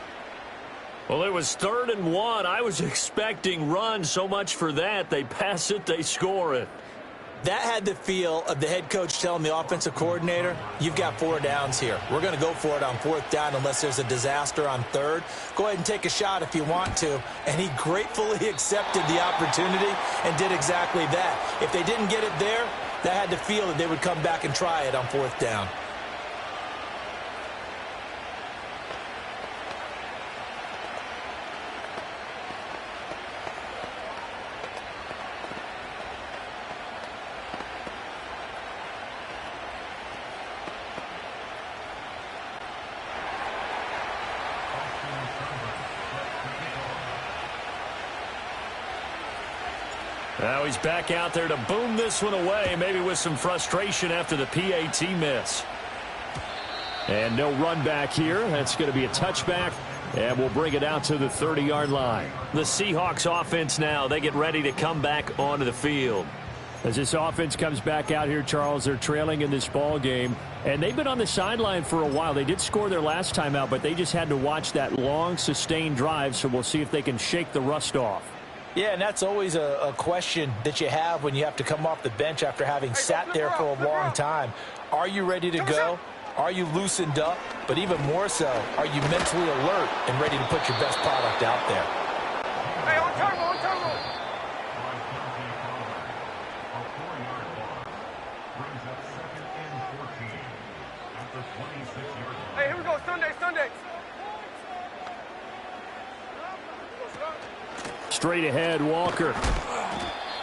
Well, it was 3rd and 1. I was expecting run. So much for that. They pass it, they score it. That had the feel of the head coach telling the offensive coordinator, you've got 4 downs here. We're going to go for it on 4th down unless there's a disaster on 3rd. Go ahead and take a shot if you want to. And he gratefully accepted the opportunity and did exactly that. If they didn't get it there, that had the feel that they would come back and try it on 4th down. Now he's back out there to boom this one away, maybe with some frustration after the PAT miss. And no run back here. That's going to be a touchback, and we'll bring it out to the 30-yard line. The Seahawks offense now, they get ready to come back onto the field. As this offense comes back out here, Charles, they're trailing in this ball game, and they've been on the sideline for a while. They did score their last time out, but they just had to watch that long, sustained drive, so we'll see if they can shake the rust off. Yeah, and that's always a question that you have when you have to come off the bench after having sat there for a long time. Are you ready to go? Are you loosened up? But even more so, are you mentally alert and ready to put your best product out there? Hey, on turbo, on turbo. Hey, here we go, Sunday, Sunday. Straight ahead, Walker.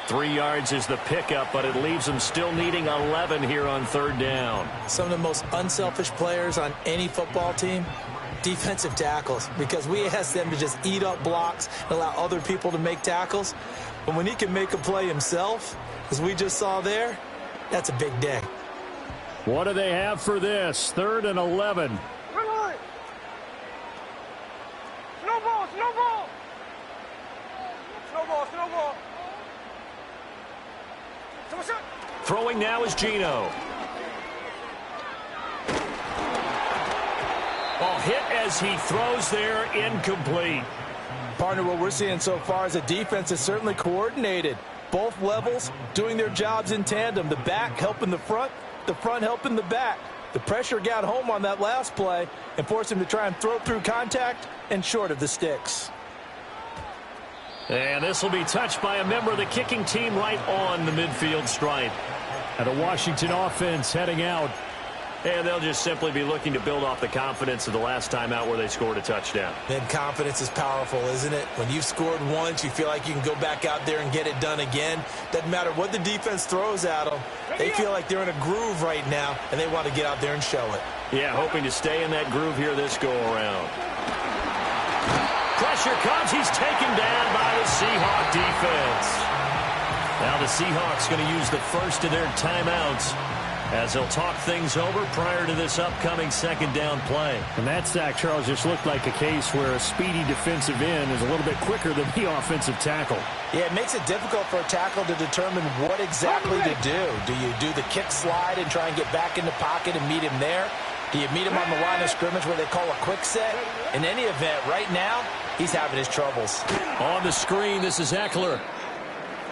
3 yards is the pickup, but it leaves them still needing 11 here on third down. Some of the most unselfish players on any football team, defensive tackles, because we ask them to just eat up blocks and allow other people to make tackles. But when he can make a play himself, as we just saw there, that's a big day. What do they have for this? 3rd and 11. Come on. Snowball, snowball. Snowball, snowball. Throwing now is Geno. Ball hit as he throws there, incomplete. Partner, what we're seeing so far is a defense is certainly coordinated. Both levels doing their jobs in tandem. The back helping the front helping the back. The pressure got home on that last play and forced him to try and throw through contact and short of the sticks. And this will be touched by a member of the kicking team right on the midfield stripe. And the Washington offense heading out. And they'll just simply be looking to build off the confidence of the last time out where they scored a touchdown. Then confidence is powerful, isn't it? When you've scored once, you feel like you can go back out there and get it done again. Doesn't matter what the defense throws at them. They feel like they're in a groove right now, and they want to get out there and show it. Yeah, hoping to stay in that groove here this go-around. Pressure comes. He's taken down by the Seahawk defense. Now the Seahawks going to use the first of their timeouts as they'll talk things over prior to this upcoming second down play. And that sack, Charles, just looked like a case where a speedy defensive end is a little bit quicker than the offensive tackle. Yeah, it makes it difficult for a tackle to determine what exactly to do. Do you do the kick slide and try and get back in the pocket and meet him there? Do you meet him on the line of scrimmage where they call a quick set? In any event, right now, he's having his troubles. On the screen, this is Eckler.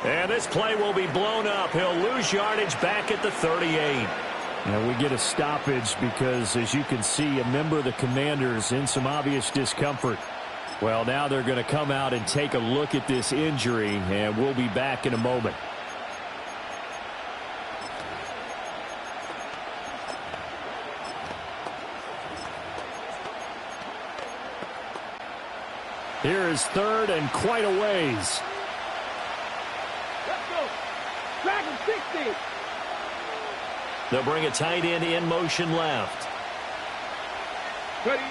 And this play will be blown up. He'll lose yardage back at the 38. And we get a stoppage because, as you can see, a member of the Commanders in some obvious discomfort. Well, now they're going to come out and take a look at this injury, and we'll be back in a moment. Here is 3rd and quite a ways. Dragon 60. They'll bring a tight end in motion left. Ready.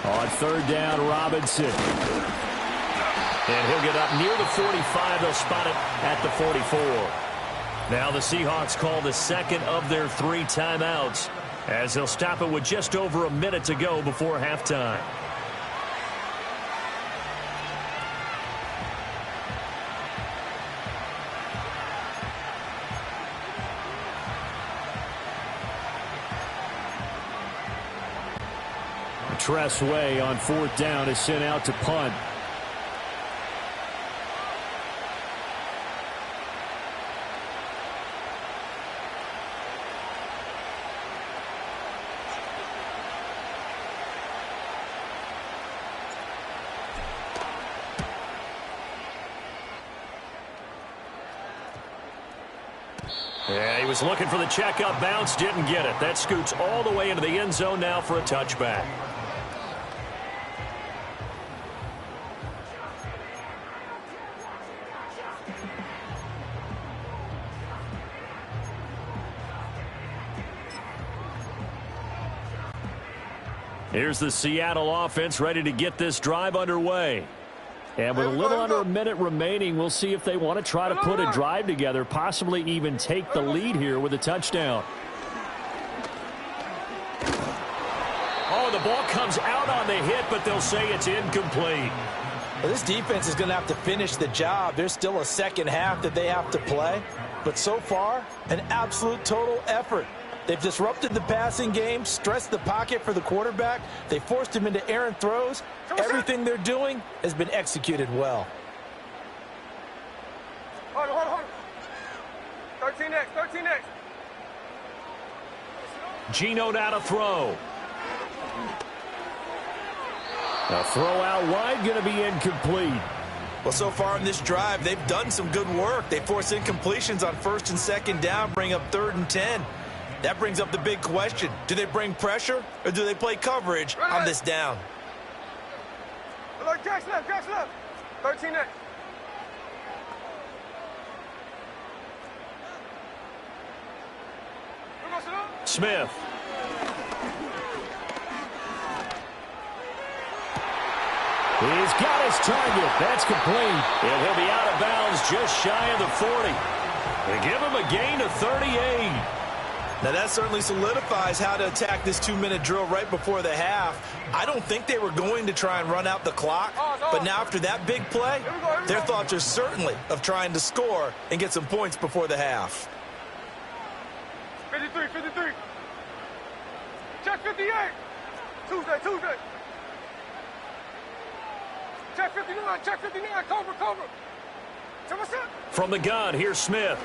On 3rd down, Robinson. And he'll get up near the 45. They'll spot it at the 44. Now the Seahawks call the second of their 3 timeouts as they'll stop it with just over a minute to go before halftime. Tress Way on 4th down is sent out to punt. Yeah, he was looking for the checkup bounce, didn't get it. That scoots all the way into the end zone now for a touchback. Here's the Seattle offense ready to get this drive underway. And with a little under a minute remaining, we'll see if they want to try to put a drive together, possibly even take the lead here with a touchdown. Oh, the ball comes out on the hit, but they'll say it's incomplete. Well, this defense is going to have to finish the job. There's still a second half that they have to play. But so far, an absolute total effort. They've disrupted the passing game, stressed the pocket for the quarterback. They forced him into errant throws. Everything they're doing has been executed well. Hold on. 13 next. Geno now to throw. A throw out wide, going to be incomplete. Well, so far in this drive, they've done some good work. They force incompletions on 1st and 2nd down, bring up 3rd and 10. That brings up the big question. Do they bring pressure or do they play coverage on this down? Look, Jack's left. 13 next. Smith. He's got his target. That's complete. And he'll be out of bounds just shy of the 40. They give him a gain of 38. Now, that certainly solidifies how to attack this 2-minute drill right before the half. I don't think they were going to try and run out the clock, but now after that big play, their thoughts are certainly of trying to score and get some points before the half. 53. Check 58. Tuesday. Check 59. Cover. From the gun, here's Smith.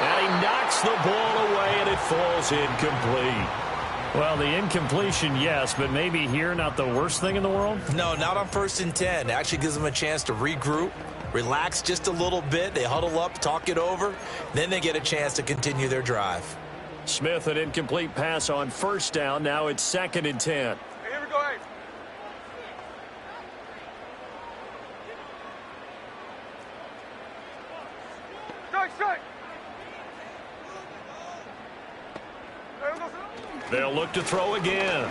And he knocks the ball away, and it falls incomplete. Well, the incompletion, yes, but maybe here not the worst thing in the world? No, not on 1st and 10. It actually gives them a chance to regroup, relax just a little bit. They huddle up, talk it over. Then they get a chance to continue their drive. Smith, an incomplete pass on 1st down. Now it's 2nd and 10. Hey, here we go, hey. Strike. They'll look to throw again.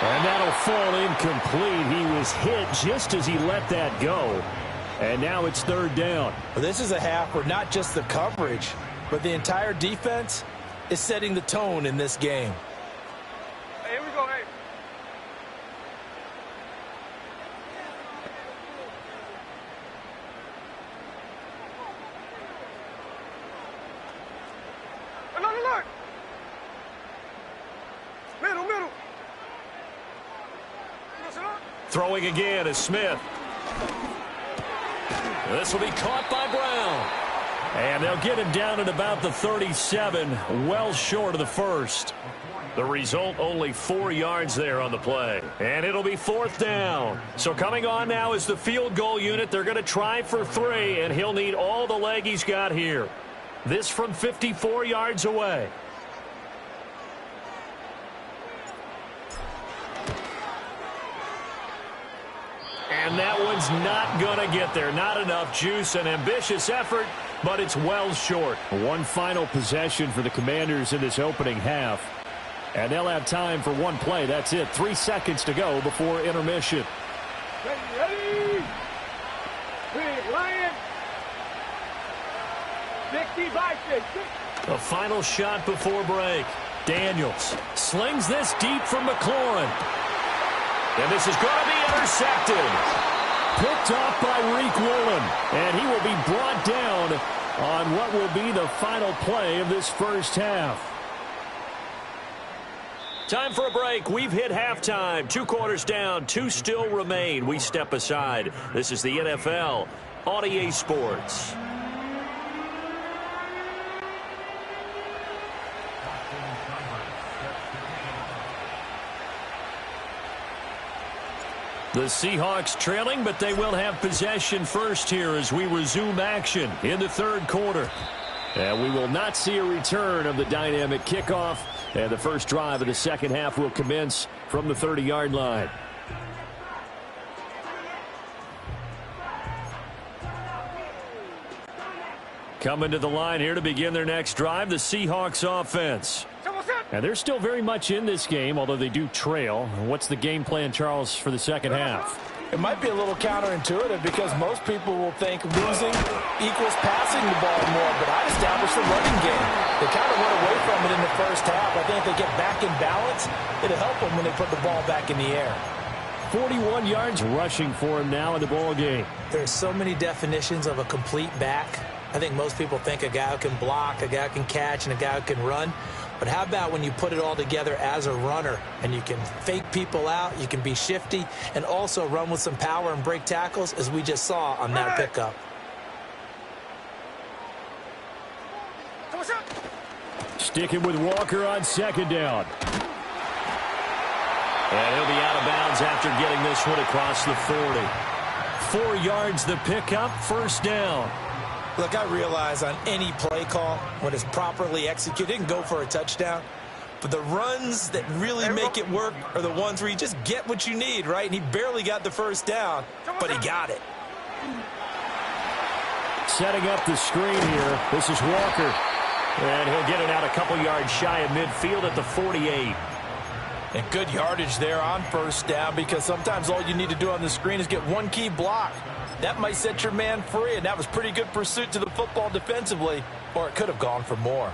And that'll fall incomplete. He was hit just as he let that go. And now it's 3rd down. Well, this is a half where not just the coverage, but the entire defense is setting the tone in this game. Hey, here we go, hey. Look. Middle. Throwing again is Smith. This will be caught by Brown. And they'll get him down at about the 37, well short of the 1st. The result, only 4 yards there on the play. And it'll be 4th down. So coming on now is the field goal unit. They're going to try for 3, and he'll need all the leg he's got here. This from 54 yards away. And that one's not going to get there. Not enough juice. An ambitious effort, but it's well short. One final possession for the Commanders in this opening half. And they'll have time for one play. That's it. 3 seconds to go before intermission. Ready. Big Lion. 60 by 60. The final shot before break. Daniels slings this deep from McLaurin. And this is going to be intercepted. Picked off by Reek Woolen. And he will be brought down on what will be the final play of this first half. Time for a break. We've hit halftime. 2 quarters down. 2 still remain. We step aside. This is the NFL on EA Sports. The Seahawks trailing, but they will have possession first here as we resume action in the 3rd quarter. And we will not see a return of the dynamic kickoff. And the first drive of the second half will commence from the 30-yard line. Coming to the line here to begin their next drive, the Seahawks offense. And they're still very much in this game, although they do trail. What's the game plan, Charles, for the second half? It might be a little counterintuitive because most people will think losing equals passing the ball more, but I'd establish the running game. They kind of went away from it in the first half. I think if they get back in balance, it'll help them when they put the ball back in the air. 41 yards rushing for him now in the ball game. There's so many definitions of a complete back. I think most people think a guy who can block, a guy who can catch, and a guy who can run. But how about when you put it all together as a runner and you can fake people out, you can be shifty, and also run with some power and break tackles, as we just saw on that pickup. Sticking with Walker on second down. And he'll be out of bounds after getting this one across the 40. 4 yards the pickup, first down. Look, I realize on any play call, when it's properly executed, it can go for a touchdown. But the runs that really make it work are the ones where you just get what you need, right? And he barely got the first down, but he got it. Setting up the screen here. This is Walker. And he'll get it out a couple yards shy of midfield at the 48. And good yardage there on first down, because sometimes all you need to do on the screen is get one key block. That might set your man free, and that was pretty good pursuit to the football defensively, or it could have gone for more.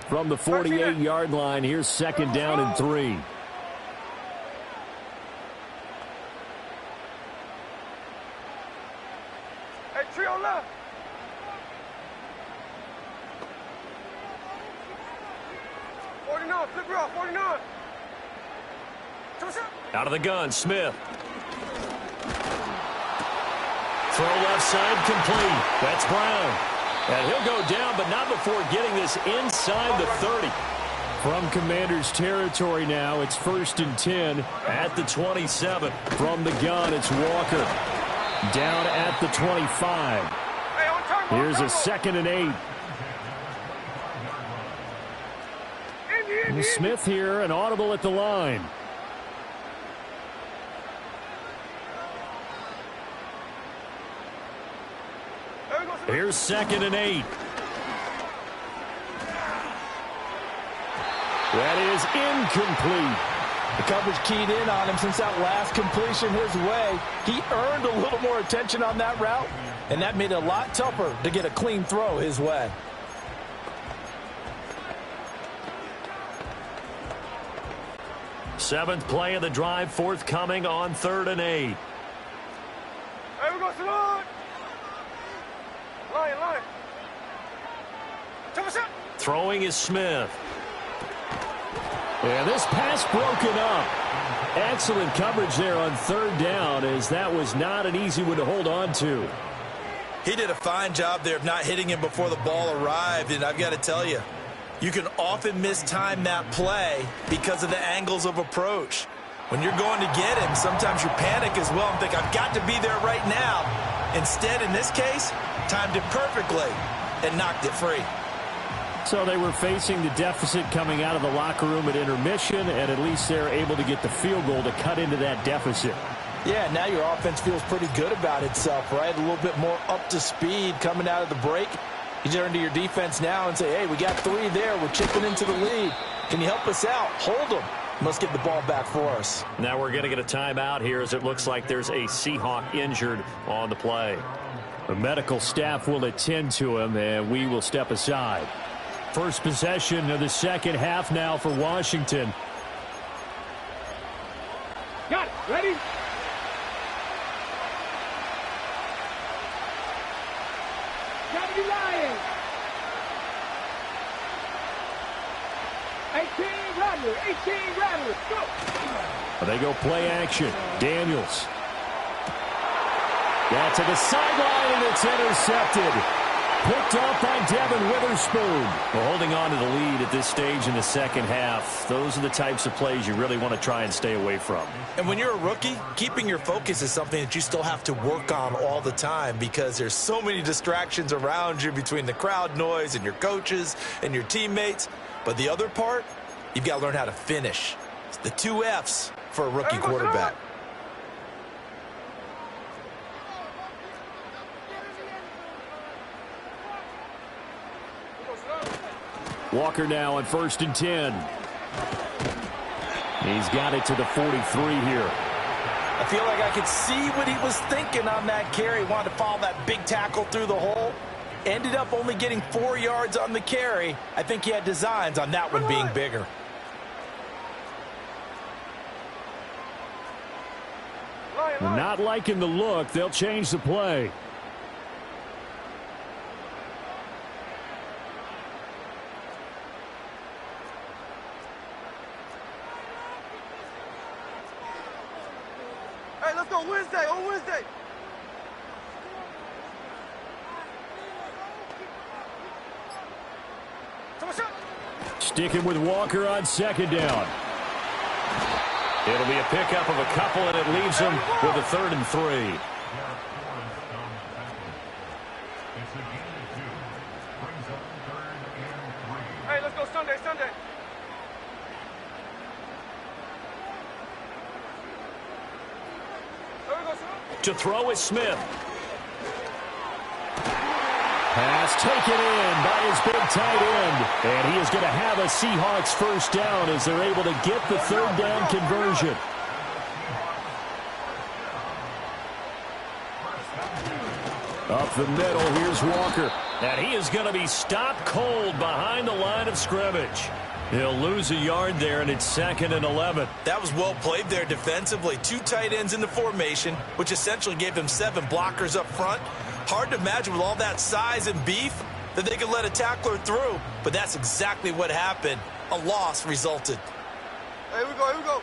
From the 48-yard line, here's second down and 3. Hey, trio left. Flip it off, 49. Out of the gun, Smith. Throw left side complete. That's Brown. And he'll go down, but not before getting this inside the 30. From Commander's territory now, it's 1st and 10 at the 27. From the gun, it's Walker. Down at the 25. Here's a 2nd and 8. And Smith here, an audible at the line. Here's 2nd and 8. That is incomplete. The coverage keyed in on him since that last completion his way. He earned a little more attention on that route, and that made it a lot tougher to get a clean throw his way. Seventh play of the drive, forthcoming on 3rd and 8. Hey, we go slide. Line. Throwing is Smith. And this pass broken up. Excellent coverage there on 3rd down, as that was not an easy one to hold on to. He did a fine job there of not hitting him before the ball arrived, and I've got to tell you, you can often mistime that play because of the angles of approach. When you're going to get him, sometimes you panic as well and think, I've got to be there right now. Instead, in this case, timed it perfectly and knocked it free. So they were facing the deficit coming out of the locker room at intermission, and at least they're able to get the field goal to cut into that deficit. Yeah, now your offense feels pretty good about itself, right? A little bit more up to speed coming out of the break. You turn to your defense now and say, hey, we got 3 there. We're chipping into the lead. Can you help us out? Hold them. Must get the ball back for us. Now we're going to get a timeout here, as it looks like there's a Seahawk injured on the play. The medical staff will attend to him, and we will step aside. First possession of the second half now for Washington. Got it. Ready? Gotta be lying. 18 Rattler. Go. They go play action. Daniels. Got to the sideline, and it's intercepted. Picked off by Devin Witherspoon. Well, holding on to the lead at this stage in the second half, those are the types of plays you really want to try and stay away from. And when you're a rookie, keeping your focus is something that you still have to work on all the time, because there's so many distractions around you between the crowd noise and your coaches and your teammates. But the other part, you've got to learn how to finish. It's the 2 F's for a rookie quarterback. Walker now on 1st and 10. He's got it to the 43 here. I feel like I could see what he was thinking on that carry. Wanted to follow that big tackle through the hole. Ended up only getting 4 yards on the carry. I think he had designs on that one being bigger. Not liking the look. They'll change the play. Hey, let's go Wednesday, on Wednesday. Sticking with Walker on second down. It'll be a pickup of a couple, and it leaves them with a 3rd and 3. Hey, let's go Sunday. To throw is Smith. Pass taken in by his big tight end. And he is going to have a Seahawks first down as they're able to get the 3rd down conversion. Up the middle, here's Walker. And he is going to be stopped cold behind the line of scrimmage. He'll lose a yard there, and it's 2nd and 11. That was well played there defensively. 2 tight ends in the formation, which essentially gave them 7 blockers up front. Hard to imagine with all that size and beef that they could let a tackler through, but that's exactly what happened. A loss resulted. Hey, here we go.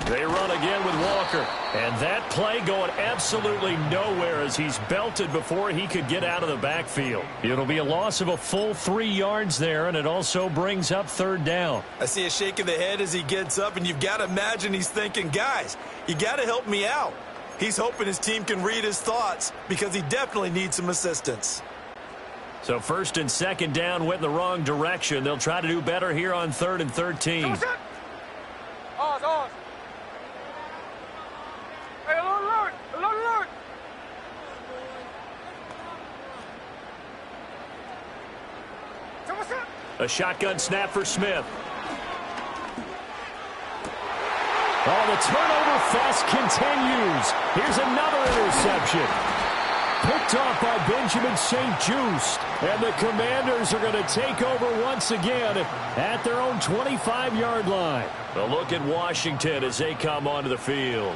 They run again with Walker. And that play going absolutely nowhere as he's belted before he could get out of the backfield. It'll be a loss of a full 3 yards there, and it also brings up 3rd down. I see a shake of the head as he gets up, and you've got to imagine he's thinking, guys, you got to help me out. He's hoping his team can read his thoughts because he definitely needs some assistance. So 1st and 2nd down went in the wrong direction. They'll try to do better here on 3rd and 13. Ours. Hey, alert. A shotgun snap for Smith. Oh, the turnover fest continues. Here's another interception. Picked off by Benjamin St-Juste. And the Commanders are going to take over once again at their own 25-yard line. A look at Washington as they come onto the field.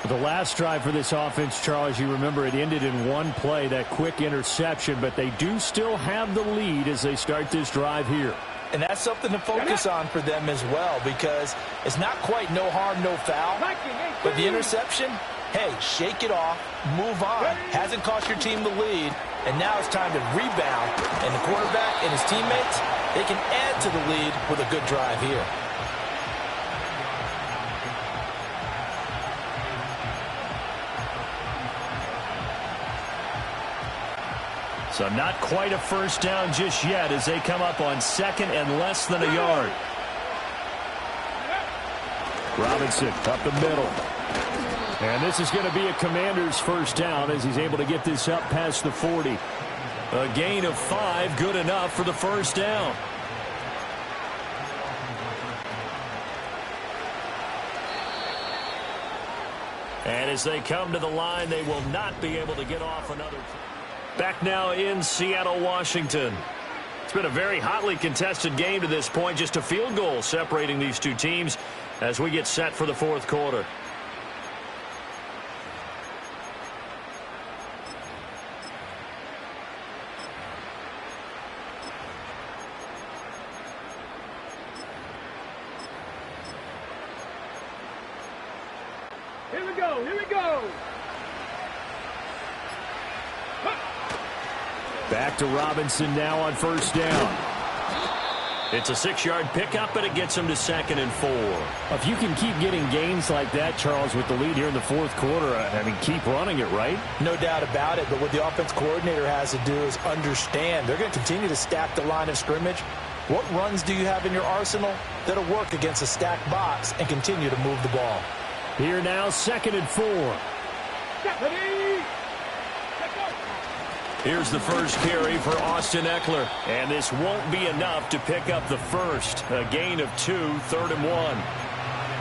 The last drive for this offense, Charles, you remember it ended in one play, that quick interception, but they do still have the lead as they start this drive here. And that's something to focus on for them as well, because it's not quite no harm, no foul. But the interception, hey, shake it off, move on. Hasn't cost your team the lead, and now it's time to rebound. And the quarterback and his teammates, they can add to the lead with a good drive here. So not quite a first down just yet as they come up on 2nd and less than a yard. Robinson up the middle. And this is going to be a Commander's first down as he's able to get this up past the 40. A gain of 5, good enough for the first down. And as they come to the line, they will not be able to get off another. Back now in Seattle, Washington. It's been a very hotly contested game to this point. Just a field goal separating these two teams as we get set for the 4th quarter. Here we go. Back to Robinson now on first down. It's a 6-yard pickup, but it gets him to 2nd and 4. If you can keep getting gains like that, Charles, with the lead here in the 4th quarter, I mean, keep running it, right? No doubt about it, but what the offense coordinator has to do is understand they're going to continue to stack the line of scrimmage. What runs do you have in your arsenal that'll work against a stacked box and continue to move the ball? Here now, 2nd and 4. Here's the first carry for Austin Eckler. And this won't be enough to pick up the first. A gain of 2, 3rd and 1.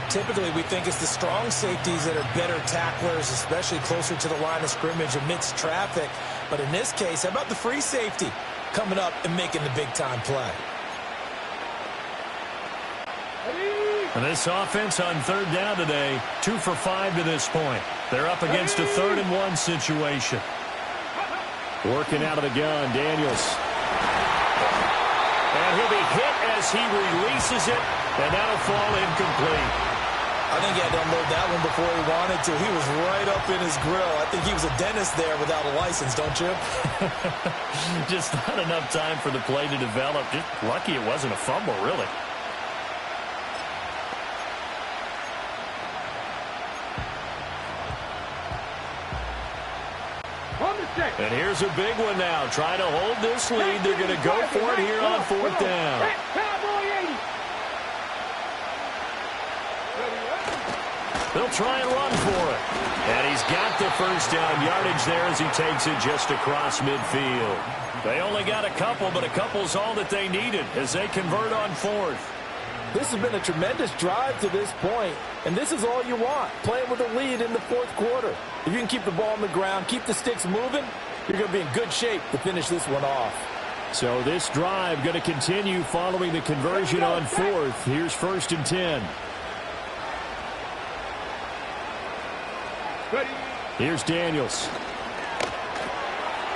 Typically, we think it's the strong safeties that are better tacklers, especially closer to the line of scrimmage amidst traffic. But in this case, how about the free safety coming up and making the big-time play? And this offense on 3rd down today, 2 for 5 to this point. They're up against a 3rd and 1 situation. Working out of the gun, Daniels. And he'll be hit as he releases it, and that'll fall incomplete. I think he had to unload that one before he wanted to. He was right up in his grill. I think he was a dentist there without a license, don't you? Just not enough time for the play to develop. Just lucky it wasn't a fumble, really. And here's a big one now. Trying to hold this lead. They're going to go for it here on 4th down. They'll try and run for it. And he's got the first down yardage there as he takes it just across midfield. They only got a couple, but a couple's all that they needed as they convert on 4th. This has been a tremendous drive to this point, and this is all you want, playing with a lead in the 4th quarter. If you can keep the ball on the ground, keep the sticks moving, you're going to be in good shape to finish this one off. So this drive going to continue following the conversion on 4th. Here's 1st and 10. Here's Daniels.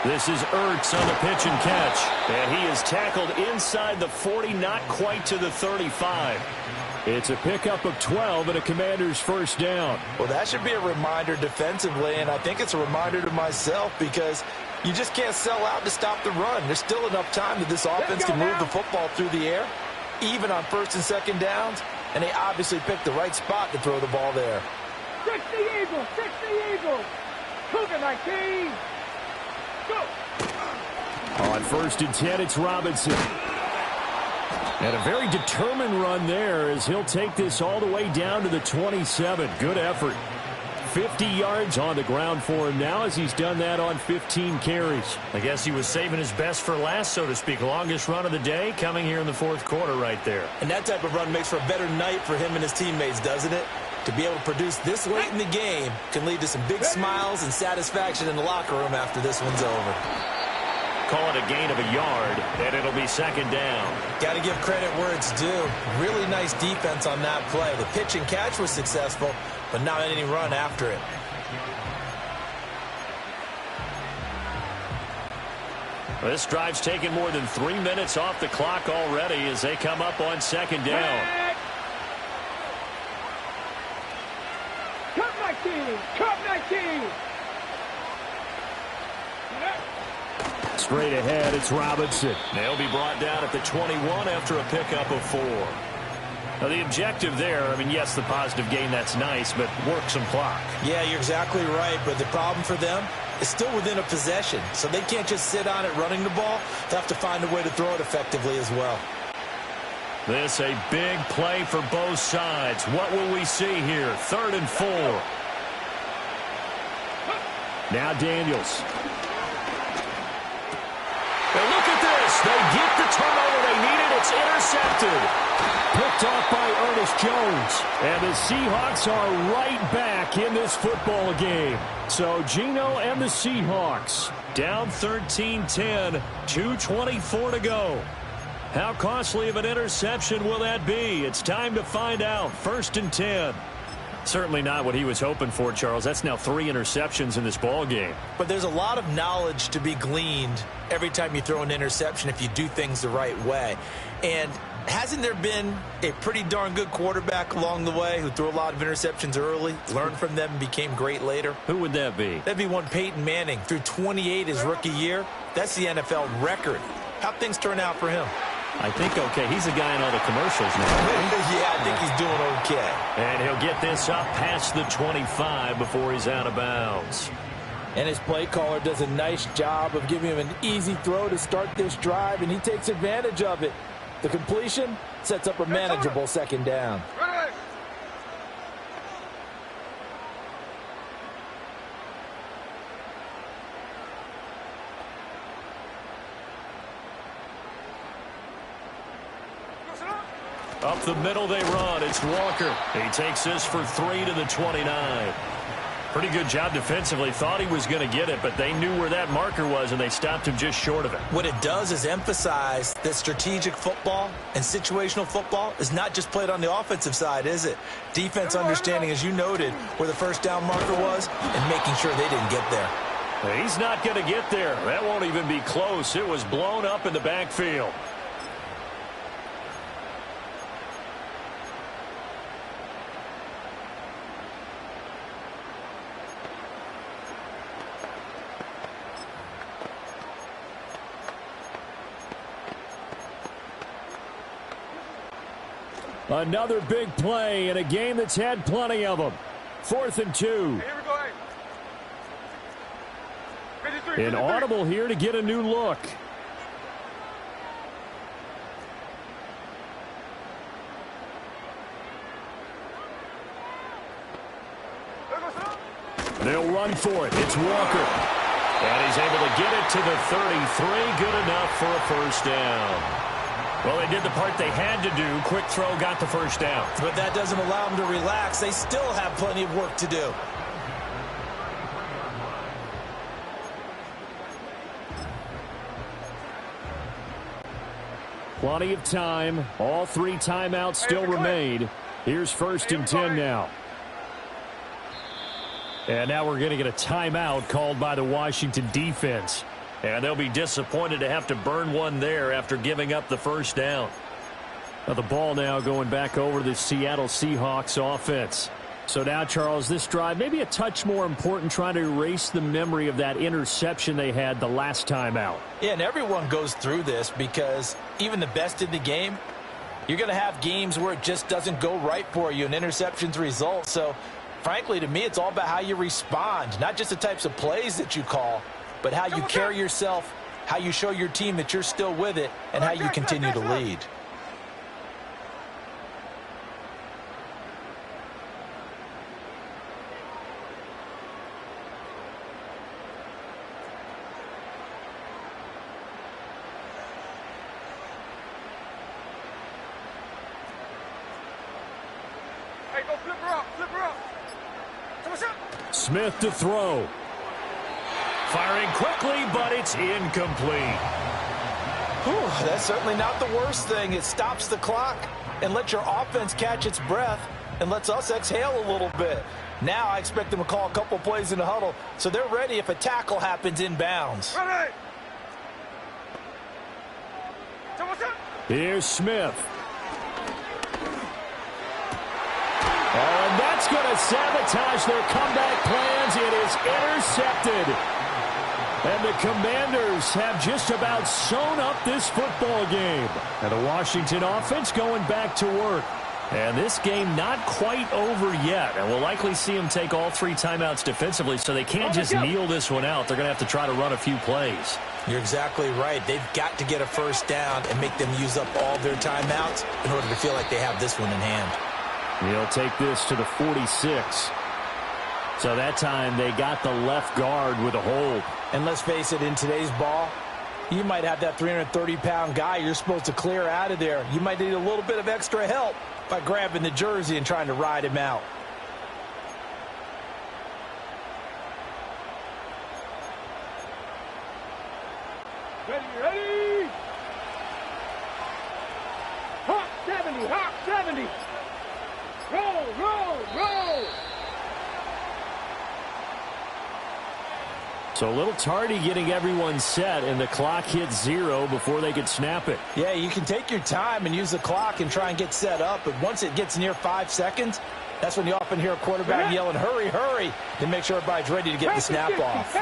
This is Ertz on the pitch and catch. And he is tackled inside the 40, not quite to the 35. It's a pickup of 12 and a Commander's first down. Well, that should be a reminder defensively, and I think it's a reminder to myself because you just can't sell out to stop the run. There's still enough time that this offense can move the football through the air, even on 1st and 2nd downs, and they obviously picked the right spot to throw the ball there. 60 Eagles, 60 Eagles. Cougar 19. Go. On 1st and 10, it's Robinson. And a very determined run there as he'll take this all the way down to the 27. Good effort. 50 yards on the ground for him now as he's done that on 15 carries. I guess he was saving his best for last, so to speak. Longest run of the day coming here in the 4th quarter right there. And that type of run makes for a better night for him and his teammates, doesn't it? To be able to produce this late in the game can lead to some big smiles and satisfaction in the locker room after this one's over. Call it a gain of a yard, and it'll be 2nd down. Got to give credit where it's due. Really nice defense on that play. The pitch and catch was successful, but not any run after it. This drive's taken more than 3 minutes off the clock already as they come up on 2nd down. Cup 19, Cup 19. Straight ahead, it's Robinson. They'll be brought down at the 21 after a pickup of 4. Now, the objective there, I mean, yes, the positive gain, that's nice, but work some clock. Yeah, you're exactly right, but the problem for them is still within a possession, so they can't just sit on it running the ball. They have to find a way to throw it effectively as well. This a big play for both sides. What will we see here? 3rd and 4. Now Daniels. And look at this. They get the turnover they needed. It's intercepted. Picked off by Ernest Jones. And the Seahawks are right back in this football game. So Geno and the Seahawks down 13-10, 2:24 to go. How costly of an interception will that be? It's time to find out. 1st and 10. Certainly not what he was hoping for, Charles. That's now 3 interceptions in this ball game. But there's a lot of knowledge to be gleaned every time you throw an interception if you do things the right way. And hasn't there been a pretty darn good quarterback along the way who threw a lot of interceptions early, learned from them, and became great later? Who would that be? That'd be one Peyton Manning. Threw 28 his rookie year. That's the NFL record. How'd things turn out for him? I think okay. He's the guy in all the commercials now. Yeah, I think he's doing okay. And he'll get this up past the 25 before he's out of bounds. And his play caller does a nice job of giving him an easy throw to start this drive, and he takes advantage of it. The completion sets up a manageable 2nd down. Up the middle they run. It's Walker. He takes this for 3 to the 29. Pretty good job defensively. Thought he was going to get it, but they knew where that marker was, and they stopped him just short of it. What it does is emphasize that strategic football and situational football is not just played on the offensive side, is it? Defense understanding, as you noted, where the first down marker was and making sure they didn't get there. He's not going to get there. That won't even be close. It was blown up in the backfield. Another big play in a game that's had plenty of them. 4th and 2. Hey, here we go, hey. An audible here to get a new look. They'll run for it. It's Walker. And he's able to get it to the 33. Good enough for a first down. Well, they did the part they had to do. Quick throw got the first down. But that doesn't allow them to relax. They still have plenty of work to do. Plenty of time. All 3 timeouts still remain. Here's 1st and 10 now. And now we're going to get a timeout called by the Washington defense. And they'll be disappointed to have to burn one there after giving up the first down. Now the ball now going back over to the Seattle Seahawks offense. So now, Charles, this drive maybe a touch more important, trying to erase the memory of that interception they had the last time out. Yeah, and everyone goes through this because even the best in the game, you're going to have games where it just doesn't go right for you and interceptions result. So, frankly, to me, it's all about how you respond, not just the types of plays that you call, but how you carry yourself, how you show your team that you're still with it, and how you continue to lead. Hey, go flip her up, flip her up. Smith to throw. Firing quickly, but it's incomplete. Whew, that's certainly not the worst thing. It stops the clock and lets your offense catch its breath and lets us exhale a little bit. Now I expect them to call a couple plays in the huddle so they're ready if a tackle happens inbounds. Ready. Here's Smith. Oh, and that's going to sabotage their comeback plans. It is intercepted. And the Commanders have just about sewn up this football game. And the Washington offense going back to work. And this game not quite over yet. And we'll likely see them take all 3 timeouts defensively, so they can't just kneel this one out. They're going to have to try to run a few plays. You're exactly right. They've got to get a first down and make them use up all their timeouts in order to feel like they have this one in hand. He'll take this to the 46. So that time they got the left guard with a hold. And let's face it, in today's ball, you might have that 330-pound guy you're supposed to clear out of there. You might need a little bit of extra help by grabbing the jersey and trying to ride him out. Ready. Hot 70, hot 70. Roll. So a little tardy getting everyone set, and the clock hits 0 before they could snap it. Yeah, you can take your time and use the clock and try and get set up, but once it gets near 5 seconds, that's when you often hear a quarterback yelling, hurry, hurry, to make sure everybody's ready to get the snap off.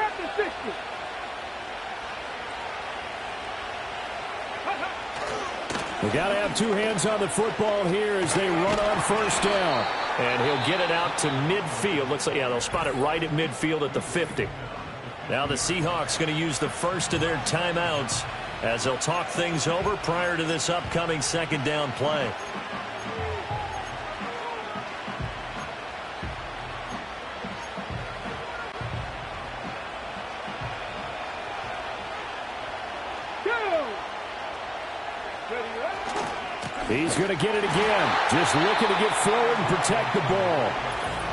We got to have 2 hands on the football here as they run on first down. And he'll get it out to midfield. Looks like, yeah, they'll spot it right at midfield at the 50. Now the Seahawks going to use the first of their timeouts as they'll talk things over prior to this upcoming second down play. He's going to get it again. Just looking to get forward and protect the ball.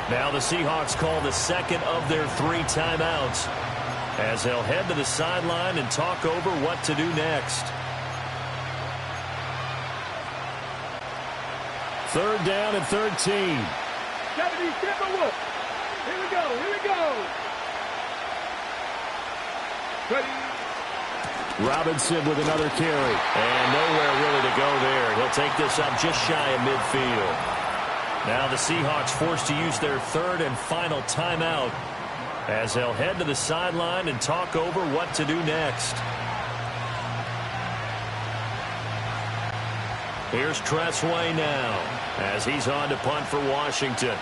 Now the Seahawks call the second of their 3 timeouts as they'll head to the sideline and talk over what to do next. 3rd down and 13. 70, step over. Here we go. Here we go. Ready. Robinson with another carry. And nowhere really to go there. He'll take this up just shy of midfield. Now the Seahawks forced to use their 3rd and final timeout as they'll head to the sideline and talk over what to do next. Here's Tressway now as he's on to punt for Washington.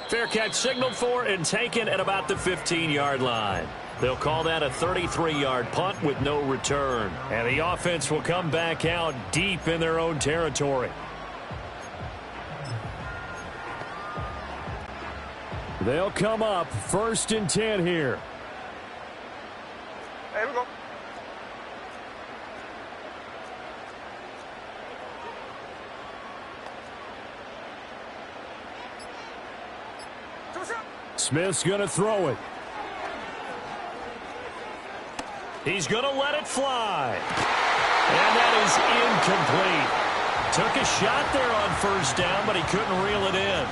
Fair catch signaled for and taken at about the 15-yard line. They'll call that a 33-yard punt with no return. And the offense will come back out deep in their own territory. They'll come up 1st and 10 here. Here we go. Smith's going to throw it. He's going to let it fly. And that is incomplete. Took a shot there on 1st down, but he couldn't reel it in.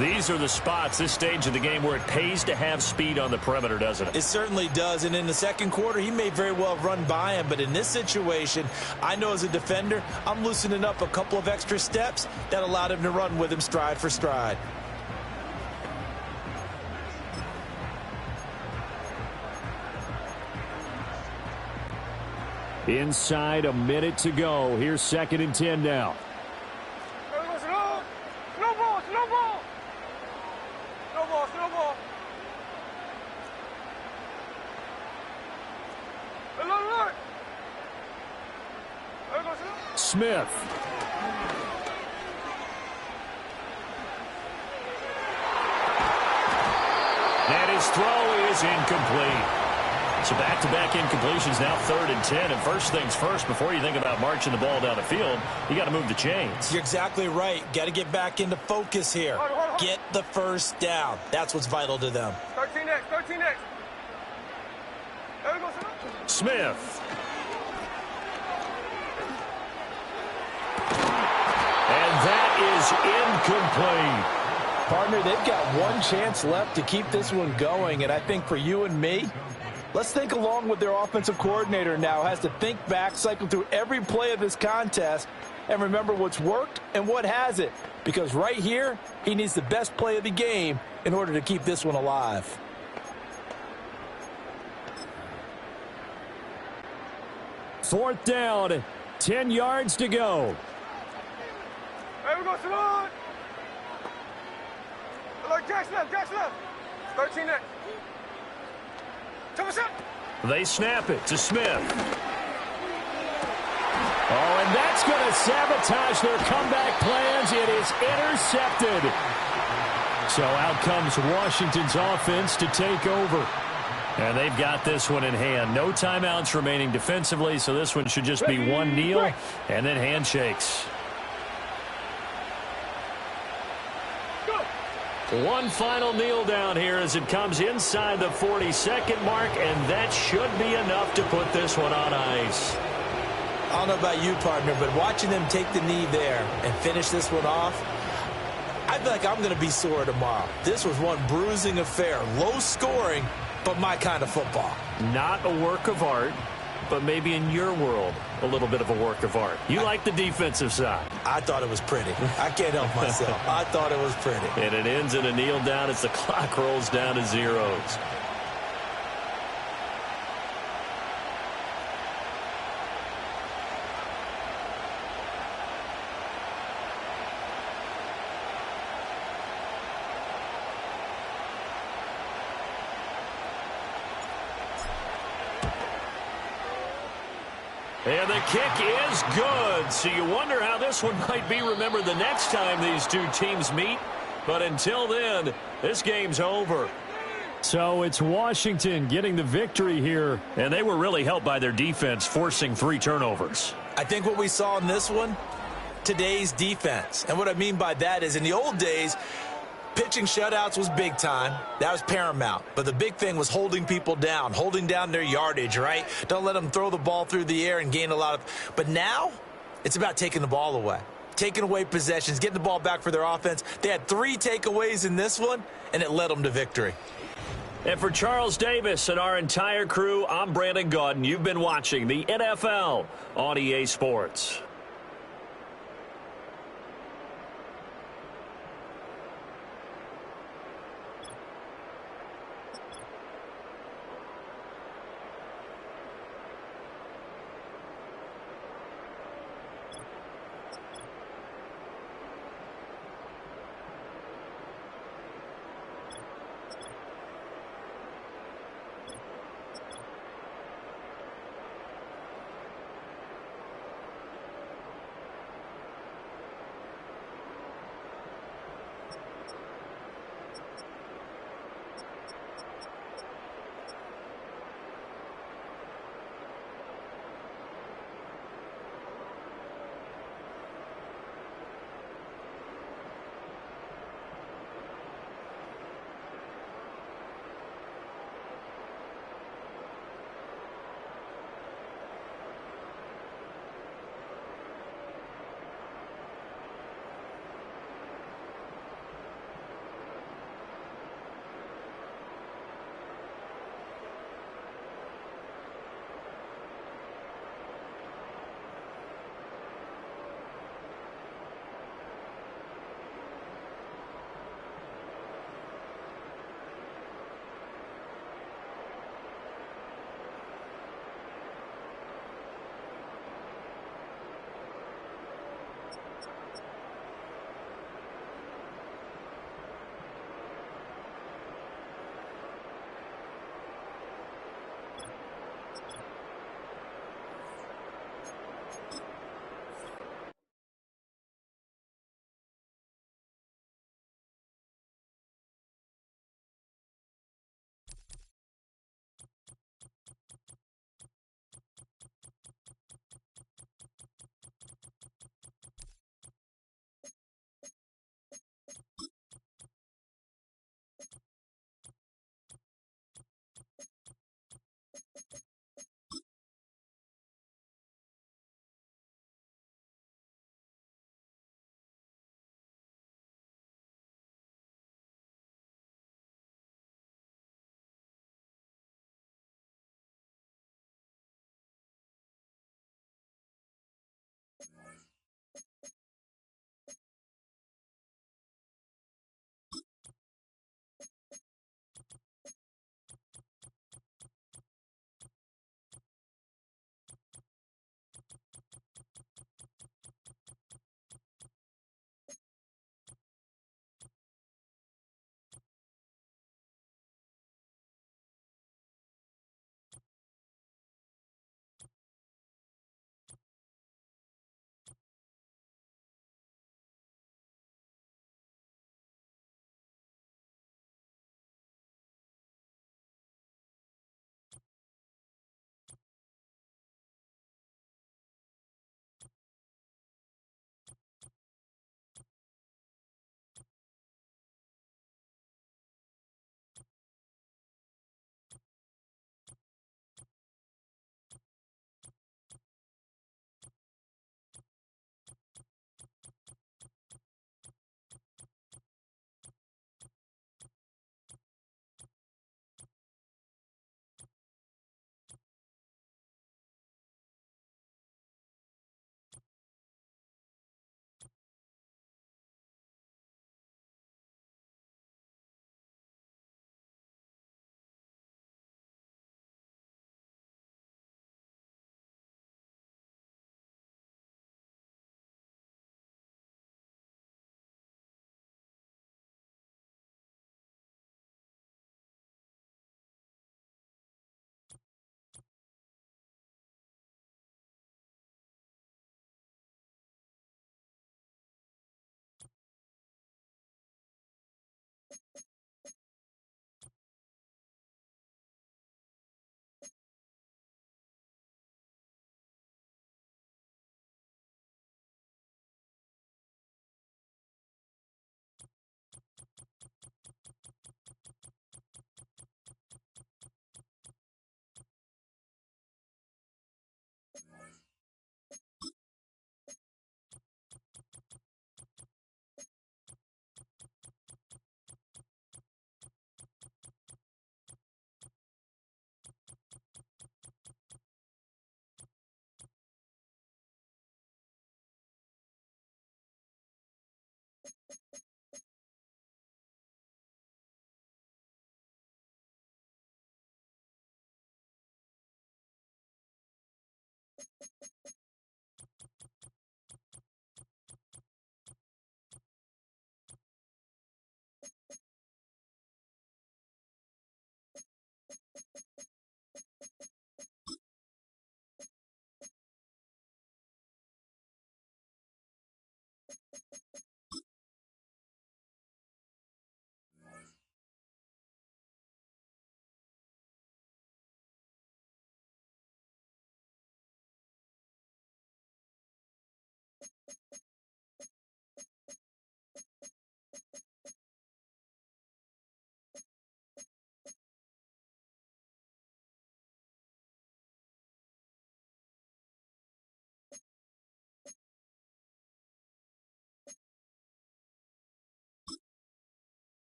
These are the spots, this stage of the game, where it pays to have speed on the perimeter, doesn't it? It certainly does, and in the 2nd quarter, he may very well run by him, but in this situation, I know as a defender, I'm loosening up a couple of extra steps that allowed him to run with him stride for stride. Inside a minute to go. Here's 2nd and 10 now. Slow ball. Slow ball. Slow ball. Slow ball. Look. Smith. And his throw is incomplete. So back-to-back incompletions, now 3rd and 10. And first things first, before you think about marching the ball down the field, you got to move the chains. You're exactly right. Got to get back into focus here. Get the 1st down. That's what's vital to them. 13 next. There we go, Smith. And that is incomplete. Partner, they've got one chance left to keep this one going, and I think for you and me, let's think along with their offensive coordinator now. Has to think back, cycle through every play of this contest, and remember what's worked and what hasn't. Because right here, he needs the best play of the game in order to keep this one alive. Fourth down, 10 yards to go. There we go, Salon. Look, Jack's left. 13 next. They snap it to Smith. Oh, and that's going to sabotage their comeback plans. It is intercepted. So out comes Washington's offense to take over. And they've got this one in hand. No timeouts remaining defensively, so this one should just be one kneel and then handshakes. One final kneel down here as it comes inside the 40-second mark, and that should be enough to put this one on ice. I don't know about you, partner, but watching them take the knee there and finish this one off, I feel like I'm going to be sore tomorrow. This was one bruising affair. Low scoring, but my kind of football. Not a work of art, but maybe in your world, a little bit of a work of art. You like the defensive side. I thought it was pretty. I can't help myself. I thought it was pretty. And it ends in a kneel down as the clock rolls down to zeros. And the kick is good. So you wonder how this one might be remembered the next time these two teams meet. But until then, this game's over. So it's Washington getting the victory here. And they were really helped by their defense, forcing 3 turnovers. I think what we saw in this one, today's defense. And what I mean by that is in the old days, pitching shutouts was big time. That was paramount. But the big thing was holding people down, holding down their yardage, right? Don't let them throw the ball through the air and gain a lot of. But now it's about taking the ball away, taking away possessions, getting the ball back for their offense. They had 3 takeaways in this one, and it led them to victory. And for Charles Davis and our entire crew, I'm Brandon Gaudin. You've been watching the NFL on EA Sports.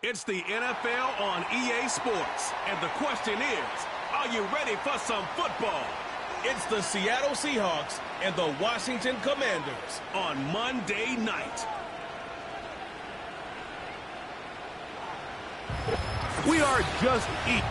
It's the NFL on EA Sports. And the question is, are you ready for some football? It's the Seattle Seahawks and the Washington Commanders on Monday night. We are just eating.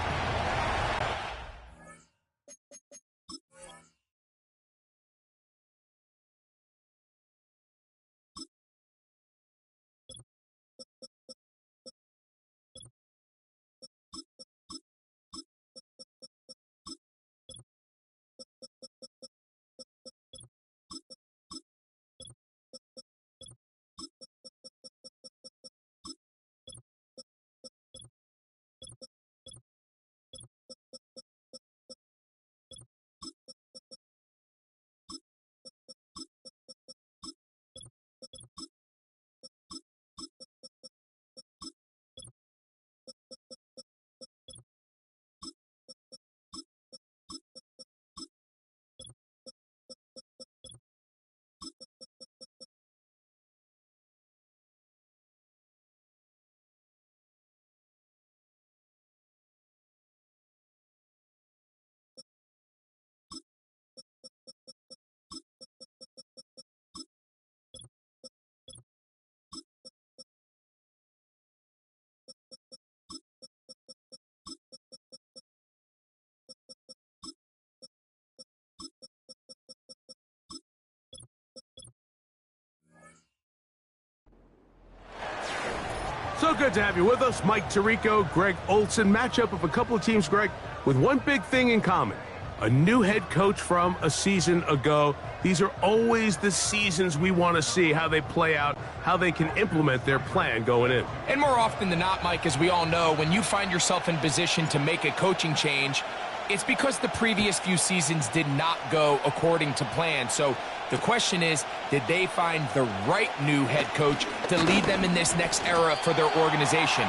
So good to have you with us. Mike Tirico, Greg Olson. Matchup of a couple of teams, Greg, with one big thing in common. A new head coach from a season ago. These are always the seasons we want to see how they play out, how they can implement their plan going in. And more often than not, Mike, as we all know, when you find yourself in position to make a coaching change, it's because the previous few seasons did not go according to plan. So the question is, did they find the right new head coach to lead them in this next era for their organization?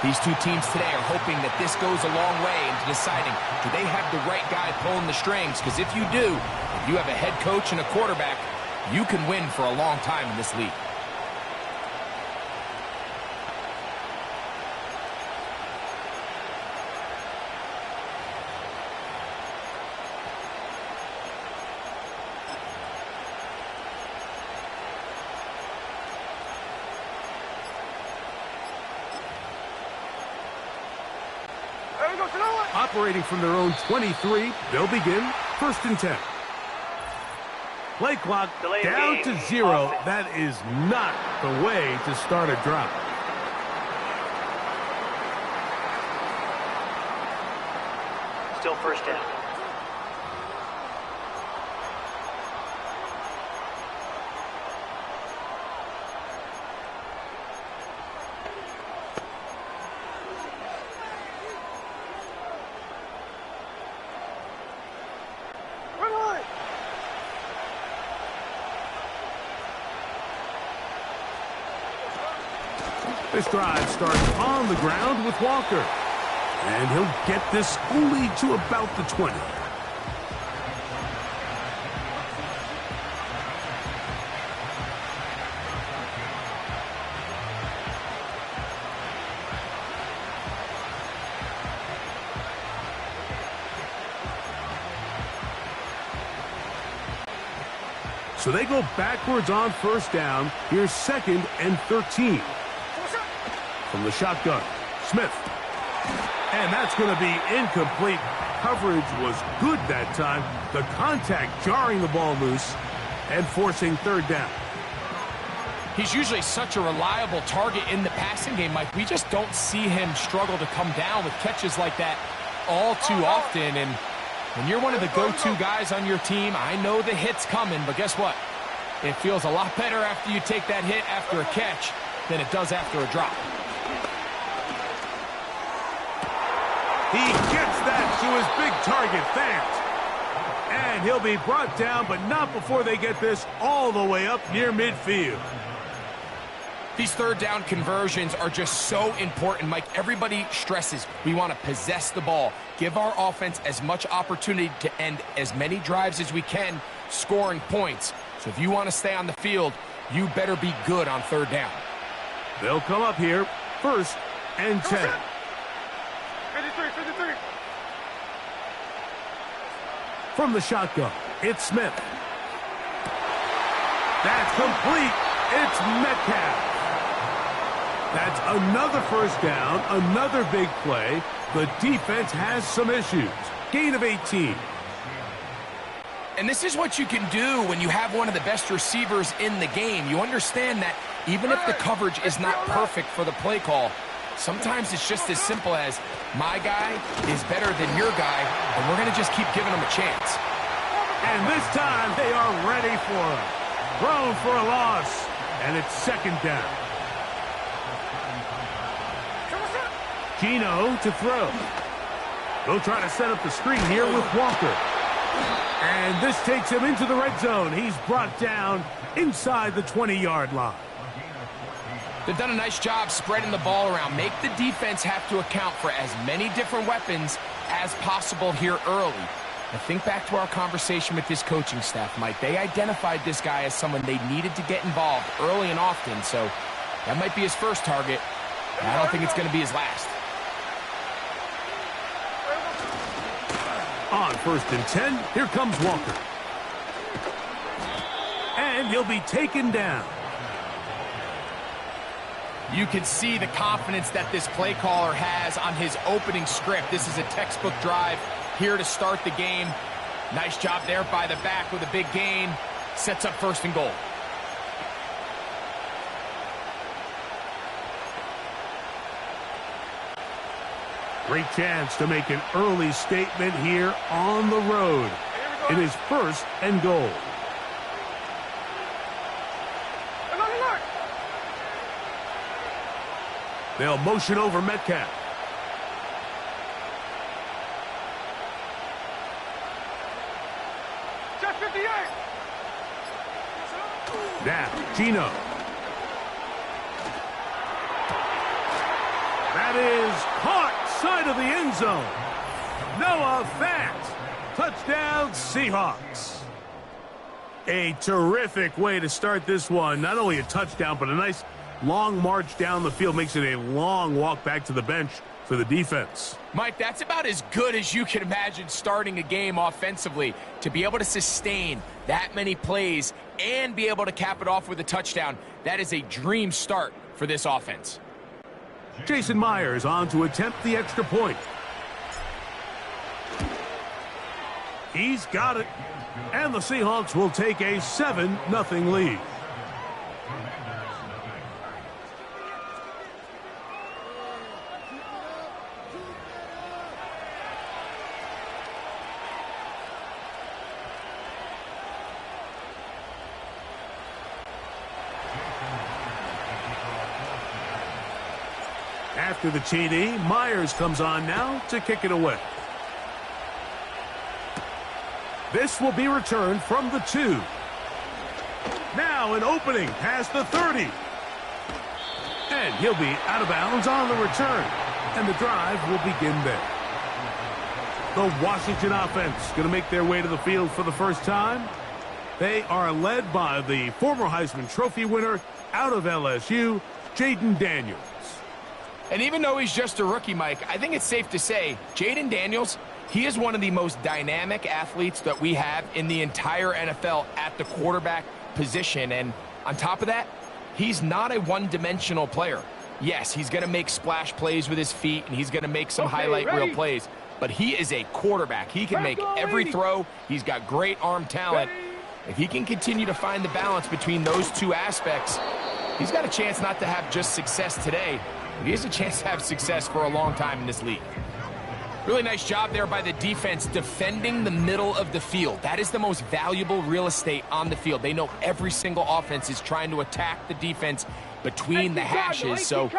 These two teams today are hoping that this goes a long way into deciding, do they have the right guy pulling the strings? Because if you do, if you have a head coach and a quarterback, you can win for a long time in this league. Operating from their own 23, they'll begin 1st and 10. Play clock down to 0. That is not the way to start a drive. Still 1st down. This drive starts on the ground with Walker. And he'll get this only to about the 20. So they go backwards on 1st down. Here's 2nd and 13. From the shotgun, Smith. And that's going to be incomplete. Coverage was good that time. The contact jarring the ball loose and forcing third down. He's usually such a reliable target in the passing game, Mike. We just don't see him struggle to come down with catches like that all too often. And when you're one of the go-to guys on your team, I know the hit's coming, but guess what? It feels a lot better after you take that hit after a catch than it does after a drop. He gets that to his big target, Fant. And he'll be brought down, but not before they get this all the way up near midfield. These third down conversions are just so important, Mike. Everybody stresses we want to possess the ball, give our offense as much opportunity to end as many drives as we can, scoring points. So if you want to stay on the field, you better be good on third down. They'll come up here, 1st and 10. 53. From the shotgun, it's Smith. That's complete. It's Metcalf. That's another first down, another big play. The defense has some issues. Gain of 18. And this is what you can do when you have one of the best receivers in the game. You understand that even if the coverage is not perfect for the play call, sometimes it's just as simple as my guy is better than your guy, and we're going to just keep giving him a chance. And this time they are ready for him. Thrown for a loss, and it's 2nd down. Gino to throw. They'll try to set up the screen here with Walker. And this takes him into the red zone. He's brought down inside the 20-yard line. They've done a nice job spreading the ball around. Make the defense have to account for as many different weapons as possible here early. And think back to our conversation with this coaching staff, Mike. They identified this guy as someone they needed to get involved early and often. So that might be his first target. And I don't think it's going to be his last. On 1st and 10, here comes Walker. And he'll be taken down. You can see the confidence that this play caller has on his opening script. This is a textbook drive here to start the game. Nice job there by the back with a big gain. Sets up 1st and goal. Great chance to make an early statement here on the road. It is 1st and goal. They'll motion over Metcalf. Check 58. Now, Gino. That is caught side of the end zone. Noah Fant. Touchdown, Seahawks. A terrific way to start this one. Not only a touchdown, but a nice long march down the field. Makes it a long walk back to the bench for the defense. Mike, that's about as good as you can imagine starting a game offensively. To be able to sustain that many plays and be able to cap it off with a touchdown, that is a dream start for this offense. Jason Myers on to attempt the extra point. He's got it. And the Seahawks will take a 7-0 lead. After the TD, Myers comes on now to kick it away. This will be returned from the 2. Now an opening past the 30. And he'll be out of bounds on the return. And the drive will begin there. The Washington offense going to make their way to the field for the first time. They are led by the former Heisman Trophy winner out of LSU, Jaden Daniels. And even though he's just a rookie, Mike, I think it's safe to say Jaden Daniels, he is one of the most dynamic athletes that we have in the entire NFL at the quarterback position. And on top of that, he's not a one-dimensional player. Yes, he's going to make splash plays with his feet, and he's going to make some highlight reel plays. But he is a quarterback. He can make every throw. He's got great arm talent. If he can continue to find the balance between those two aspects, he's got a chance not to have just success today, but he has a chance to have success for a long time in this league. Really nice job there by the defense defending the middle of the field. That is the most valuable real estate on the field. They know every single offense is trying to attack the defense between the hashes, so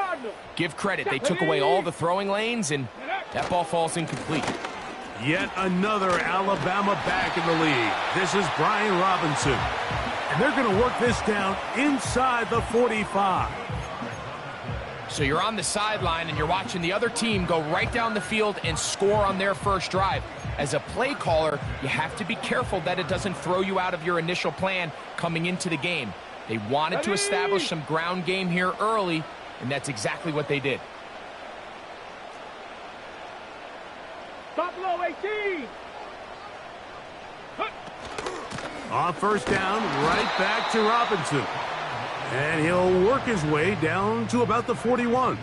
give credit. They took away all the throwing lanes, and that ball falls incomplete. Yet another Alabama back in the league. This is Brian Robinson. And they're going to work this down inside the 45. So you're on the sideline and you're watching the other team go right down the field and score on their first drive. As a play caller, you have to be careful that it doesn't throw you out of your initial plan coming into the game. They wanted to establish some ground game here early, and that's exactly what they did. Stop low, 18. On first down, right back to Robinson. And he'll work his way down to about the 41.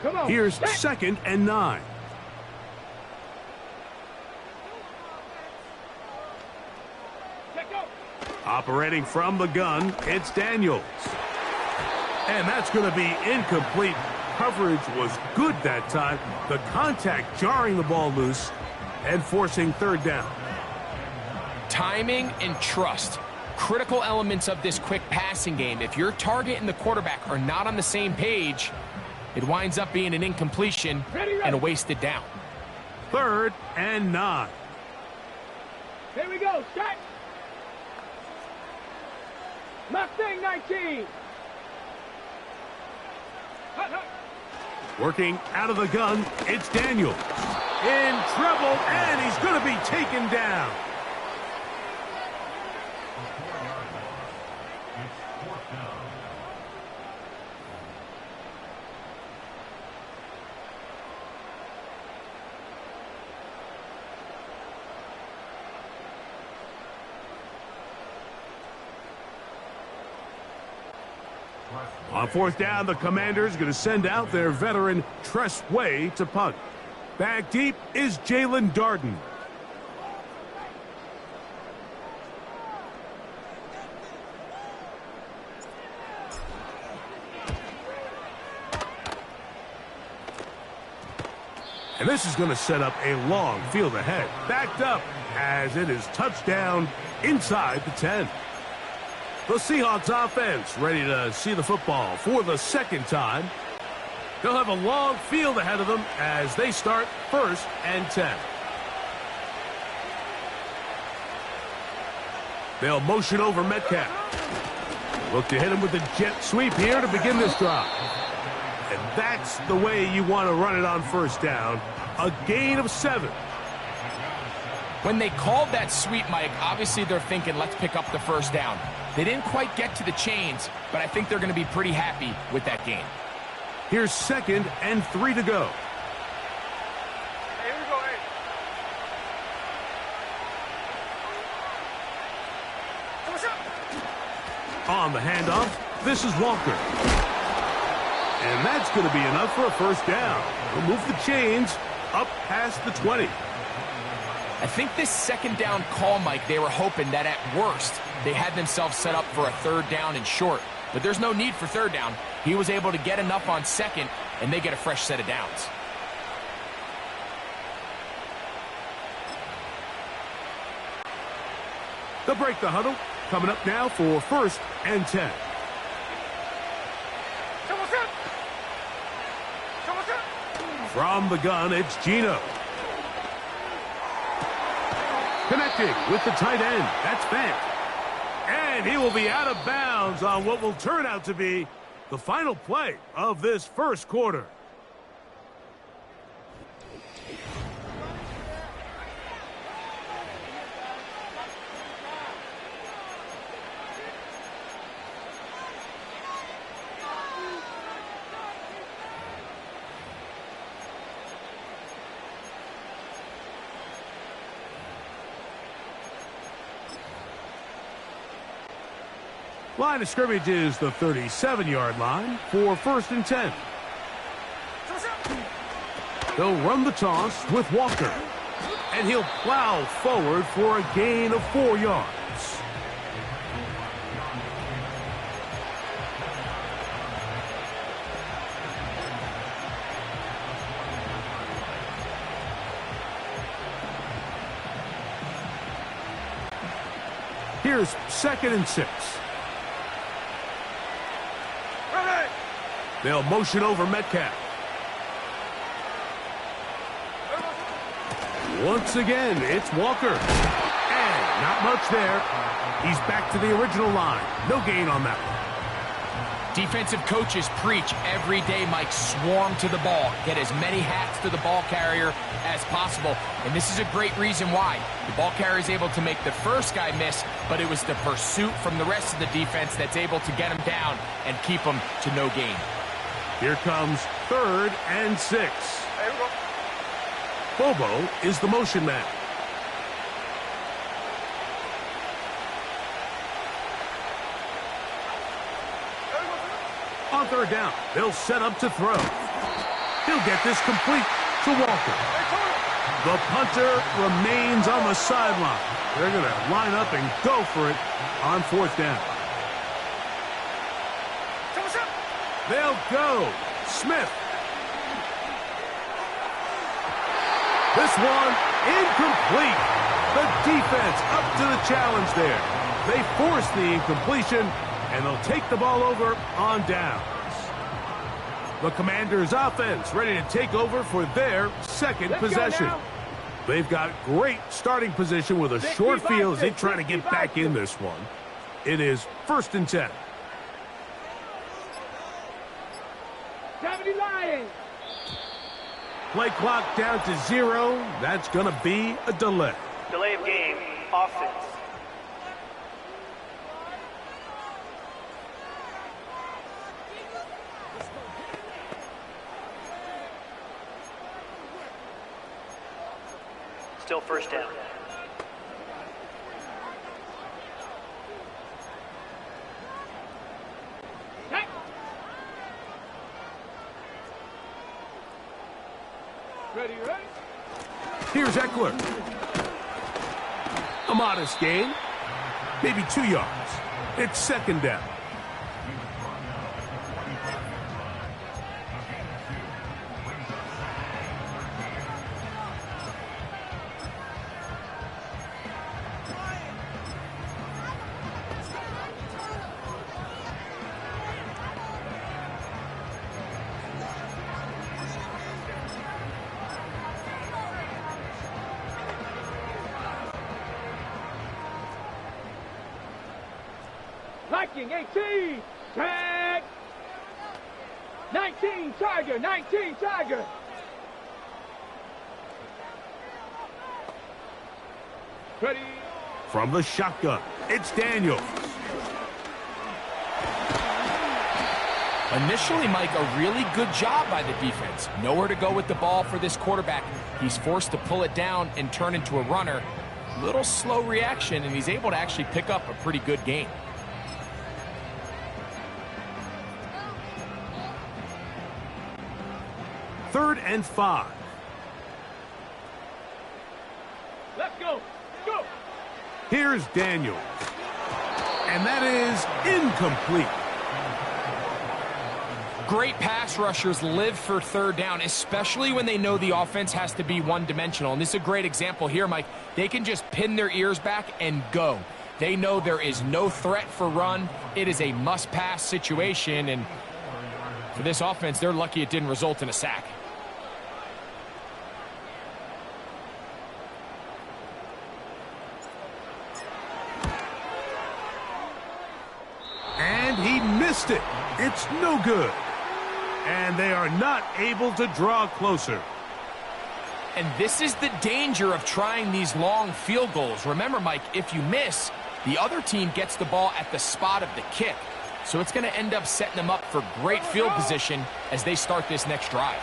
Come on. Here's 2nd and 9. Operating from the gun, it's Daniels. And that's going to be incomplete. Coverage was good that time. The contact jarring the ball loose and forcing 3rd down. Timing and trust. Critical elements of this quick passing game. If your target and the quarterback are not on the same page, it winds up being an incompletion and a wasted down. 3rd and 9. Here we go, set. Mustang 19. Working out of the gun, it's Daniels. In trouble, and he's going to be taken down. On 4th down, the Commanders going to send out their veteran Tress Way to punt. Back deep is Jalen Darden. And this is going to set up a long field ahead. Backed up as it is touchdown inside the 10. The Seahawks offense ready to see the football for the 2nd time. They'll have a long field ahead of them as they start 1st and 10. They'll motion over Metcalf. Look to hit him with a jet sweep here to begin this drive. And that's the way you want to run it on 1st down. A gain of 7. When they called that sweep, Mike, obviously they're thinking, let's pick up the 1st down. They didn't quite get to the chains, but I think they're going to be pretty happy with that gain. Here's 2nd and 3 to go. Hey, here we go, hey. On the handoff, this is Walker. And that's going to be enough for a 1st down. We'll move the chains up past the 20. I think this 2nd down call, Mike, they were hoping that at worst they had themselves set up for a 3rd down and short. But there's no need for 3rd down. He was able to get enough on 2nd, and they get a fresh set of downs. They'll break the huddle. Coming up now for 1st and 10. From the gun, it's Geno. Connecting with the tight end. That's Fant. And he will be out of bounds on what will turn out to be the final play of this 1st quarter. Line of scrimmage is the 37-yard line for 1st and 10. They'll run the toss with Walker. And he'll plow forward for a gain of 4 yards. Here's 2nd and 6. They'll motion over Metcalf. Once again, it's Walker. And not much there. He's back to the original line. No gain on that one. Defensive coaches preach every day, Mike, swarm to the ball. Get as many hats to the ball carrier as possible. And this is a great reason why. The ball carrier is able to make the first guy miss, but it was the pursuit from the rest of the defense that's able to get him down and keep him to no gain. Here comes 3rd and 6. Bobo is the motion man. On 3rd down, they'll set up to throw. He'll get this complete to Walker. The punter remains on the sideline. They're going to line up and go for it on 4th down. They'll go. Smith. This one incomplete. The defense up to the challenge there. They force the incompletion, and they'll take the ball over on downs. The Commanders' offense ready to take over for their 2nd possession. They've got great starting position with a short field as they try to get back in this one. It is 1st and 10. Play clock down to 0. That's going to be a delay. Delay of game, offense. Still 1st down. Here's Eckler. A modest gain. Maybe 2 yards. It's 2nd down. Viking 18, tag. 19 Tiger, 19 Tiger. Ready. From the shotgun, it's Daniels. Initially, Mike, a really good job by the defense. Nowhere to go with the ball for this quarterback. He's forced to pull it down and turn into a runner. Little slow reaction, and he's able to actually pick up a pretty good gain. Third and 5. Let's go. Go. Here's Daniels. And that is incomplete. Great pass rushers live for 3rd down, especially when they know the offense has to be one-dimensional. And this is a great example here, Mike. They can just pin their ears back and go. They know there is no threat for run. It is a must-pass situation. And for this offense, they're lucky it didn't result in a sack. And he missed it. It's no good. And they are not able to draw closer. And this is the danger of trying these long field goals. Remember, Mike, if you miss, the other team gets the ball at the spot of the kick. So it's going to end up setting them up for great field position as they start this next drive.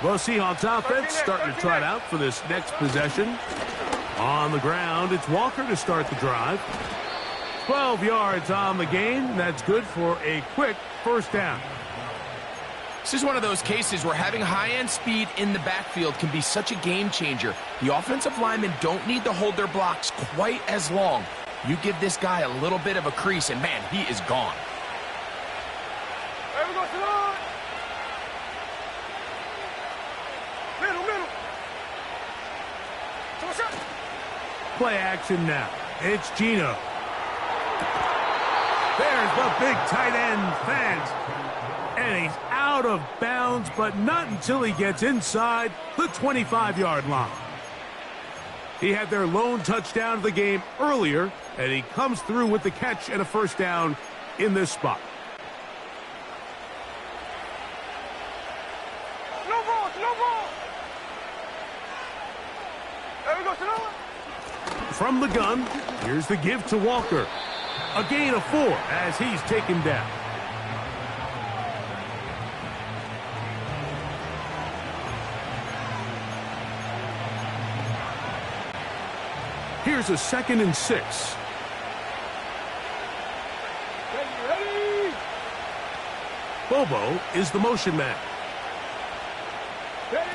Well, Seahawks offense starting to try it out for this next possession. On the ground, it's Walker to start the drive. 12 yards on the game. That's good for a quick first down. This is one of those cases where having high-end speed in the backfield can be such a game changer. The offensive linemen don't need to hold their blocks quite as long. You give this guy a little bit of a crease, and man, he is gone. There we go, Salon. Middle. Play action now. It's Gino. There's the big tight end fans. And he's out of bounds, but not until he gets inside the 25-yard line. He had their lone touchdown of the game earlier, and he comes through with the catch and a first down in this spot. No ball. There we go, Salon. From the gun, here's the give to Walker. A gain of 4 as he's taken down. Here's a 2nd and 6. Ready. Bobo is the motion man. Ready.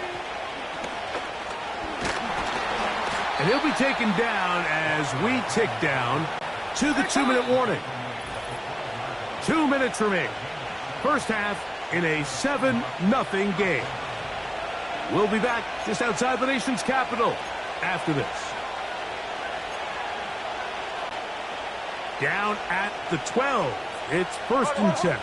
And he'll be taken down as we tick down to the 2-minute warning. 2 minutes remain. First half in a 7-0 game. We'll be back just outside the nation's capital after this. Down at the 12. It's 1st and 10.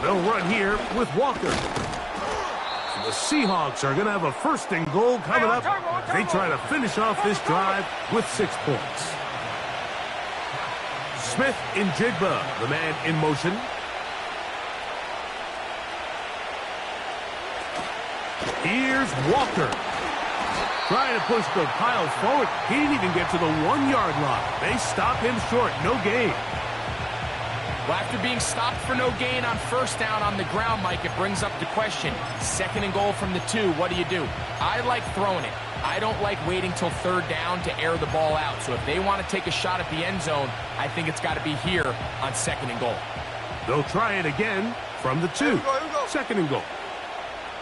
They'll run here with Walker. So the Seahawks are going to have a 1st and goal coming up. They try to finish off this drive with 6 points. Smith in Jigba, the man in motion. Here's Walker. Trying to push the pile forward. He didn't even get to the 1-yard line. They stop him short. No gain. Well, after being stopped for no gain on first down on the ground, Mike, it brings up the question. 2nd and goal from the 2. What do you do? I like throwing it. I don't like waiting till 3rd down to air the ball out. So if they want to take a shot at the end zone, I think it's got to be here on 2nd and goal. They'll try it again from the 2. 2nd and goal.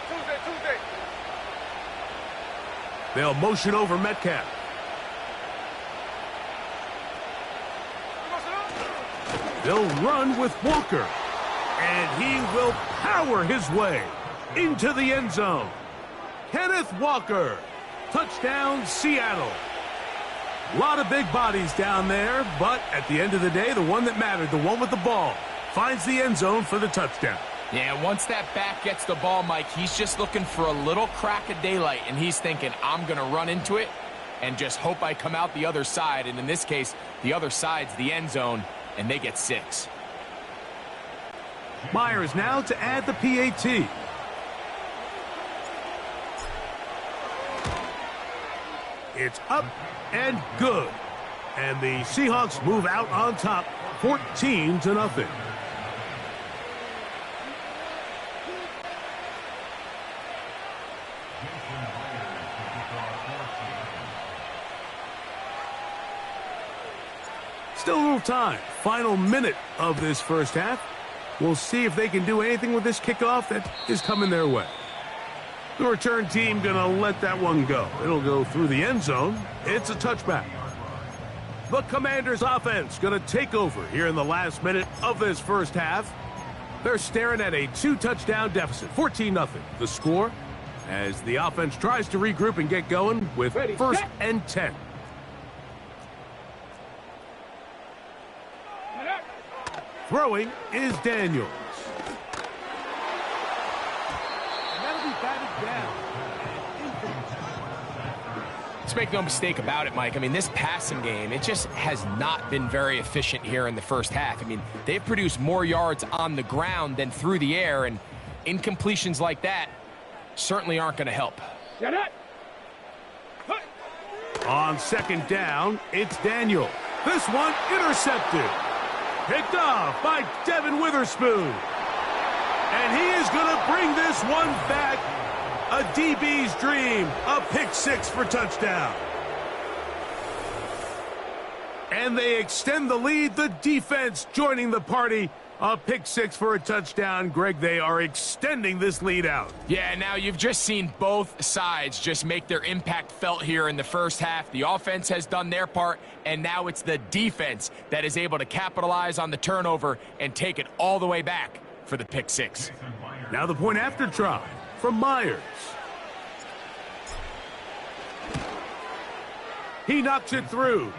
Tuesday. They'll motion over Metcalf. They'll run with Walker. And he will power his way into the end zone. Kenneth Walker. Touchdown, Seattle. A lot of big bodies down there, but at the end of the day, the one that mattered, the one with the ball, finds the end zone for the touchdown. Yeah, once that back gets the ball, Mike, he's just looking for a little crack of daylight, and he's thinking, I'm going to run into it and just hope I come out the other side. And in this case, the other side's the end zone, and they get 6. Myers now to add the PAT. It's up and good. And the Seahawks move out on top 14-0. Still a little time. Final minute of this first half. We'll see if they can do anything with this kickoff that is coming their way. The return team going to let that one go. It'll go through the end zone. It's a touchback. The Commanders offense going to take over here in the last minute of this first half. They're staring at a 2-touchdown deficit, 14-0. The score as the offense tries to regroup and get going with 1st and 10. Throwing is Daniels. And that'll be batted down. Let's make no mistake about it, Mike. I mean, this passing game, it just has not been very efficient here in the first half. I mean, they've produced more yards on the ground than through the air, and incompletions like that certainly aren't going to help. On 2nd down, it's Daniel. This one intercepted. Picked off by Devin Witherspoon. And he is going to bring this one back. A DB's dream. A pick 6 for touchdown. And they extend the lead. The defense joining the party. A pick six for a touchdown. Greg, they are extending this lead out. Yeah, now you've just seen both sides just make their impact felt here in the first half. The offense has done their part, and now it's the defense that is able to capitalize on the turnover and take it all the way back for the pick six. Now the point after try from Myers. He knocks it through.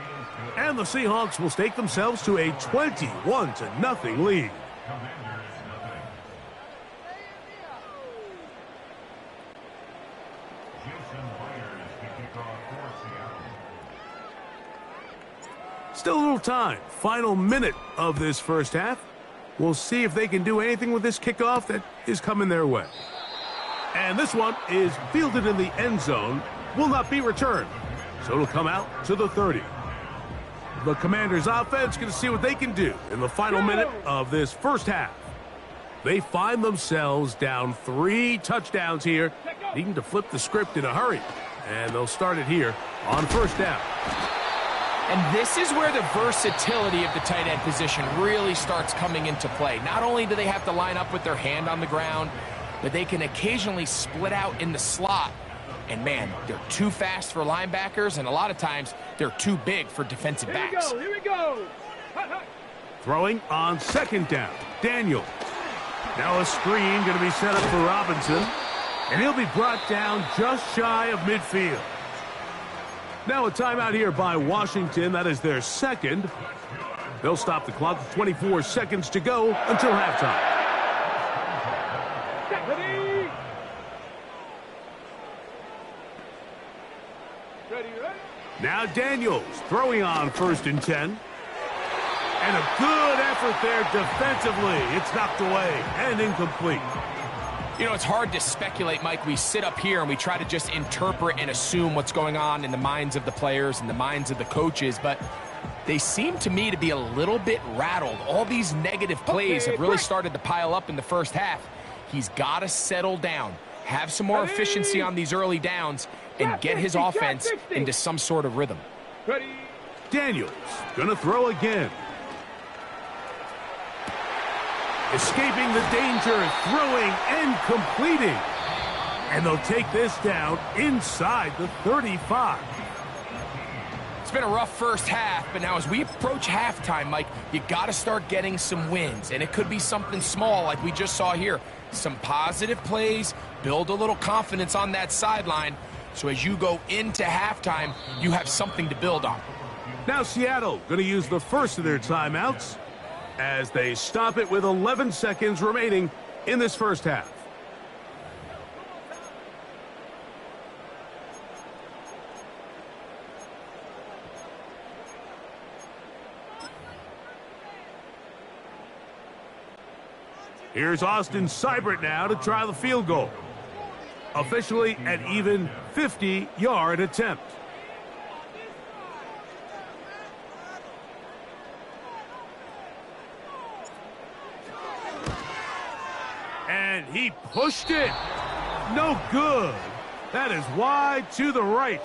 And the Seahawks will stake themselves to a 21-0 lead. Still a little time. Final minute of this first half. We'll see if they can do anything with this kickoff that is coming their way. And this one is fielded in the end zone. Will not be returned. So it'll come out to the 30. The Commanders' offense going to see what they can do in the final minute of this first half. They find themselves down 3 touchdowns here, needing to flip the script in a hurry. And they'll start it here on first down. And this is where the versatility of the tight end position really starts coming into play. Not only do they have to line up with their hand on the ground, but they can occasionally split out in the slot. And, man, they're too fast for linebackers, and a lot of times they're too big for defensive backs. Here we go. Throwing on second down, Daniels. Now a screen going to be set up for Robinson, and he'll be brought down just shy of midfield. Now a timeout here by Washington. That is their second. They'll stop the clock with 24 seconds to go until halftime. Now Daniels throwing on 1st and 10. And a good effort there defensively. It's knocked away and incomplete. You know, it's hard to speculate, Mike. We sit up here and we try to just interpret and assume what's going on in the minds of the players and the minds of the coaches, but they seem to me to be a little bit rattled. All these negative plays have really started to pile up in the first half. He's got to settle down, have some more efficiency on these early downs, and get his offense into some sort of rhythm. Daniels gonna throw again. Escaping the danger, throwing and completing. And they'll take this down inside the 35. It's been a rough first half, but now as we approach halftime, Mike, you got to start getting some wins. And it could be something small like we just saw here. Some positive plays, build a little confidence on that sideline. So as you go into halftime, you have something to build on. Now Seattle going to use the first of their timeouts as they stop it with 11 seconds remaining in this first half. Here's Austin Seibert now to try the field goal. Officially an even 50-yard attempt. And he pushed it. No good. That is wide to the right.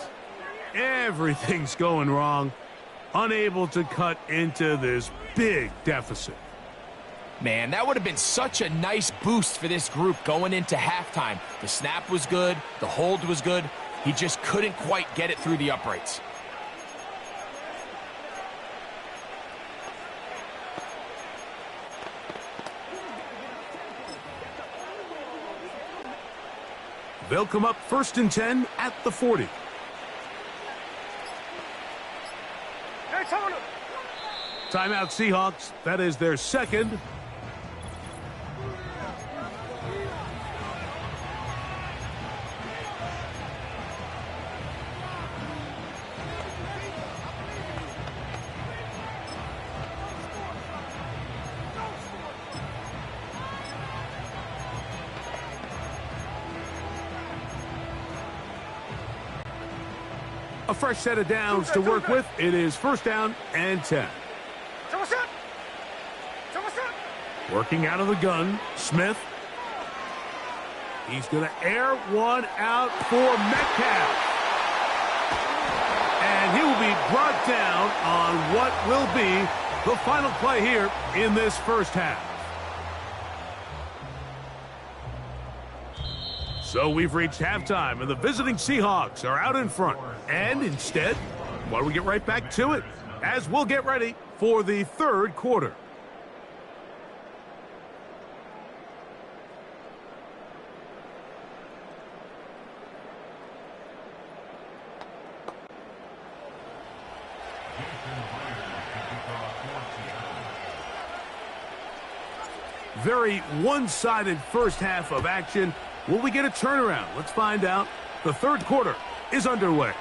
Everything's going wrong. Unable to cut into this big deficit. Man, that would have been such a nice boost for this group going into halftime. The snap was good. The hold was good. He just couldn't quite get it through the uprights. They'll come up 1st and 10 at the 40. Timeout Seahawks. That is their second. A fresh set of downs to work with. It is 1st down and 10. Working out of the gun, Smith. He's going to air one out for Metcalf. And And he will be brought down on what will be the final play here in this first half. So we've reached halftime, and the visiting Seahawks are out in front. And instead, why don't we get right back to it, as we'll get ready for the third quarter. Very one-sided first half of action. Will we get a turnaround? Let's find out. The third quarter is underway.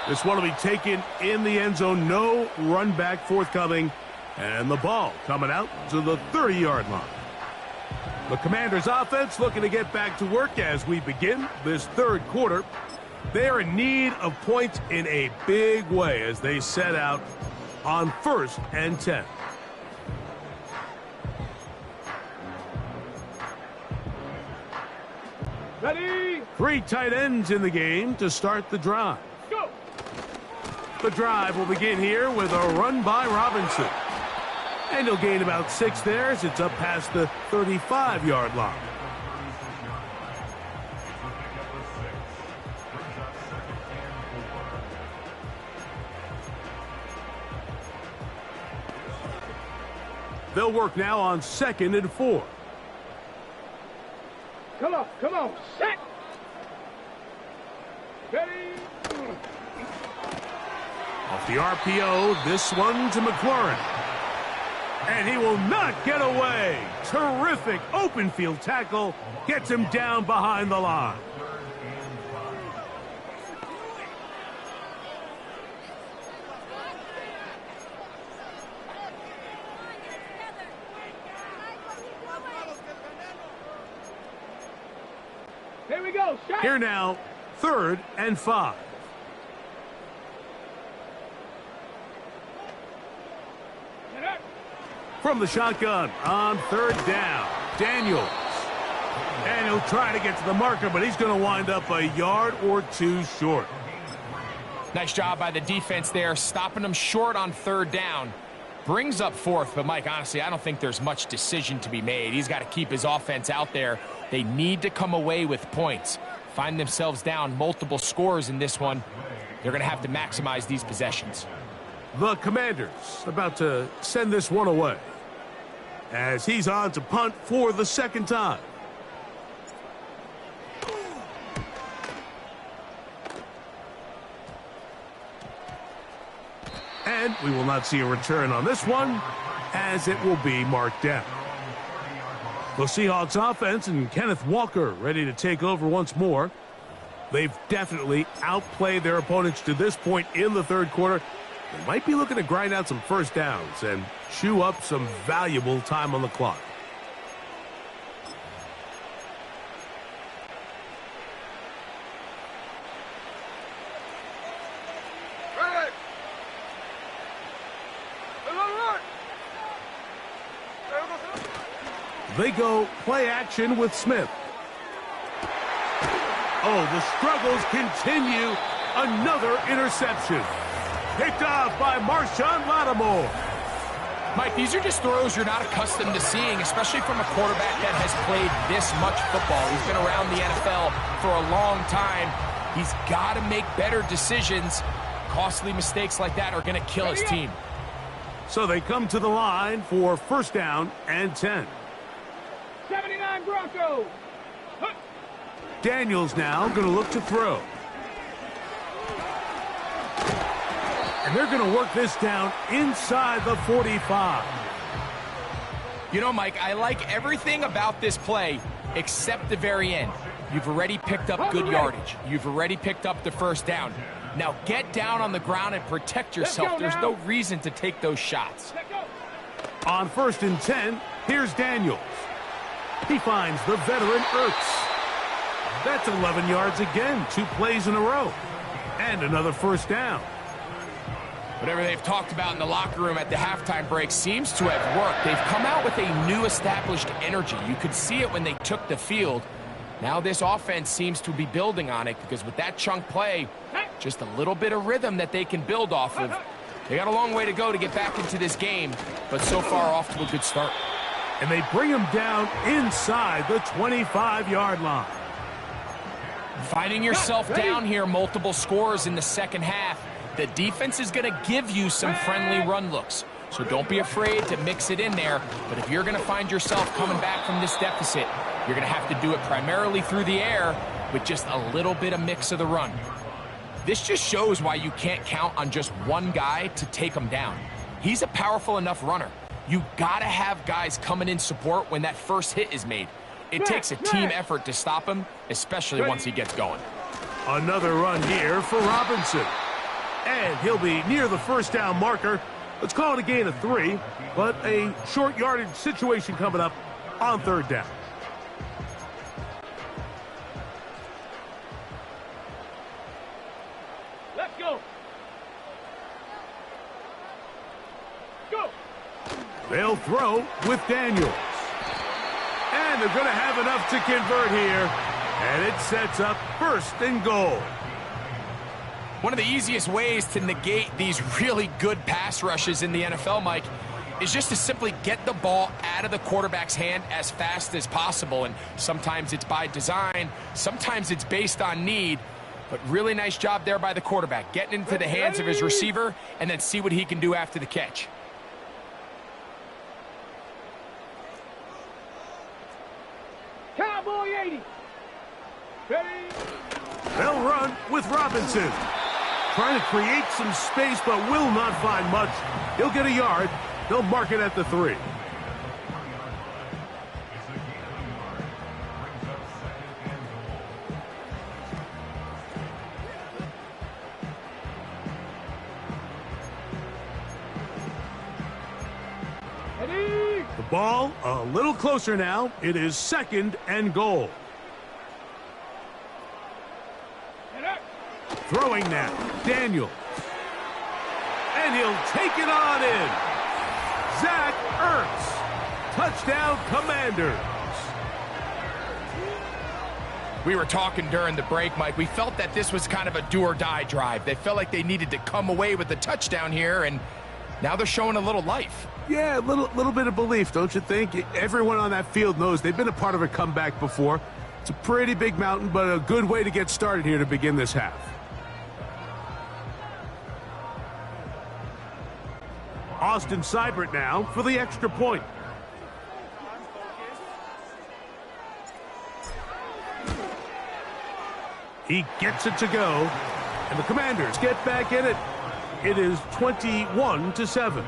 This one will be taken in the end zone. No run back forthcoming. And the ball coming out to the 30-yard line. The Commanders' offense looking to get back to work as we begin this third quarter. They are in need of points in a big way as they set out on 1st and 10. Ready? 3 tight ends in the game to start the drive. Go! The drive will begin here with a run by Robinson. And he'll gain about 6 there as it's up past the 35-yard line. They'll work now on 2nd and 4. Come on, set! Ready? Off the RPO, this one to McLaurin. And he will not get away. Terrific open field tackle. Gets him down behind the line. Here we go, shot! Here now, 3rd and 5. From the shotgun on 3rd down, Daniels. And he'll try to get to the marker, but he's going to wind up a yard or 2 short. Nice job by the defense there, stopping them short on 3rd down. Brings up 4th, but Mike, honestly, I don't think there's much decision to be made. He's got to keep his offense out there. They need to come away with points. Find themselves down multiple scores in this one. They're going to have to maximize these possessions. The Commanders about to send this one away as he's on to punt for the 2nd time. And we will not see a return on this one as it will be marked down. The Seahawks offense and Kenneth Walker ready to take over once more. They've definitely outplayed their opponents to this point in the third quarter. They might be looking to grind out some first downs and chew up some valuable time on the clock. Ready? They go play action with Smith. Oh, the struggles continue. Another interception. Picked off by Marshawn Lattimore. Mike, these are just throws you're not accustomed to seeing, especially from a quarterback that has played this much football. He's been around the NFL for a long time. He's got to make better decisions. Costly mistakes like that are going to kill his team. So they come to the line for 1st down and 10. 79 Broncos. Daniels now going to look to throw. And they're going to work this down inside the 45. You know, Mike, I like everything about this play except the very end. You've already picked up good yardage. You've already picked up the 1st down. Now get down on the ground and protect yourself. There's no reason to take those shots. On 1st and 10, here's Daniels. He finds the veteran Ertz. That's 11 yards again, 2 plays in a row. And another 1st down. Whatever they've talked about in the locker room at the halftime break seems to have worked. They've come out with a new established energy. You could see it when they took the field. Now this offense seems to be building on it because with that chunk play, Just a little bit of rhythm that they can build off of. They got a long way to go to get back into this game, but so far off to a good start. And they bring him down inside the 25-yard line. Finding yourself down here multiple scores in the second half, the defense is going to give you some friendly run looks. So don't be afraid to mix it in there. But if you're going to find yourself coming back from this deficit, you're going to have to do it primarily through the air with just a little bit of mix of the run. This just shows why you can't count on just one guy to take him down. He's a powerful enough runner. You got to have guys coming in support when that first hit is made. It takes a team effort to stop him, especially once he gets going. Another run here for Robinson. And he'll be near the first down marker. Let's call it a gain of 3, but a short yardage situation coming up on third down. Let's go. Go. They'll throw with Daniels. And they're going to have enough to convert here. And it sets up first and goal. One of the easiest ways to negate these really good pass rushes in the NFL, Mike, is just to simply get the ball out of the quarterback's hand as fast as possible. And sometimes it's by design, sometimes it's based on need. But really nice job there by the quarterback, getting into the hands of his receiver and then see what he can do after the catch. Cowboy 80. Ready? They'll run with Robinson. Trying to create some space, but will not find much. He'll get a yard. They'll mark it at the 3. Ready? The ball a little closer now. It is second and goal. Throwing now, Daniels. And he'll take it on in. Zach Ertz. Touchdown, Commanders. We were talking during the break, Mike. We felt that this was kind of a do-or-die drive. They felt like they needed to come away with the touchdown here, and now they're showing a little life. Yeah, a little bit of belief, don't you think? Everyone on that field knows they've been a part of a comeback before. It's a pretty big mountain, but a good way to get started here to begin this half. Austin Seibert now for the extra point. He gets it to go, and the Commanders get back in it. It is 21-7.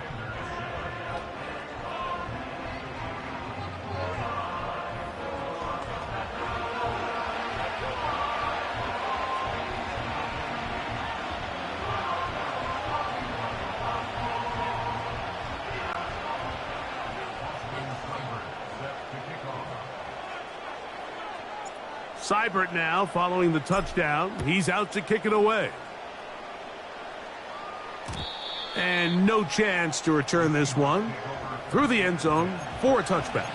Seibert now following the touchdown. He's out to kick it away. And no chance to return this one. Through the end zone for a touchback.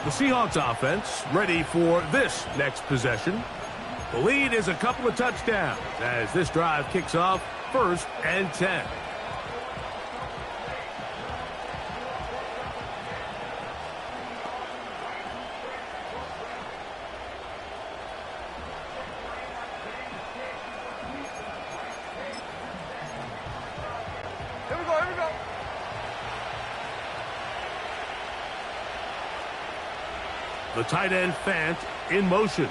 The Seahawks offense ready for this next possession. The lead is a couple of touchdowns as this drive kicks off first and 10. The tight end Fant in motion.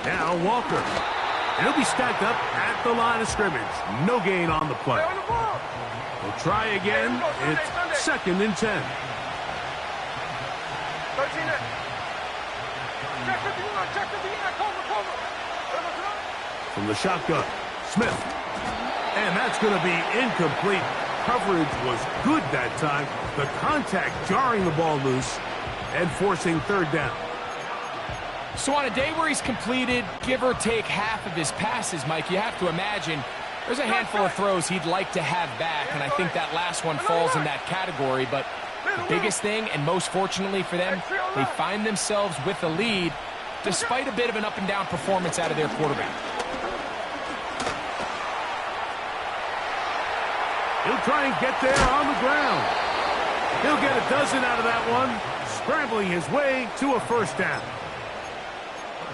Now Walker. And he'll be stacked up at the line of scrimmage. No gain on the play. They'll try again. It's second and 10. From the shotgun, Smith. And that's going to be incomplete. Coverage was good that time. The contact jarring the ball loose and forcing third down. So on a day where he's completed, give or take half of his passes, Mike, you have to imagine there's a handful of throws he'd like to have back, and I think that last one falls in that category. But the biggest thing, and most fortunately for them, they find themselves with the lead, despite a bit of an up-and-down performance out of their quarterback. He'll try and get there on the ground. He'll get a dozen out of that one, scrambling his way to a first down.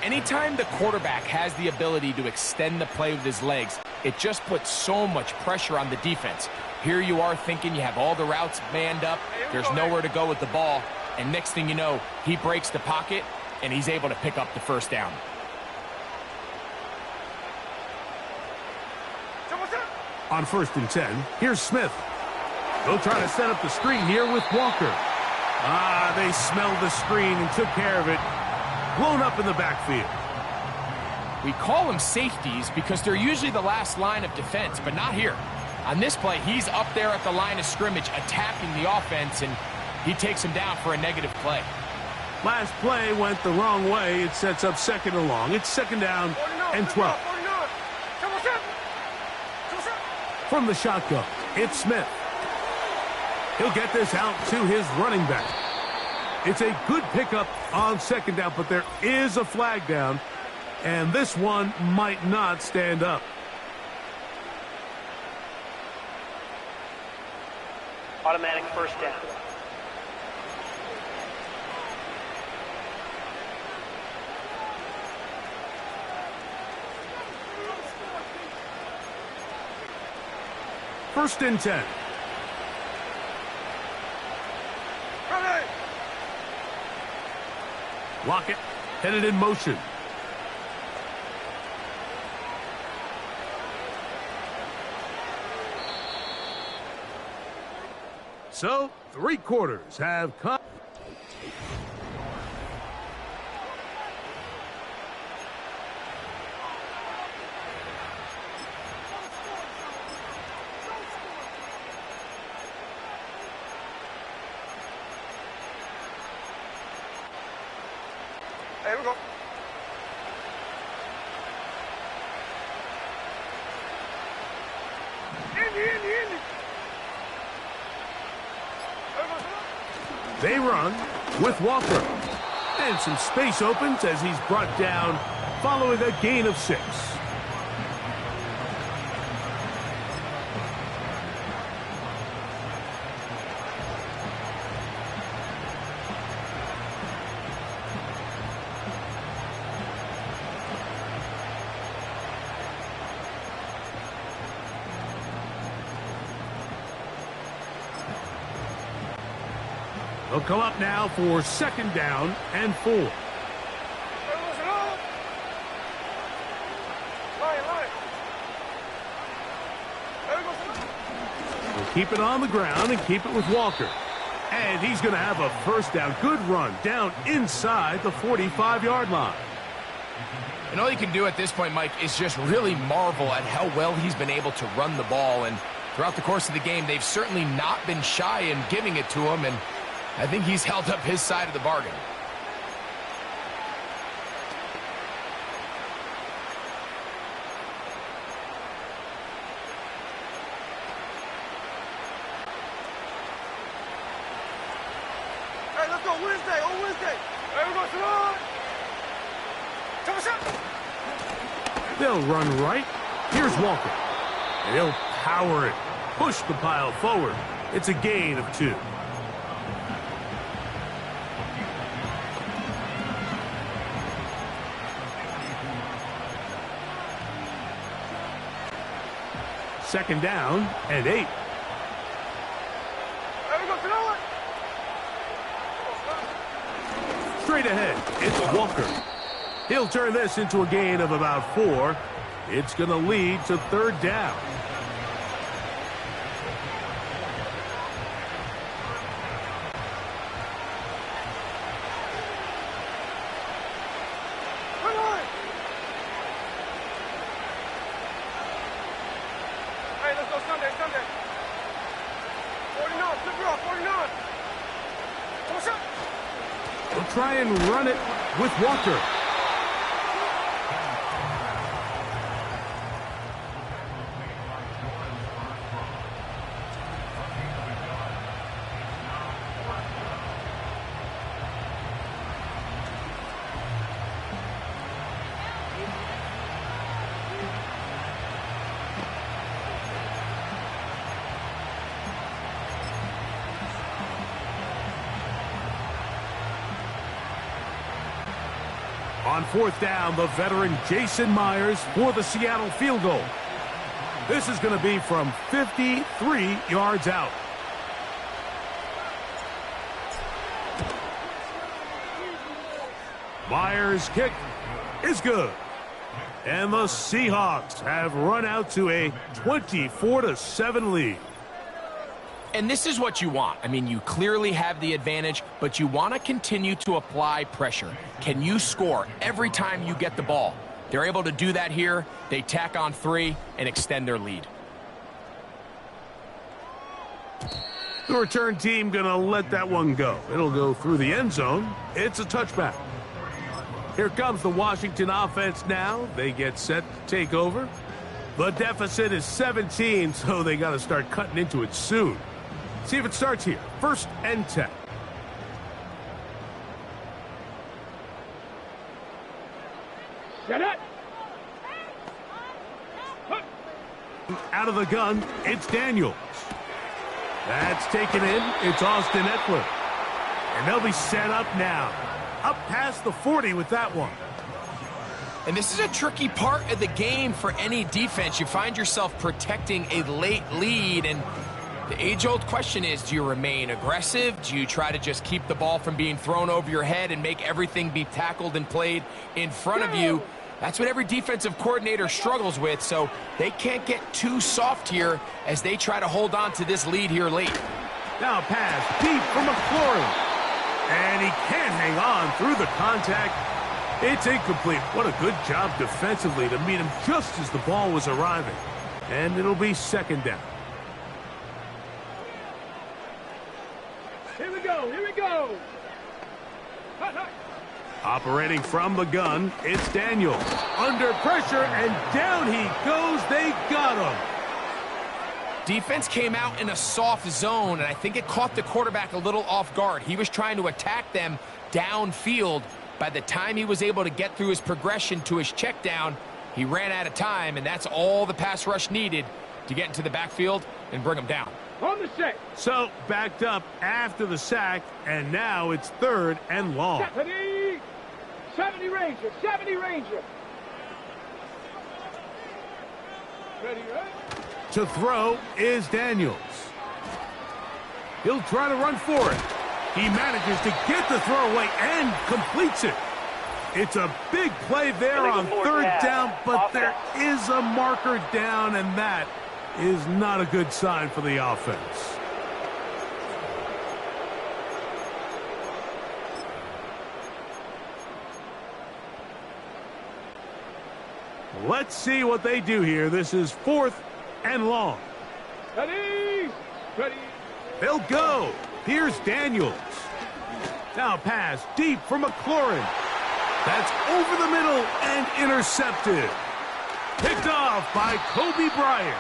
Anytime the quarterback has the ability to extend the play with his legs, it just puts so much pressure on the defense. Here you are thinking you have all the routes manned up, there's nowhere to go with the ball, and next thing you know, he breaks the pocket, and he's able to pick up the first down. On 1st and 10, here's Smith. They'll try to set up the screen here with Walker. They smelled the screen and took care of it. Blown up in the backfield. We call them safeties because they're usually the last line of defense, but not here. On this play, he's up there at the line of scrimmage attacking the offense, and he takes him down for a negative play. Last play went the wrong way. It sets up 2nd and long. It's 2nd down and 12. From the shotgun, it's Smith. He'll get this out to his running back. It's a good pickup on 2nd down, but there is a flag down, and this one might not stand up. Automatic first down. First and 10. Lockett headed in motion. So, 3 quarters have come. Here we go. Indy. They run with Walker. And some space opens as he's brought down following a gain of 6. They'll come up now for 2nd down and 4. We'll keep it on the ground and keep it with Walker. And he's going to have a first down. Good run down inside the 45-yard line. And all you can do at this point, Mike, is just really marvel at how well he's been able to run the ball. And throughout the course of the game, they've certainly not been shy in giving it to him. And I think he's held up his side of the bargain. Hey, let's go Wednesday, on Wednesday. Hey, we go tonight. Come on, shot. They'll run right. Here's Walker. And he'll power it. Push the pile forward. It's a gain of 2. Second down and 8. Straight ahead, it's Walker. He'll turn this into a gain of about 4. It's going to lead to 3rd down. Try and run it with Walker. On fourth down, the veteran Jason Myers for the Seattle field goal. This is going to be from 53 yards out. Myers' kick is good. And the Seahawks have run out to a 24-7 lead. And this is what you want. I mean, you clearly have the advantage, but you want to continue to apply pressure. Can you score every time you get the ball? They're able to do that here. They tack on 3 and extend their lead. The return team going to let that one go. It'll go through the end zone. It's a touchback. Here comes the Washington offense now. They get set to take over. The deficit is 17, so they got to start cutting into it soon. See if it starts here. 1st and 10. Get it! Out of the gun, it's Daniels. That's taken in. It's Austin Eckler. And they'll be set up now. Up past the 40 with that one. And this is a tricky part of the game for any defense. You find yourself protecting a late lead, and the age-old question is, do you remain aggressive? Do you try to just keep the ball from being thrown over your head and make everything be tackled and played in front of you? That's what every defensive coordinator struggles with, so they can't get too soft here as they try to hold on to this lead here late. Now pass deep from McLaurin. And he can't hang on through the contact. It's incomplete. What a good job defensively to meet him just as the ball was arriving. And it'll be 2nd down. Here we go, here we go. Operating from the gun, it's Daniels. Under pressure, and down he goes. They got him. Defense came out in a soft zone, and I think it caught the quarterback a little off guard. He was trying to attack them downfield. By the time he was able to get through his progression to his check down, he ran out of time, and that's all the pass rush needed to get into the backfield and bring him down. On the sack. So, backed up after the sack, and now it's 3rd and long. 70 Ranger, 70 Ranger. Ready, right? To throw is Daniels. He'll try to run for it. He manages to get the throw away and completes it. It's a big play there on 3rd down, but there is a marker down, and that is not a good sign for the offense. Let's see what they do here. This is 4th and long. Ready? Ready. They'll go. Here's Daniels. Now pass deep for McLaurin. That's over the middle and intercepted. Picked off by Kobe Bryant.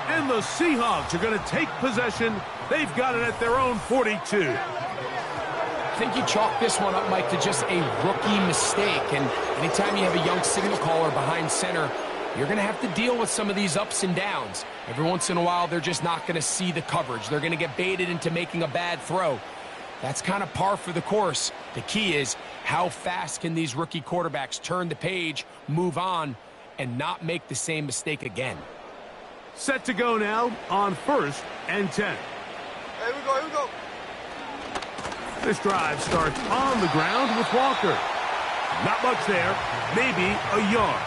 And the Seahawks are going to take possession. They've got it at their own 42. I think you chalk this one up, Mike, to just a rookie mistake. And anytime you have a young signal caller behind center, you're going to have to deal with some of these ups and downs. Every once in a while, they're just not going to see the coverage. They're going to get baited into making a bad throw. That's kind of par for the course. The key is, how fast can these rookie quarterbacks turn the page, move on, and not make the same mistake again? Set to go now on 1st and 10. Here we go, here we go. This drive starts on the ground with Walker. Not much there, maybe a yard.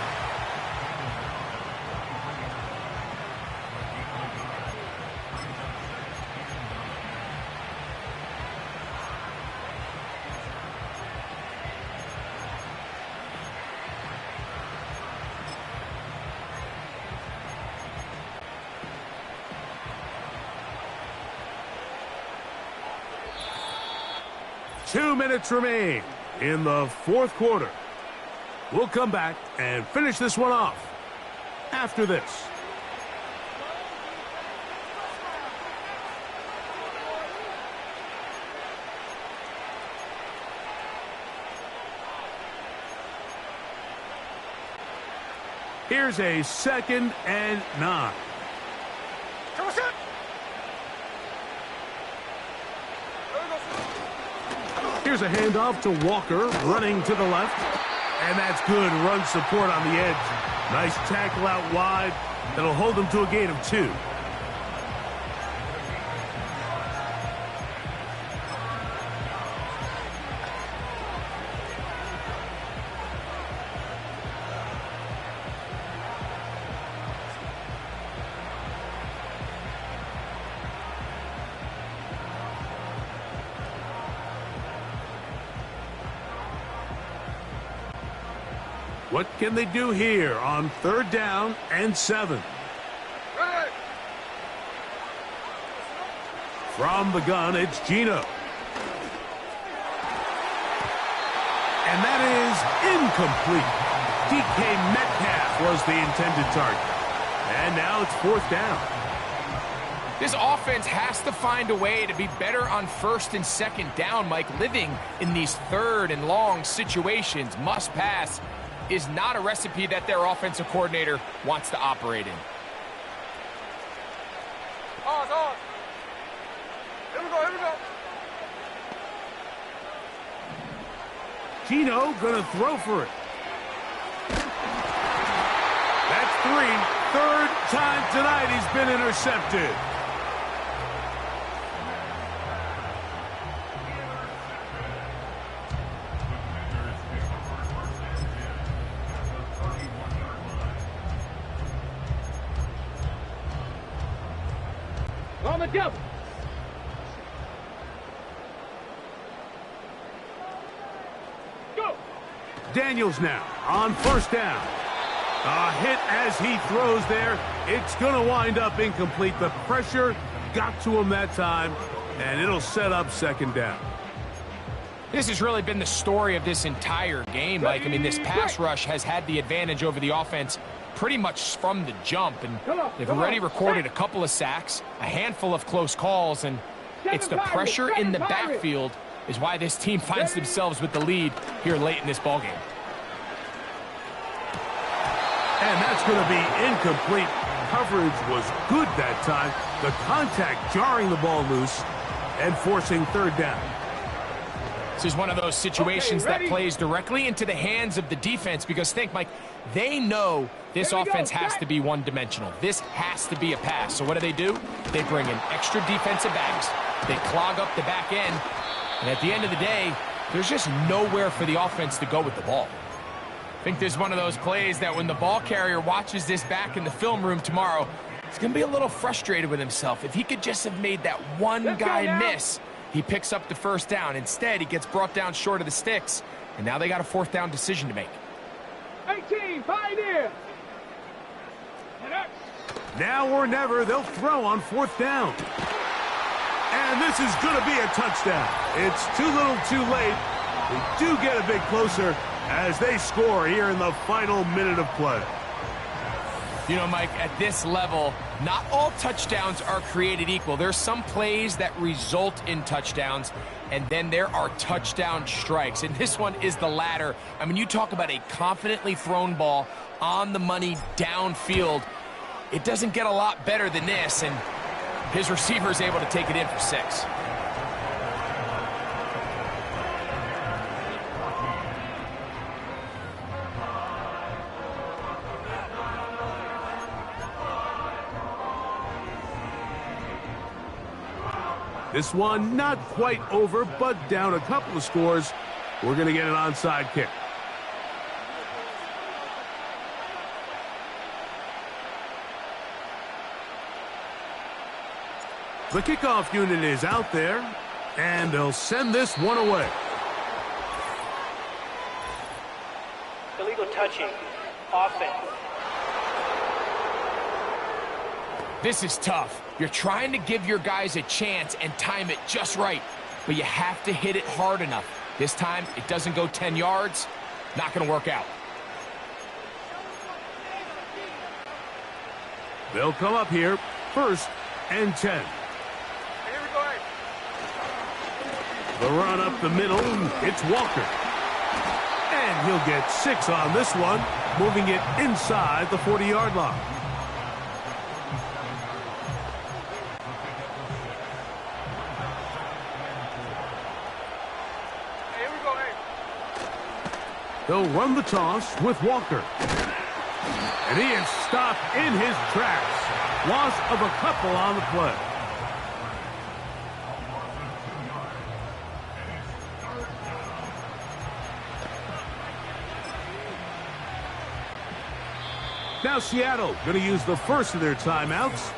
Two minutes remain in the 4th quarter. We'll come back and finish this one off after this. Here's a 2nd and 9. Here's a handoff to Walker, running to the left. And that's good run support on the edge. Nice tackle out wide. That'll hold them to a gain of 2. What can they do here on 3rd down and 7? From the gun, it's Geno. And that is incomplete. DK Metcalf was the intended target. And now it's 4th down. This offense has to find a way to be better on 1st and 2nd down, Mike. Living in these 3rd and long situations, must pass, is not a recipe that their offensive coordinator wants to operate in. On. Here we go. Geno gonna throw for it. That's 3. 3rd time tonight he's been intercepted. On the double. Go. Daniels now on 1st down. A hit as he throws there. It's going to wind up incomplete. The pressure got to him that time, and it'll set up 2nd down. This has really been the story of this entire game, Mike. I mean, this pass rush has had the advantage over the offense pretty much from the jump, and they've already recorded a couple of sacks, a handful of close calls, and it's the pressure in the backfield is why this team finds themselves with the lead here late in this ballgame. And that's going to be incomplete. Coverage was good that time. The contact jarring the ball loose and forcing 3rd down. This is one of those situations that plays directly into the hands of the defense because think, Mike, they know this offense has to be one-dimensional. This has to be a pass. So what do? They bring in extra defensive backs. They clog up the back end. And at the end of the day, there's just nowhere for the offense to go with the ball. I think there's one of those plays that when the ball carrier watches this back in the film room tomorrow, he's going to be a little frustrated with himself. If he could just have made that one guy miss, he picks up the 1st down. Instead, he gets brought down short of the sticks, and now they got a 4th down decision to make. 18, Pioneer. Now or never, they'll throw on 4th down. And this is going to be a touchdown. It's too little too late. They do get a bit closer as they score here in the final minute of play. You know, Mike, at this level, not all touchdowns are created equal. There's some plays that result in touchdowns, and then there are touchdown strikes. And this one is the latter. I mean, you talk about a confidently thrown ball on the money downfield. It doesn't get a lot better than this, and his receiver is able to take it in for 6. This one not quite over, but down a couple of scores. We're going to get an onside kick. The kickoff unit is out there, and they'll send this one away. Illegal touching. Offense. This is tough. You're trying to give your guys a chance and time it just right, but you have to hit it hard enough. This time, it doesn't go 10 yards. Not going to work out. They'll come up here, 1st and 10. Here we go. The run up the middle, it's Walker. And he'll get 6 on this one, moving it inside the 40-yard line. They'll run the toss with Walker. And he is stopped in his tracks. Loss of a couple on the play. Now Seattle going to use the first of their timeouts.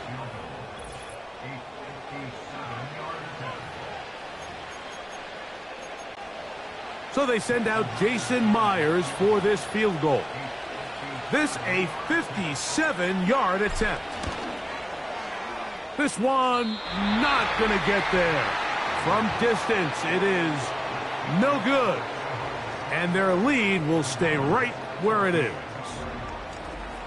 So they send out Jason Myers for this field goal. This a 57-yard attempt. This one not going to get there. From distance, it is no good. And their lead will stay right where it is.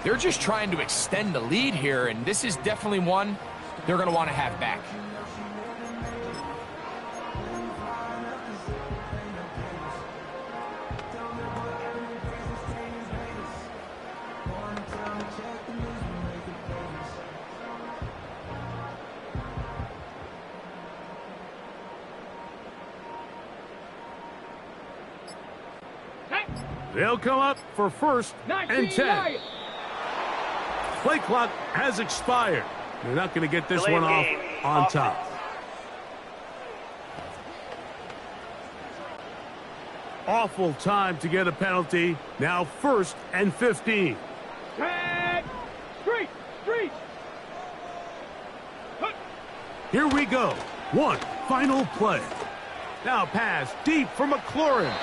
They're just trying to extend the lead here, and this is definitely one they're going to want to have back. They'll come up for first and 10. Play clock has expired. They're not going to get this one off on top. Awful time to get a penalty. Now first and 15. Here we go. One final play. Now pass deep for McLaurin.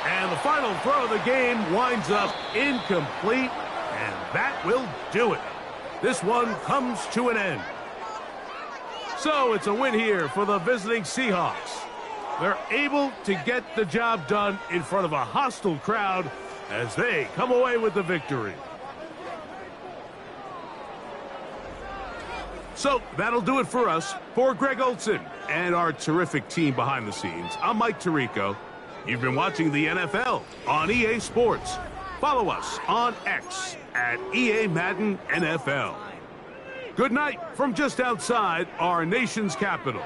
And the final throw of the game winds up incomplete. And that will do it. This one comes to an end. So it's a win here for the visiting Seahawks. They're able to get the job done in front of a hostile crowd as they come away with the victory. So that'll do it for us. For Greg Olsen and our terrific team behind the scenes, I'm Mike Tirico. You've been watching the NFL on EA Sports. Follow us on X at EA Madden NFL. Good night from just outside our nation's capital.